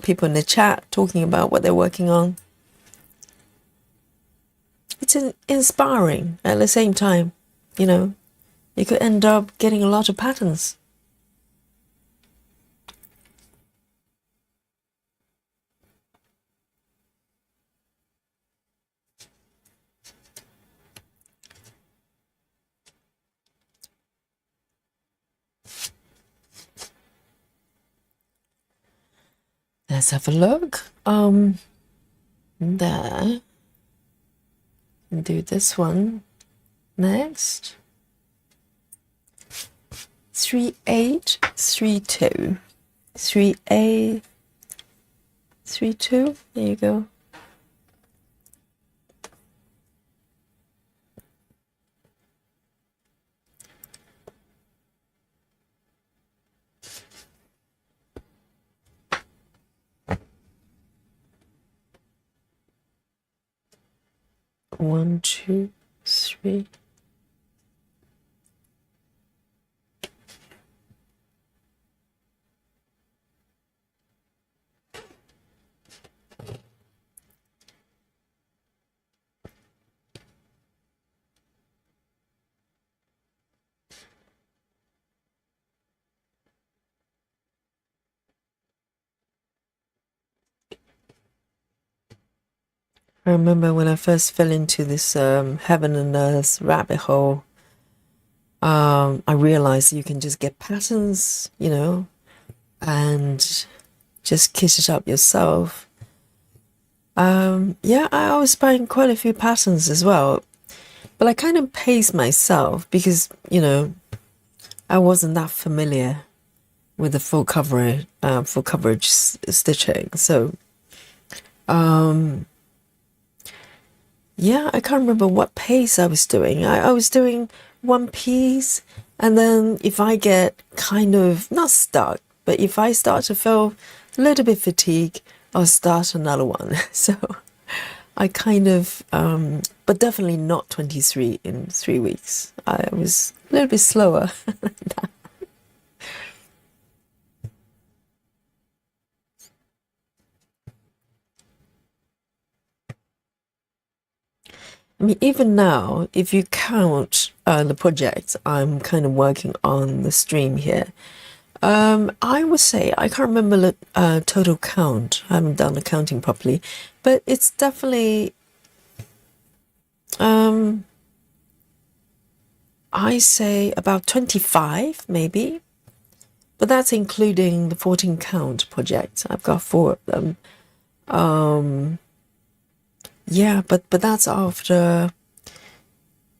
people in the chat talking about what they're working on. It's inspiring at the same time, you could end up getting a lot of patterns. Let's have a look. There. Do this one next. 3832. 3832. There you go. One, two, three. I remember when I first fell into this heaven and earth rabbit hole, I realized you can just get patterns, and just kit it up yourself. Yeah, I was buying quite a few patterns as well, but I kind of paced myself because, I wasn't that familiar with the full coverage stitching. So, yeah, I can't remember what pace I was doing. I was doing one piece, and then if I get kind of not stuck, but if I start to feel a little bit fatigued, I'll start another one. So I kind of, but definitely not 23 in 3 weeks. I was a little bit slower. I mean, even now, if you count the projects I'm kind of working on the stream here, I would say I can't remember the total count. I haven't done the counting properly, but it's definitely I say about 25 maybe, but that's including the 14 count project. I've got four of them. Yeah, but that's after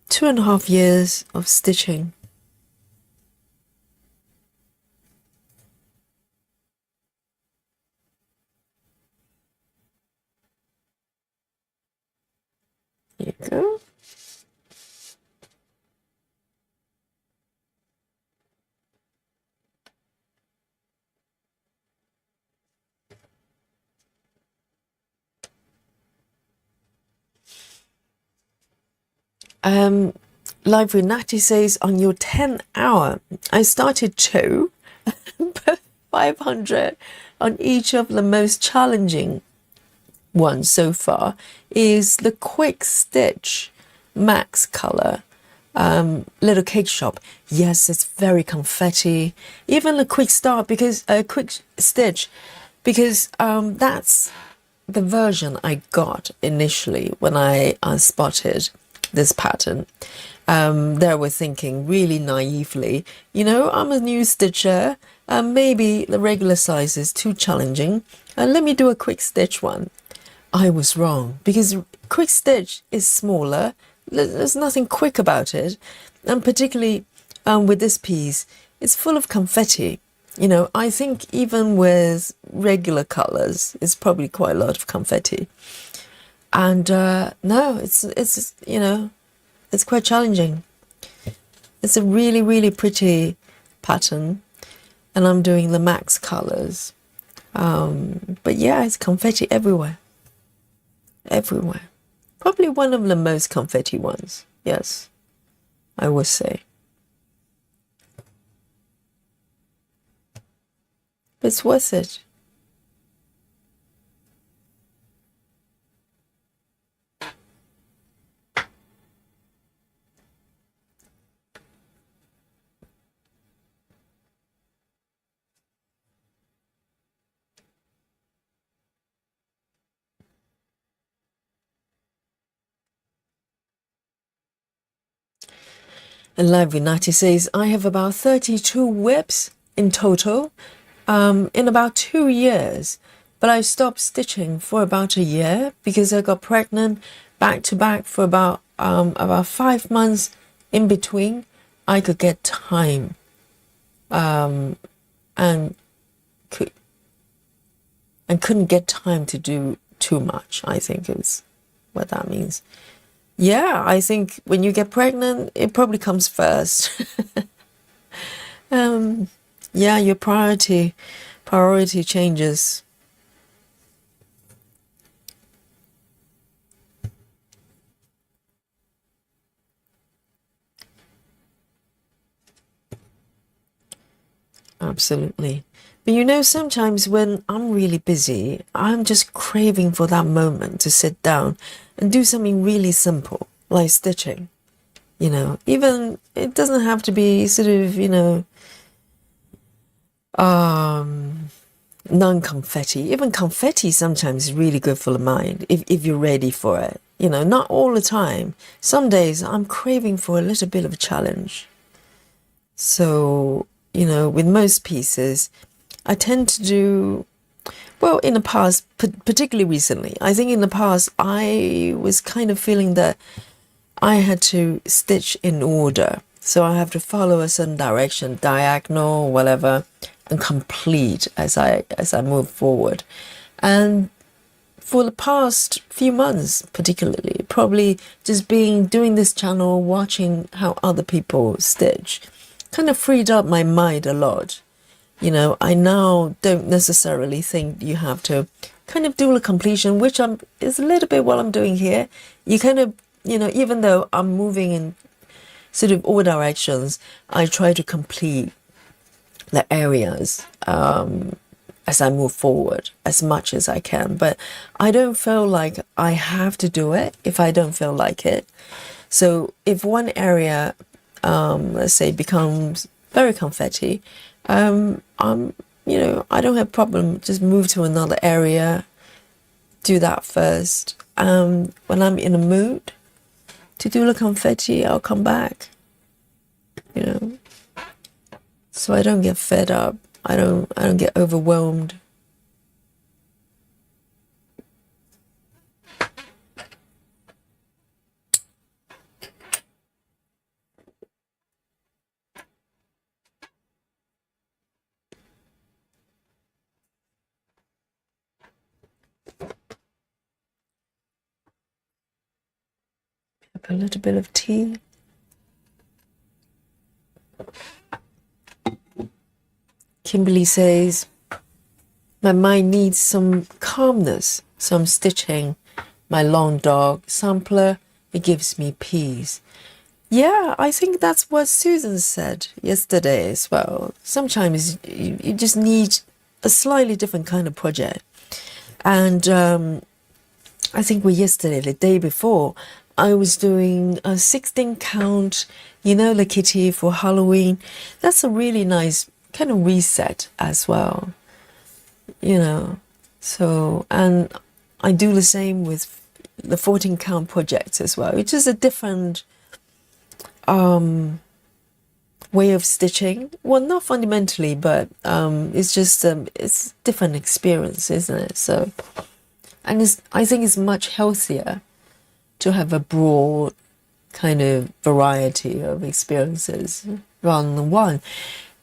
2.5 years of stitching. Here you go. Live Renati says on your 10 hour, I started 2, but 500 on each of the most challenging ones so far is the quick stitch max color little cake shop. Yes, it's very confetti. Even the quick start because quick stitch because that's the version I got initially when I spotted this pattern. There we're thinking really naively, I'm a new stitcher, maybe the regular size is too challenging, and let me do a quick stitch one. I was wrong because quick stitch is smaller. There's nothing quick about it, and particularly with this piece, it's full of confetti. I think even with regular colors, it's probably quite a lot of confetti. And no, it's it's quite challenging. It's a really, really pretty pattern, and I'm doing the max colors. But yeah, it's confetti everywhere. Everywhere. Probably one of the most confetti ones. Yes, I would say. But it's worth it. And Live Unati says, I have about 32 whips in total in about 2 years. But I stopped stitching for about a year because I got pregnant back to back for about 5 months in between. I could get time and couldn't get time to do too much, I think is what that means. Yeah, I think when you get pregnant, it probably comes first. Yeah, your priority changes. Absolutely. But sometimes when I'm really busy, I'm just craving for that moment to sit down and do something really simple, like stitching. Even it doesn't have to be sort of, non-confetti. Even confetti sometimes is really good for the mind if you're ready for it. You know, not all the time. Some days I'm craving for a little bit of a challenge. So, you know, with most pieces, I tend to do, well, in the past, particularly recently, I think in the past, I was kind of feeling that I had to stitch in order. So I have to follow a certain direction, diagonal, whatever, and complete as I move forward. And for the past few months, particularly, probably just doing this channel, watching how other people stitch, kind of freed up my mind a lot. You know, I now don't necessarily think you have to kind of do a completion, which is a little bit what I'm doing here. You kind of, you know, even though I'm moving in sort of all directions, I try to complete the areas as I move forward as much as I can. But I don't feel like I have to do it if I don't feel like it. So if one area, let's say, becomes very confetti, you know, I don't have problem. Just move to another area, do that first. When I'm in a mood to do the confetti, I'll come back. You know, so I don't get fed up. I don't get overwhelmed. A little bit of tea. Kimberly says, my mind needs some calmness, so I'm stitching my long dog sampler. It gives me peace. Yeah, I think that's what Susan said yesterday as well. Sometimes you just need a slightly different kind of project. And I think yesterday, the day before, I was doing a 16 count, you know, the kitty for Halloween. That's a really nice kind of reset as well, you know. So, and I do the same with the 14 count projects as well, which is a different way of stitching. Well, not fundamentally, but it's just it's different experience, isn't it? So, and I think it's much healthier to have a broad kind of variety of experiences rather than one.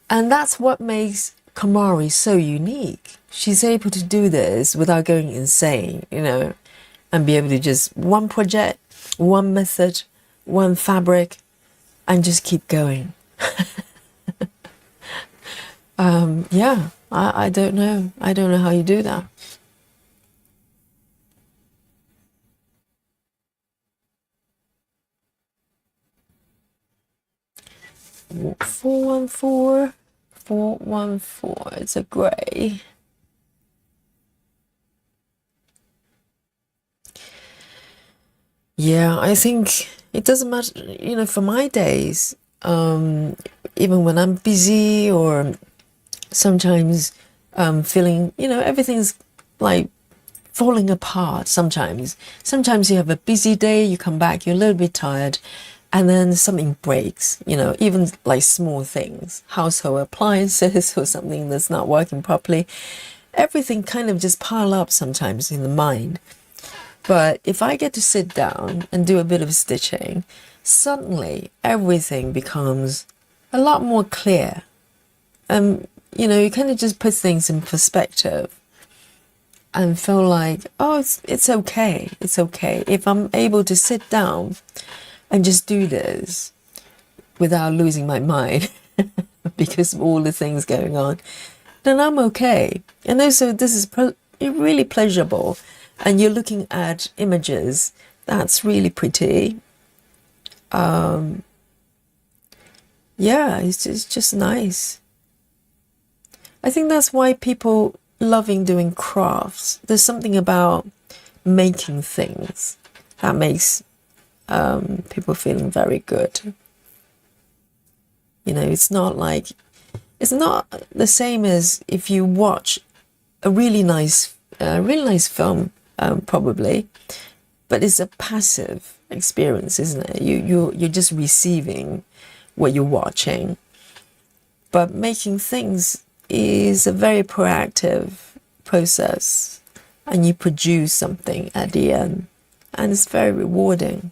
And that's what makes Kamari so unique. She's able to do this without going insane, you know, and be able to just one project, one method, one fabric, and just keep going. Yeah, I don't know. I don't know how you do that. Four 414. It's a grey. Yeah, I think it doesn't matter, you know, for my days, even when I'm busy or sometimes feeling, you know, everything's like falling apart sometimes. Sometimes you have a busy day, you come back, you're a little bit tired, and then something breaks, you know, even like small things, household appliances or something that's not working properly. Everything kind of just pile up sometimes in the mind. But if I get to sit down and do a bit of stitching, suddenly everything becomes a lot more clear. You know, you kind of just put things in perspective and feel like, oh, it's okay. It's okay. If I'm able to sit down and just do this without losing my mind because of all the things going on, then I'm okay. And also, this is really pleasurable. And you're looking at images that's really pretty. Yeah, it's just nice. I think that's why people loving doing crafts. There's something about making things that makes people feeling very good. You know, it's not the same as if you watch a really nice film, probably, but it's a passive experience, isn't it? You're just receiving what you're watching. But making things is a very proactive process, and you produce something at the end, and it's very rewarding.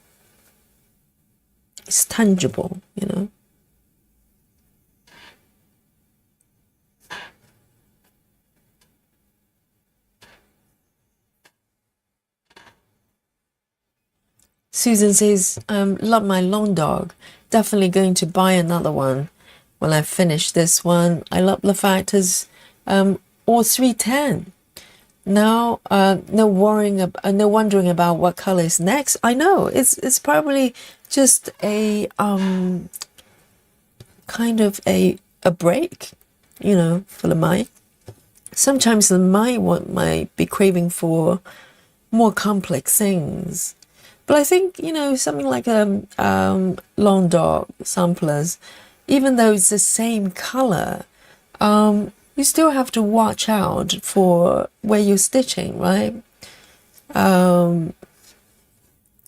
It's tangible, you know. Susan says, love my long dog. Definitely going to buy another one when I finish this one. I love the fact is all 310. Now, no wondering about what color is next. I know it's probably just a kind of a break, you know, for the mind. Sometimes the mind might be craving for more complex things. But I think, you know, something like long dog samplers, even though it's the same color, you still have to watch out for where you're stitching, right?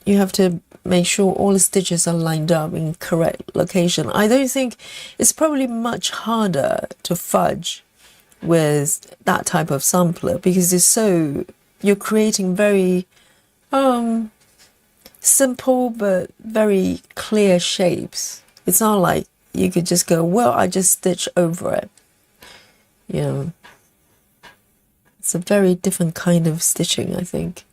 You have to make sure all the stitches are lined up in correct location. I don't think it's probably much harder to fudge with that type of sampler because you're creating very simple but very clear shapes. It's not like you could just go, well, I just stitch over it. You know, it's a very different kind of stitching, I think.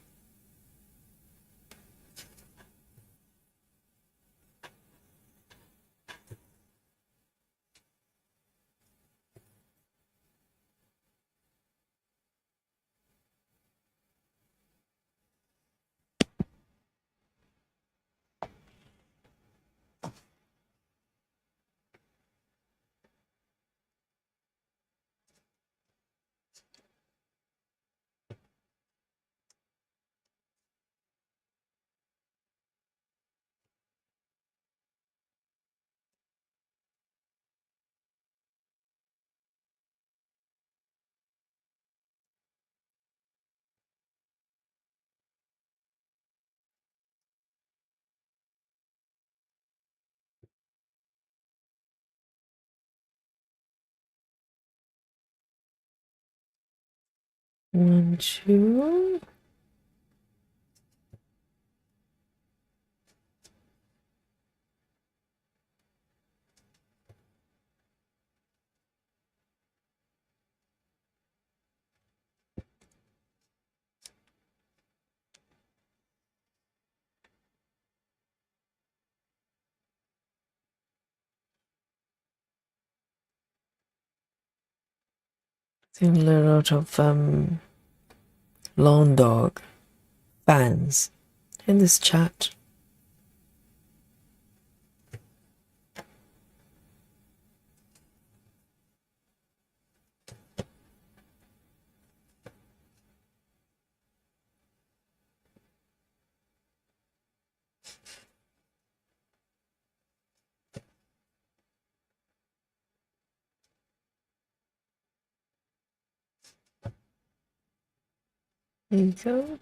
One, two. Seen a lot of long dog fans in this chat. There you go.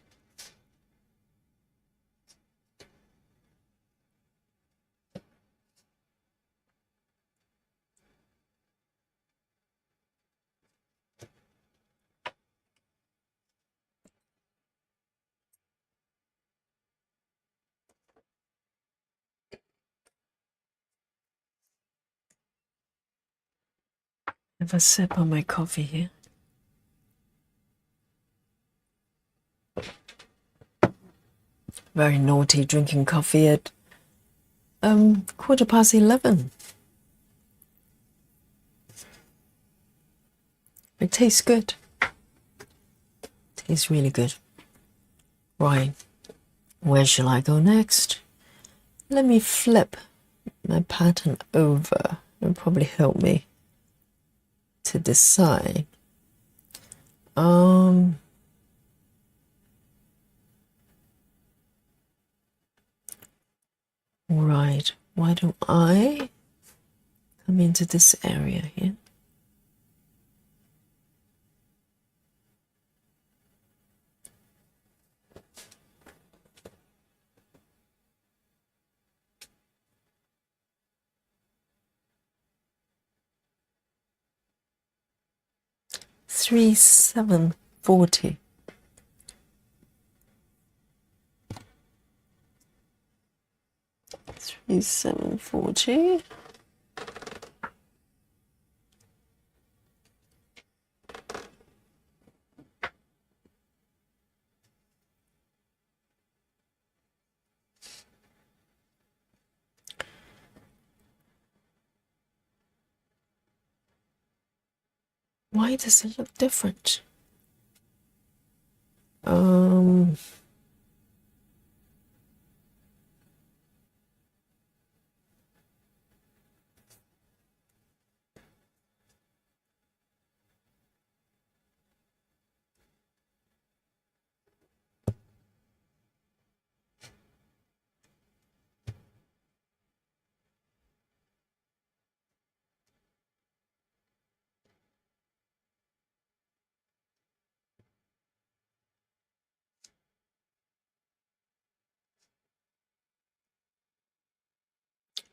Have a sip on my coffee here. Very naughty drinking coffee at 11:15. It tastes good. Tastes really good. Right. Where shall I go next? Let me flip my pattern over. It'll probably help me to decide. Right. Why don't I come into this area here? 3740. $3,740. Why does it look different?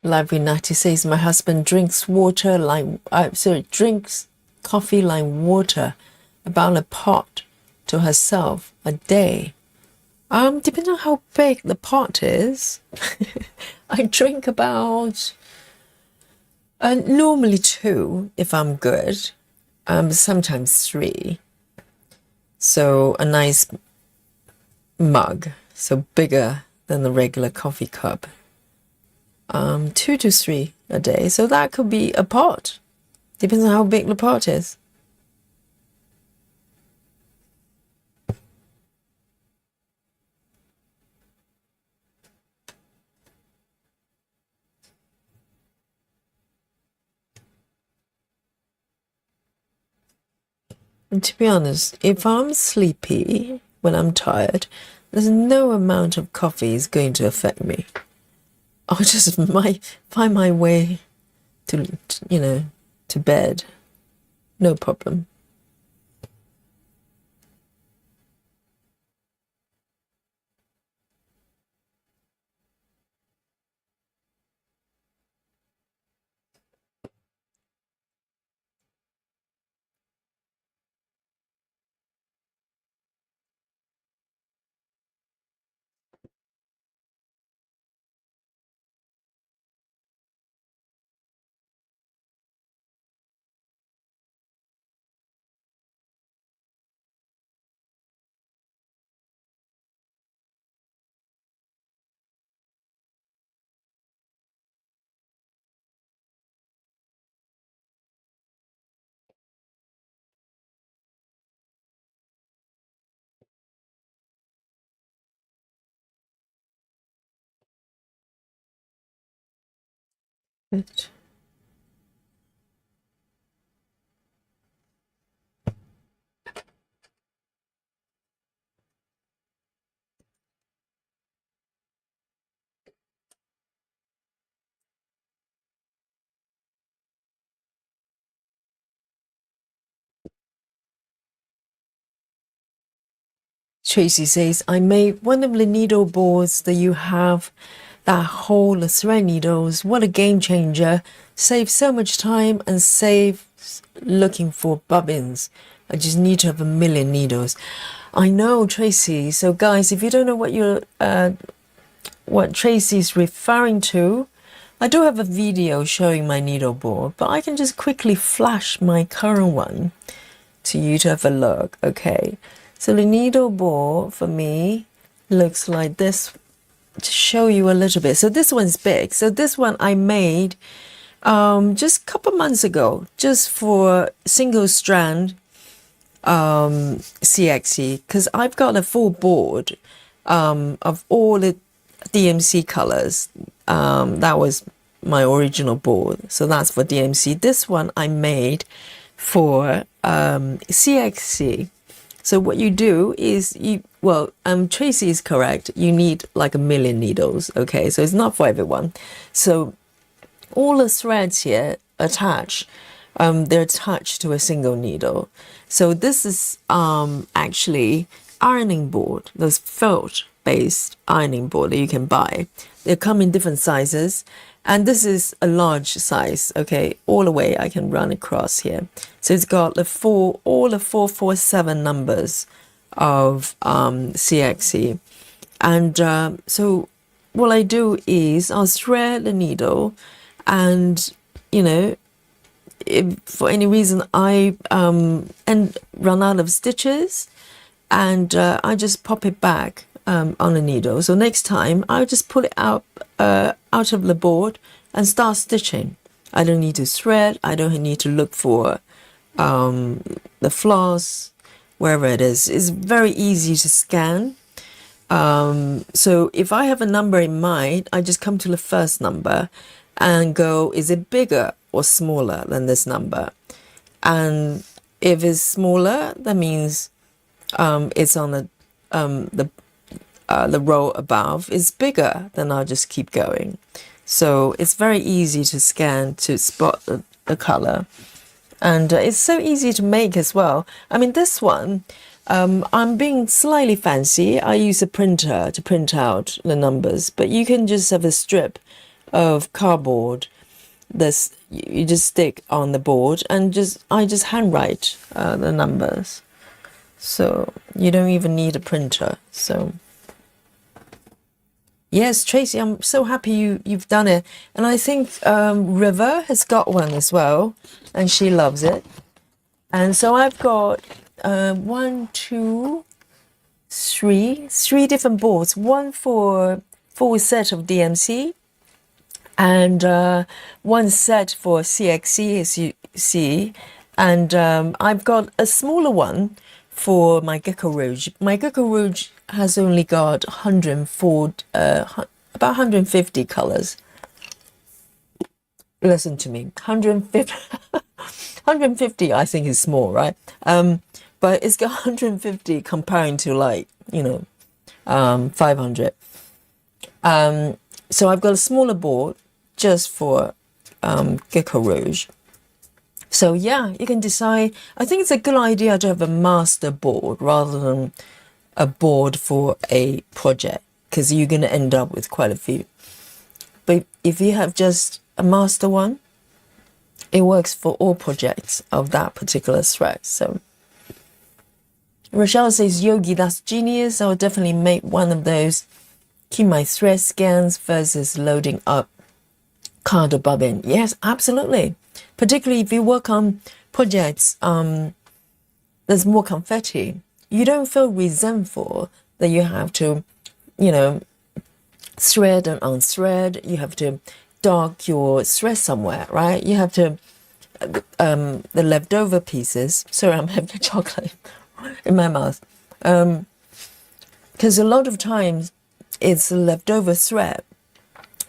Live United says my husband drinks coffee like water, about a pot to herself a day. Depending on how big the pot is, I drink about normally 2 if I'm good, sometimes 3. So a nice mug, so bigger than the regular coffee cup. 2 to 3 a day, so that could be a pot. Depends on how big the pot is. And to be honest, if I'm sleepy when I'm tired, there's no amount of coffee is going to affect me. I'll just find my way to bed. No problem. Good. Tracy says, I made one of the needle boards that you have that hold the thread needles. What a game changer. Saves so much time and saves looking for bobbins. I just need to have 1,000,000 needles. I know, Tracy. So guys, if you don't know what Tracy's referring to, I do have a video showing my needle board, but I can just quickly flash my current one to you to have a look. Okay. So the needle board for me looks like this, to show you a little bit. So this one's big. So this one I made just a couple months ago, just for single strand CXC, because I've got a full board of all the DMC colors. That was my original board. So that's for DMC. This one I made for CXC. So what you do is Tracy is correct. You need like 1,000,000 needles. Okay, so it's not for everyone. So all the threads here they're attached to a single needle. So this is actually ironing board. Those felt based ironing board that you can buy. They come in different sizes, And this is a large size, okay, all the way I can run across here. So it's got all the 447 numbers of CXC. And so what I do is I'll thread the needle, and, you know, if for any reason I run out of stitches, and I just pop it back on the needle. So next time I'll just pull it out of the board and start stitching. I don't need to thread. I don't need to look for the floss wherever it is. It's very easy to scan. So if I have a number in mind, I just come to the first number and go, is it bigger or smaller than this number? And if it's smaller, that means it's on the row above. Is bigger, then I'll just keep going. So it's very easy to scan to spot the color, and it's so easy to make as well. I mean, this one, I'm being slightly fancy. I use a printer to print out the numbers, but you can just have a strip of cardboard. This you just stick on the board, and I just handwrite the numbers. So you don't even need a printer. So yes, Tracy, I'm so happy you've done it. And I think River has got one as well, and she loves it. And so I've got 1, 2, 3 different boards. One for full set of DMC, and one set for CXC, as you see. And I've got a smaller one for my Gecko Rouge. My Gecko Rouge has only got 104, about 150 colors. Listen to me, 150, 150 I think is small, right? But it's got 150 comparing to, like, you know, 500. So I've got a smaller board just for Gecko Rouge. So yeah, you can decide. I think it's a good idea to have a master board rather than a board for a project, because you're going to end up with quite a few. But if you have just a master one, it works for all projects of that particular thread. So Rochelle says, Yogi, that's genius. I will definitely make one of those. Keep my thread scans versus loading up card bobbin. Yes, absolutely. Particularly if you work on projects, there's more confetti. You don't feel resentful that you have to, you know, thread and unthread. You have to dock your thread somewhere, right? You have to, the leftover pieces. Sorry, I'm having chocolate in my mouth. Because a lot of times it's a leftover thread.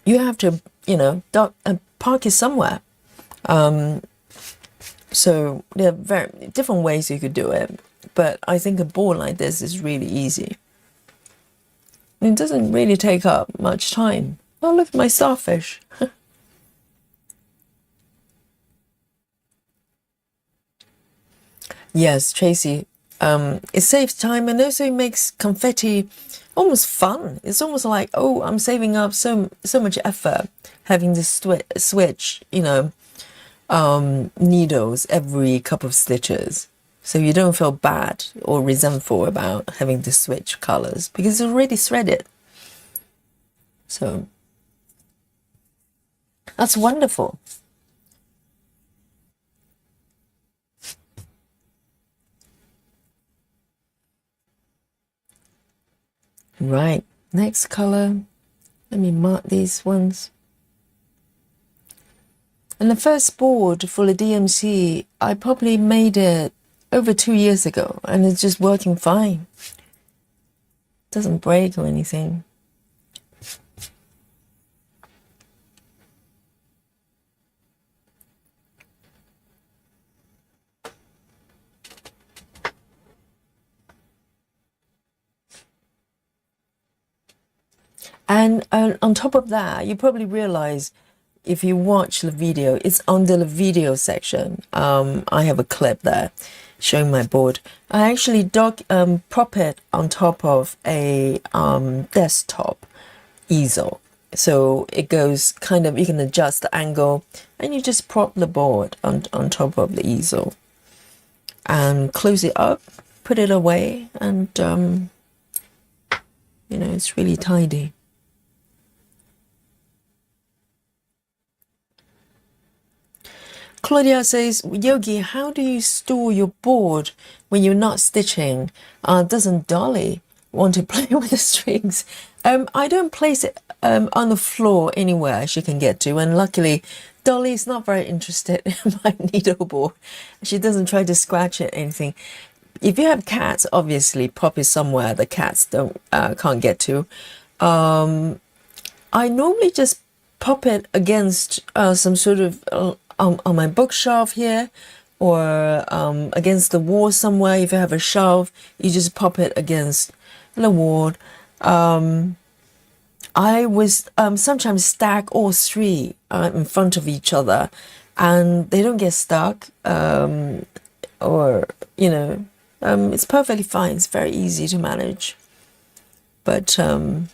You have to, you know, dock and park it somewhere. So there are very different ways you could do it, but I think a board like this is really easy. It doesn't really take up much time. Oh, look at my starfish. Yes, Tracy, it saves time, and also it makes confetti almost fun. It's almost like, oh, I'm saving up so much effort having to switch, you know, needles every couple of stitches, so you don't feel bad or resentful about having to switch colors because it's already threaded. So that's wonderful. Right, next color. Let me mark these ones. And the first board for the DMC, I probably made it over 2 years ago, and it's just working fine. Doesn't break or anything. And on top of that, you probably realize, if you watch the video, it's under the video section. I have a clip there showing my board. I actually prop it on top of a desktop easel. So it goes kind of, you can adjust the angle, and you just prop the board on top of the easel and close it up, put it away, and it's really tidy. Claudia says, Yogi, how do you store your board when you're not stitching? Doesn't Dolly want to play with the strings? I don't place it on the floor anywhere she can get to, and luckily Dolly is not very interested in my needle board. She doesn't try to scratch it or anything. If you have cats, obviously pop it somewhere the cats can't get to. I normally just pop it against some sort of on my bookshelf here, or against the wall somewhere. If you have a shelf, you just pop it against the wall. I was sometimes stack all three in front of each other, and they don't get stuck, or it's perfectly fine. It's very easy to manage. But I'm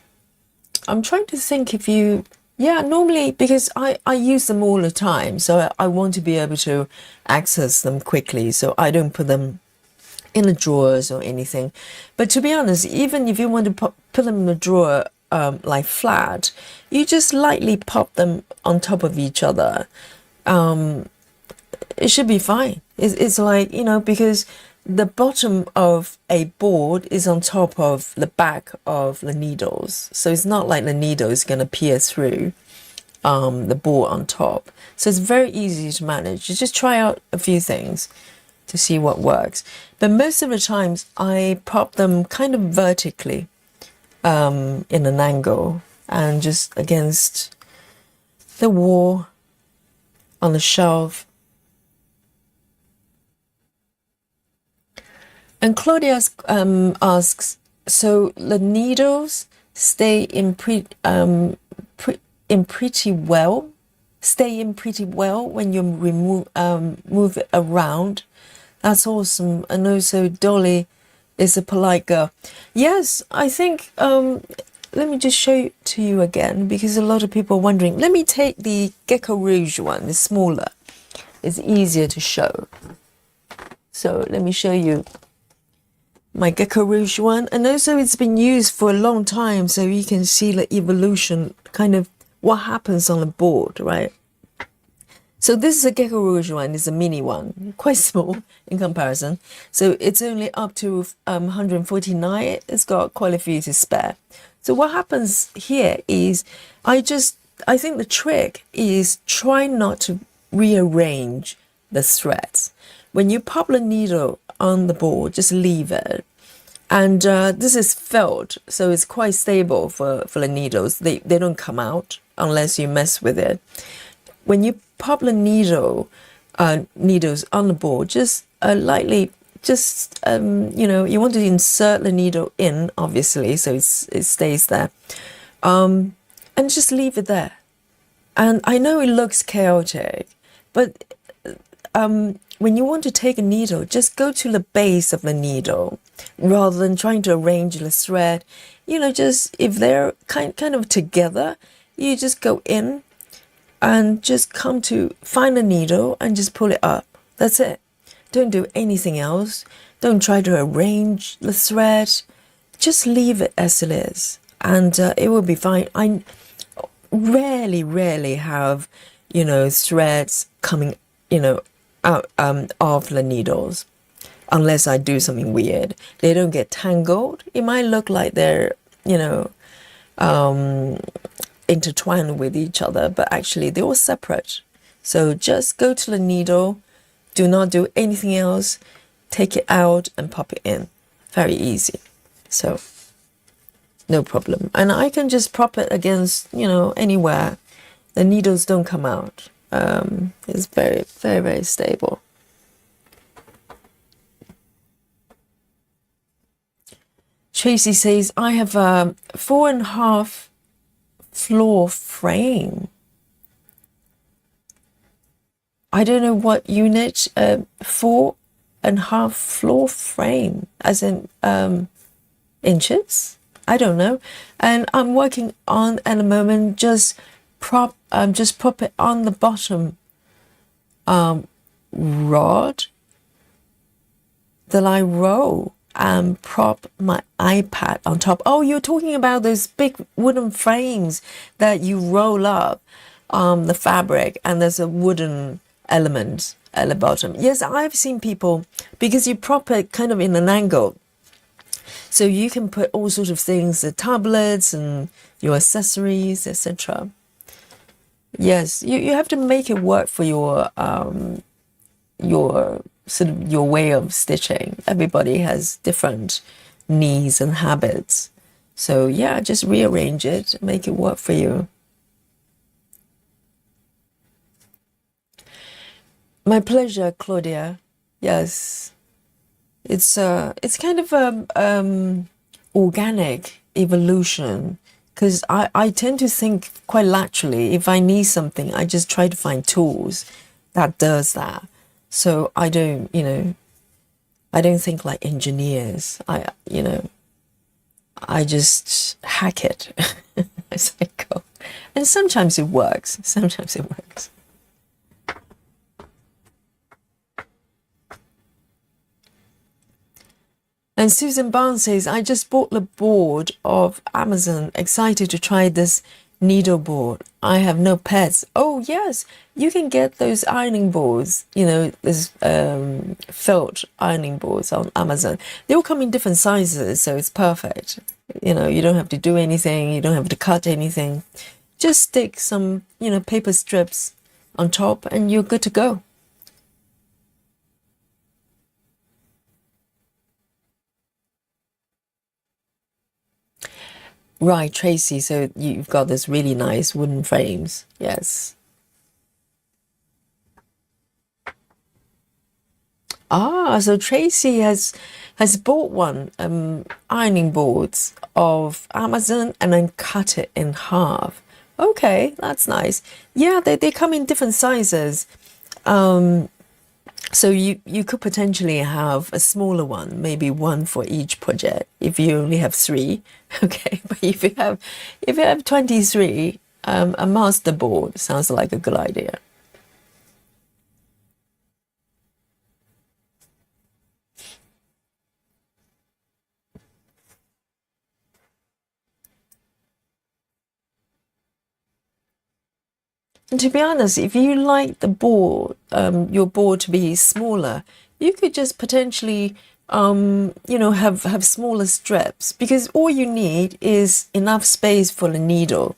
trying to think if you, normally, because I use them all the time, so I want to be able to access them quickly, so I don't put them in the drawers or anything. But to be honest, even if you want to put them in the drawer like flat, you just lightly pop them on top of each other. It should be fine. It's like, because the bottom of a board is on top of the back of the needles. So it's not like the needle is going to pierce through the board on top. So it's very easy to manage. You just try out a few things to see what works. But most of the times I pop them kind of vertically in an angle and just against the wall on the shelf. And Claudia asks, so the needles stay in pretty well when you move it around. That's awesome. And also Dolly is a polite girl. Yes, I think, let me just show it to you again, because a lot of people are wondering. Let me take the Gecko Rouge one, it's smaller. It's easier to show. So let me show you my Gecko Rouge one. And also it's been used for a long time, so you can see the evolution, kind of what happens on the board, right? So this is a Gecko Rouge one, it's a mini one, quite small in comparison. So it's only up to 149, it's got quite a few to spare. So what happens here is, I think the trick is try not to rearrange the threads. When you pop the needle on the board, just leave it. And this is felt, so it's quite stable for the needles. They don't come out unless you mess with it. When you pop the needles on the board, just lightly, you want to insert the needle in, obviously, so it stays there. And just leave it there. And I know it looks chaotic, but when you want to take a needle, just go to the base of the needle rather than trying to arrange the thread. Just if they're kind of together, you just go in and just come to find a needle and just pull it up. That's it. Don't do anything else. Don't try to arrange the thread. Just leave it as it is, and it will be fine. I rarely have, threads coming, out of the needles, unless I do something weird. They don't get tangled. It might look like they're, intertwined with each other, but actually they're all separate. So just go to the needle, do not do anything else, take it out and pop it in. Very easy. So no problem. And I can just prop it against, anywhere. The needles don't come out. It's very, very, very stable. Tracy says, I have a 4.5 floor frame. I don't know what unit, 4.5 floor frame, as in inches. I don't know. And I'm working on at the moment just prop it on the bottom rod that I roll and prop my iPad on top. Oh, you're talking about those big wooden frames that you roll up the fabric and there's a wooden element at the bottom. Yes, I've seen people, because you prop it kind of in an angle. So you can put all sorts of things, the tablets and your accessories, etc. Yes, you have to make it work for your sort of your way of stitching. Everybody has different needs and habits. So yeah, just rearrange it, make it work for you. My pleasure, Claudia. Yes. It's kind of organic evolution, because I tend to think quite laterally. If I need something, I just try to find tools that does that. So I don't, I don't think like engineers. I just hack it as I go. And sometimes it works. Sometimes it works. And Susan Barnes says, I just bought the board off Amazon. Excited to try this needle board. I have no pets. Oh, yes. You can get those ironing boards, there's felt ironing boards on Amazon. They all come in different sizes, so it's perfect. You don't have to do anything. You don't have to cut anything. Just stick some, paper strips on top and you're good to go. Right, Tracy. So you've got this really nice wooden frames. Yes. Ah, so Tracy has bought one ironing boards of Amazon and then cut it in half. Okay, that's nice. Yeah, they come in different sizes. So you could potentially have a smaller one, maybe one for each project if you only have 3. Okay, but if you have 23, a master board sounds like a good idea. And to be honest, if you like the board, your board to be smaller, you could just potentially, have smaller strips, because all you need is enough space for the needle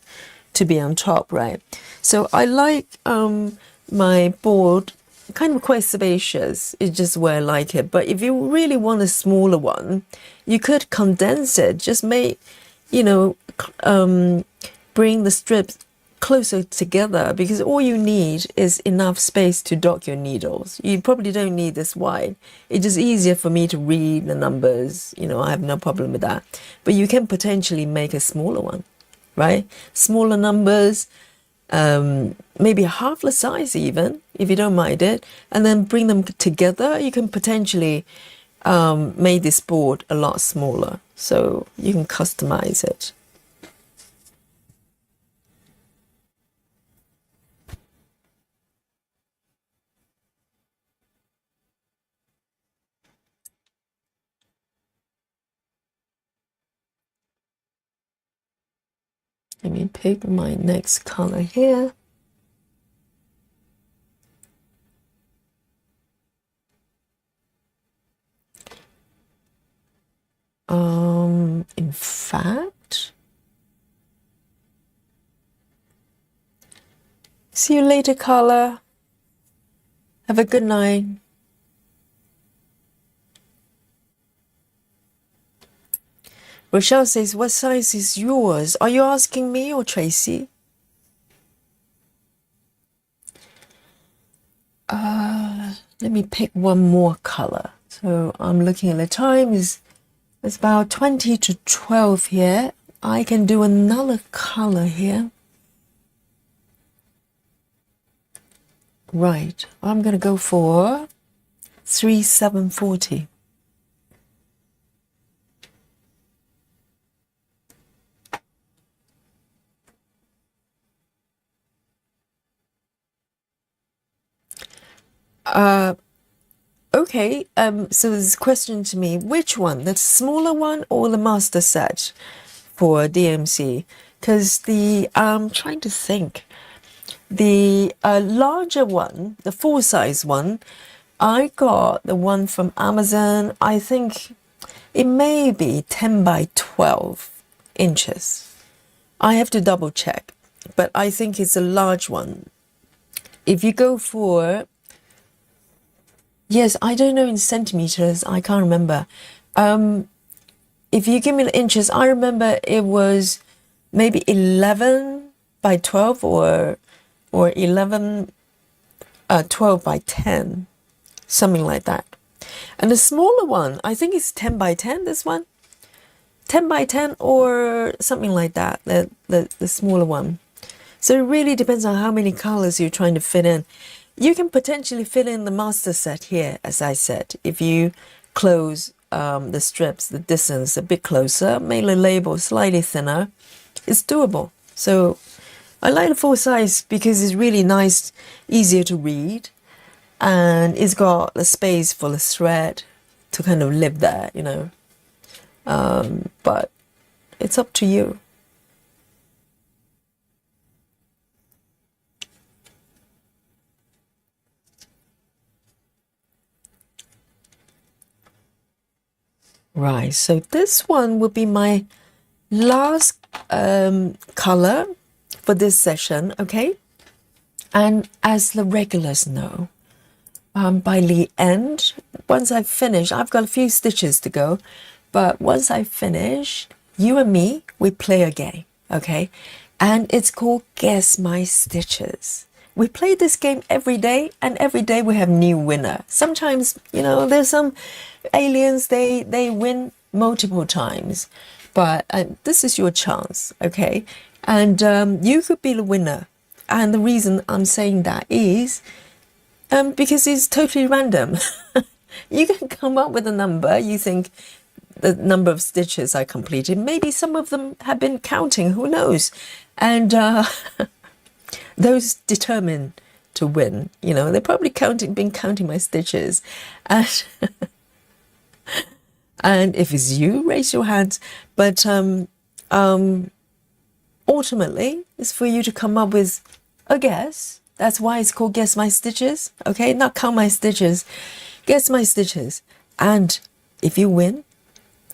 to be on top, right? So I like my board kind of quite spacious. It's just where I like it. But if you really want a smaller one, you could condense it. Just make, bring the strips closer together, because all you need is enough space to dock your needles. You probably don't need this wide. It's just easier for me to read the numbers. I have no problem with that. But you can potentially make a smaller one, right? Smaller numbers, maybe half the size even, if you don't mind it, and then bring them together. You can potentially make this board a lot smaller, so you can customize it. Let me pick my next color here. In fact, see you later, Carla. Have a good night. Rochelle says, what size is yours? Are you asking me or Tracy? Let me pick one more color. So I'm looking at the time. It's about 20 to 12 here. I can do another color here. Right, I'm going to go for 3740. Okay, so there's a question to me, which one, the smaller one or the master set for DMC? Because I'm trying to think, the larger one, the full size one, I got the one from Amazon. I think it may be 10 by 12 inches. I have to double check, but I think it's a large one. If you go for, yes, I don't know in centimeters, I can't remember. If you give me the inches, I remember it was maybe 11 by 12 or 11, 12 by 10, something like that. And the smaller one, I think it's 10 by 10, this one. 10 by 10 or something like that, the smaller one. So it really depends on how many colors you're trying to fit in. You can potentially fit in the master set here, as I said. If you close the strips, the distance a bit closer, make the label slightly thinner, it's doable. So I like the full size because it's really nice, easier to read, and it's got the space for the thread to kind of live there, you know. But it's up to you. Right, so this one will be my last color for this session, okay? And as the regulars know, by the end, once I finish, I've got a few stitches to go, but once I finish, you and me, we play a game, okay? And it's called Guess My Stitches. We play this game every day, and every day we have new winner. Sometimes, you know, there's some aliens, they win multiple times, but this is your chance, okay? And you could be the winner. And the reason I'm saying that is because it's totally random. You can come up with a number, you think the number of stitches I completed, maybe some of them have been counting, who knows? And those determined to win, you know, they're probably been counting my stitches. And, and if it's you, raise your hands. But ultimately, it's for you to come up with a guess. That's why it's called Guess My Stitches, okay? Not count my stitches, guess my stitches. And if you win,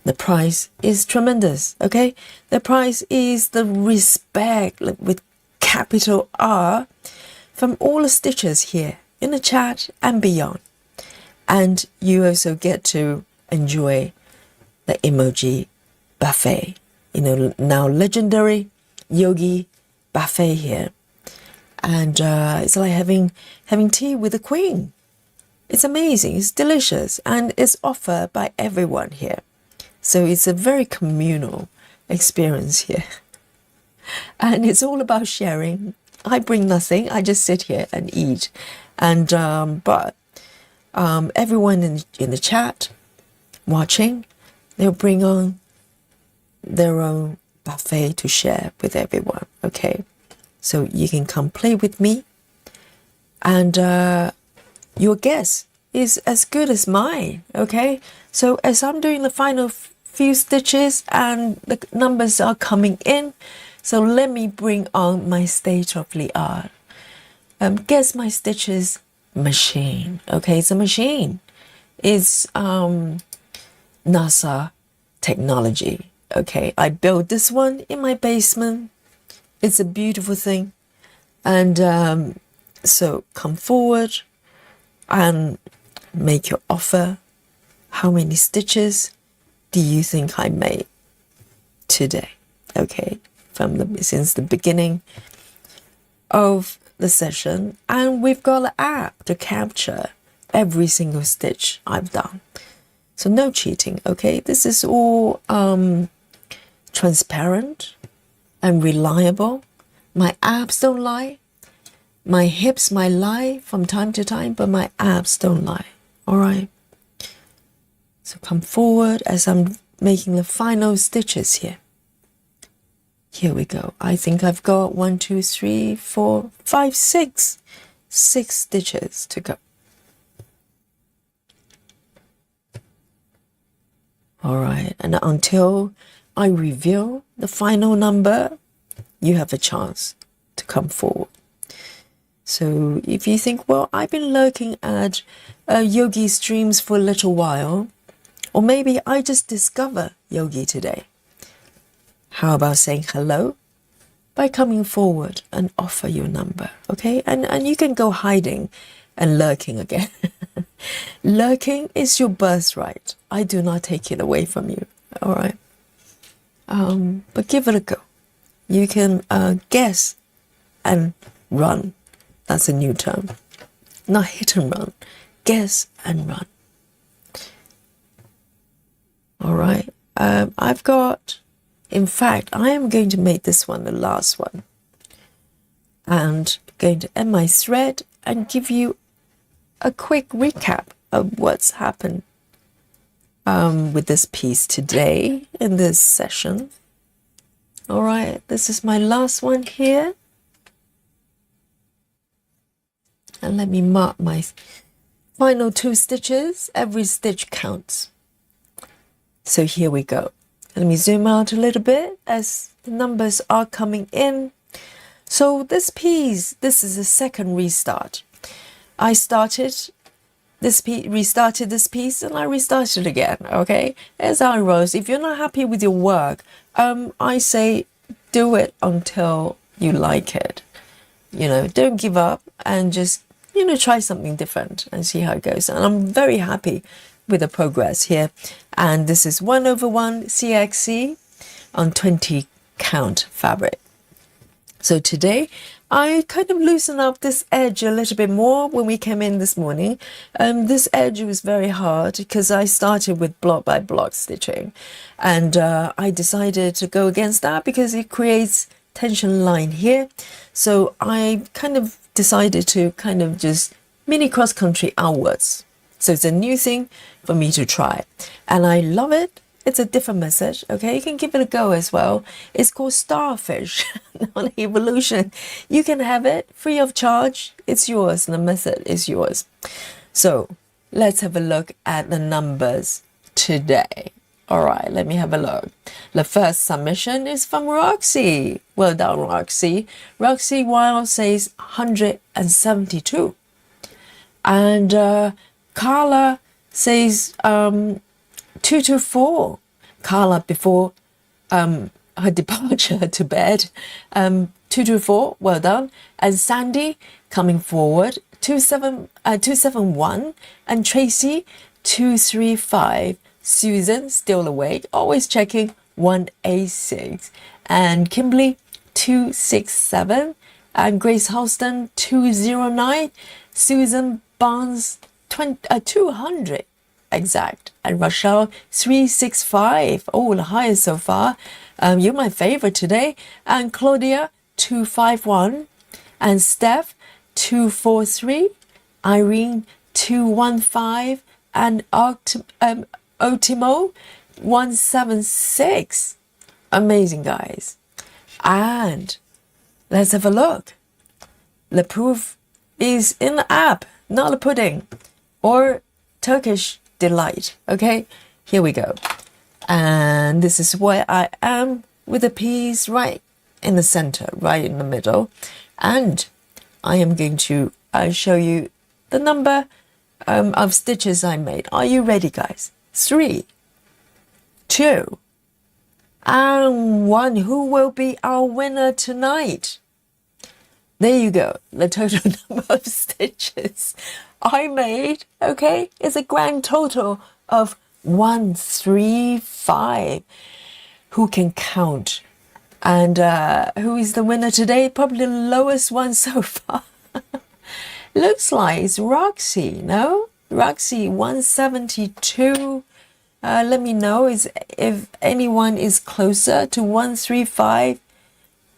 the prize is tremendous, okay? The prize is the respect, like, with capital R, from all the stitches here in the chat and beyond. And you also get to enjoy the emoji buffet, you know, now legendary yogi buffet here. And it's like having tea with the queen. It's amazing, it's delicious, and it's offered by everyone here. So it's a very communal experience here. And it's all about sharing. I bring nothing, I just sit here and eat. And but everyone in the chat watching, they'll bring on their own buffet to share with everyone, okay? So you can come play with me, and your guess is as good as mine, okay? So as I'm doing the final few stitches and the numbers are coming in, so let me bring on my state-of-the-art Guess My Stitches machine, okay? It's a machine. It's NASA technology, okay? I built this one in my basement. It's a beautiful thing. And so come forward and make your offer. How many stitches do you think I made today? Okay, since the beginning of the session. And we've got an app to capture every single stitch I've done. So no cheating, okay? This is all transparent and reliable. My abs don't lie. My hips might lie from time to time, but my abs don't lie. All right. So come forward as I'm making the final stitches here. Here we go. I think I've got 6 stitches to go. All right. And until I reveal the final number, you have a chance to come forward. So if you think, well, I've been looking at yogi streams for a little while, or maybe I just discover yogi today, how about saying hello by coming forward and offer your number, okay? And you can go hiding and lurking again. Lurking is your birthright. I do not take it away from you, all right? But give it a go. You can guess and run. That's a new term. Not hit and run. Guess and run. All right. I've got, in fact, I am going to make this one the last one. And going to end my thread and give you a quick recap of what's happened with this piece today in this session. All right. This is my last one here. And let me mark my final 2 stitches. Every stitch counts. So here we go. Let me zoom out a little bit as the numbers are coming in. So this piece, this is a second restart. I started this piece, restarted this piece, and I restarted again, okay? As I rose, if you're not happy with your work, I say do it until you like it. You know, don't give up and just, you know, try something different and see how it goes. And I'm very happy with the progress here. And this is 1/1 CXC on 20 count fabric. So today I kind of loosened up this edge a little bit more when we came in this morning. This edge was very hard because I started with block by block stitching, and I decided to go against that because it creates tension line here. So I kind of decided to kind of just mini cross country outwards. So it's a new thing for me to try, and I love it. It's a different message, okay? You can give it a go as well. It's called Starfish on Evolution. You can have it free of charge. It's yours. The method is yours. So let's have a look at the numbers today. All right, let me have a look. The first submission is from Roxy. Well done, Roxy. Roxy Wild says 172. And Carla says 224. Carla before her departure to bed. 224, well done. And Sandy coming forward, 271. And Tracy, 235. Susan, still awake, always checking, 186. And Kimberly, 267. And Grace Halston, 209. Susan Barnes, 200 exact. And Rochelle, 365. Oh, the highest so far. You're my favorite today. And Claudia, 251. And Steph, 243. Irene, 215. And Otimo, 176. Amazing, guys. And let's have a look. The proof is in the app, not the pudding or Turkish delight. Okay, here we go. And this is where I am with a piece right in the center, right in the middle. And I am going to show you the number of stitches I made. Are you ready, guys? 3, 2, and 1. Who will be our winner tonight? There you go. The total number of stitches I made, okay, is a grand total of 135. Who can count? And who is the winner today? Probably the lowest one so far. Looks like it's Roxy, no? Roxy, 172. Let me know if anyone is closer to 135.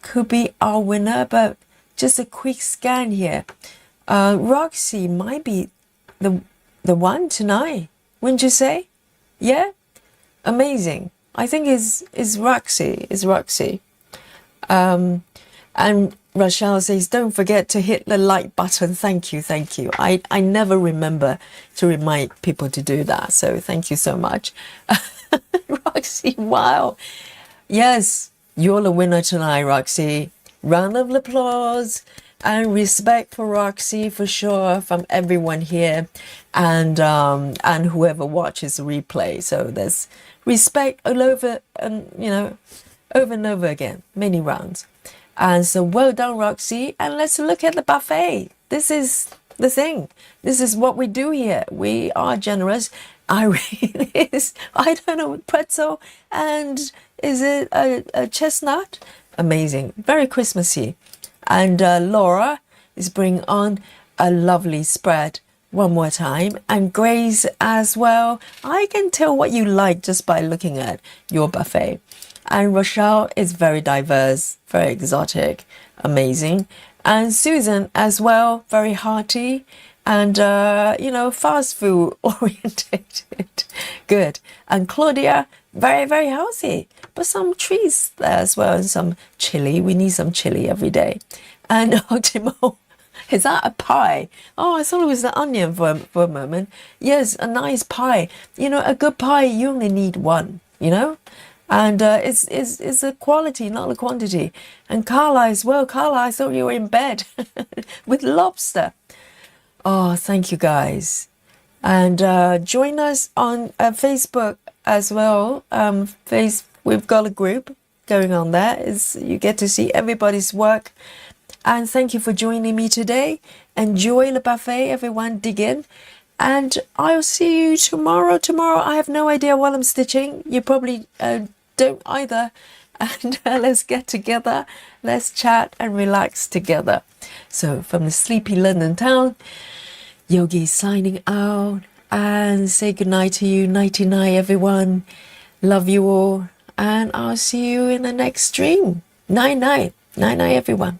Could be our winner, but just a quick scan here. Roxy might be the one tonight, wouldn't you say? Yeah? Amazing. I think it's Roxy. It's Roxy. And Rochelle says, don't forget to hit the like button. Thank you, thank you. I never remember to remind people to do that, so thank you so much. Roxy, wow. Yes, you're the winner tonight, Roxy. Round of applause and respect for Roxy for sure from everyone here and whoever watches the replay. So there's respect all over and over and over again, many rounds. And so well done, Roxy. And let's look at the buffet. This is the thing. This is what we do here. We are generous. Irene is, I don't know, pretzel. And is it a chestnut? Amazing. Very Christmassy. And Laura is bringing on a lovely spread one more time. And Grace as well. I can tell what you like just by looking at your buffet. And Rochelle is very diverse, very exotic, amazing. And Susan as well, very hearty and, fast food orientated. Good. And Claudia, very, very healthy. But some trees there as well and some chili. We need some chili every day. And Optimo, is that a pie? Oh, I thought it was an onion for a moment. Yes, a nice pie. A good pie, you only need one, And it's the quality, not the quantity. And Carla as well. Carla, I thought you were in bed with lobster. Oh, thank you guys. And join us on Facebook as well. We've got a group going on there. You get to see everybody's work. And thank you for joining me today. Enjoy the buffet, everyone. Dig in. And I'll see you tomorrow. Tomorrow, I have no idea what I'm stitching. You probably don't either. And let's get together. Let's chat and relax together. So from the sleepy London town, Yogi signing out. And say goodnight to you. Nighty-night, everyone. Love you all. And I'll see you in the next stream. Night-night. Night-night, everyone.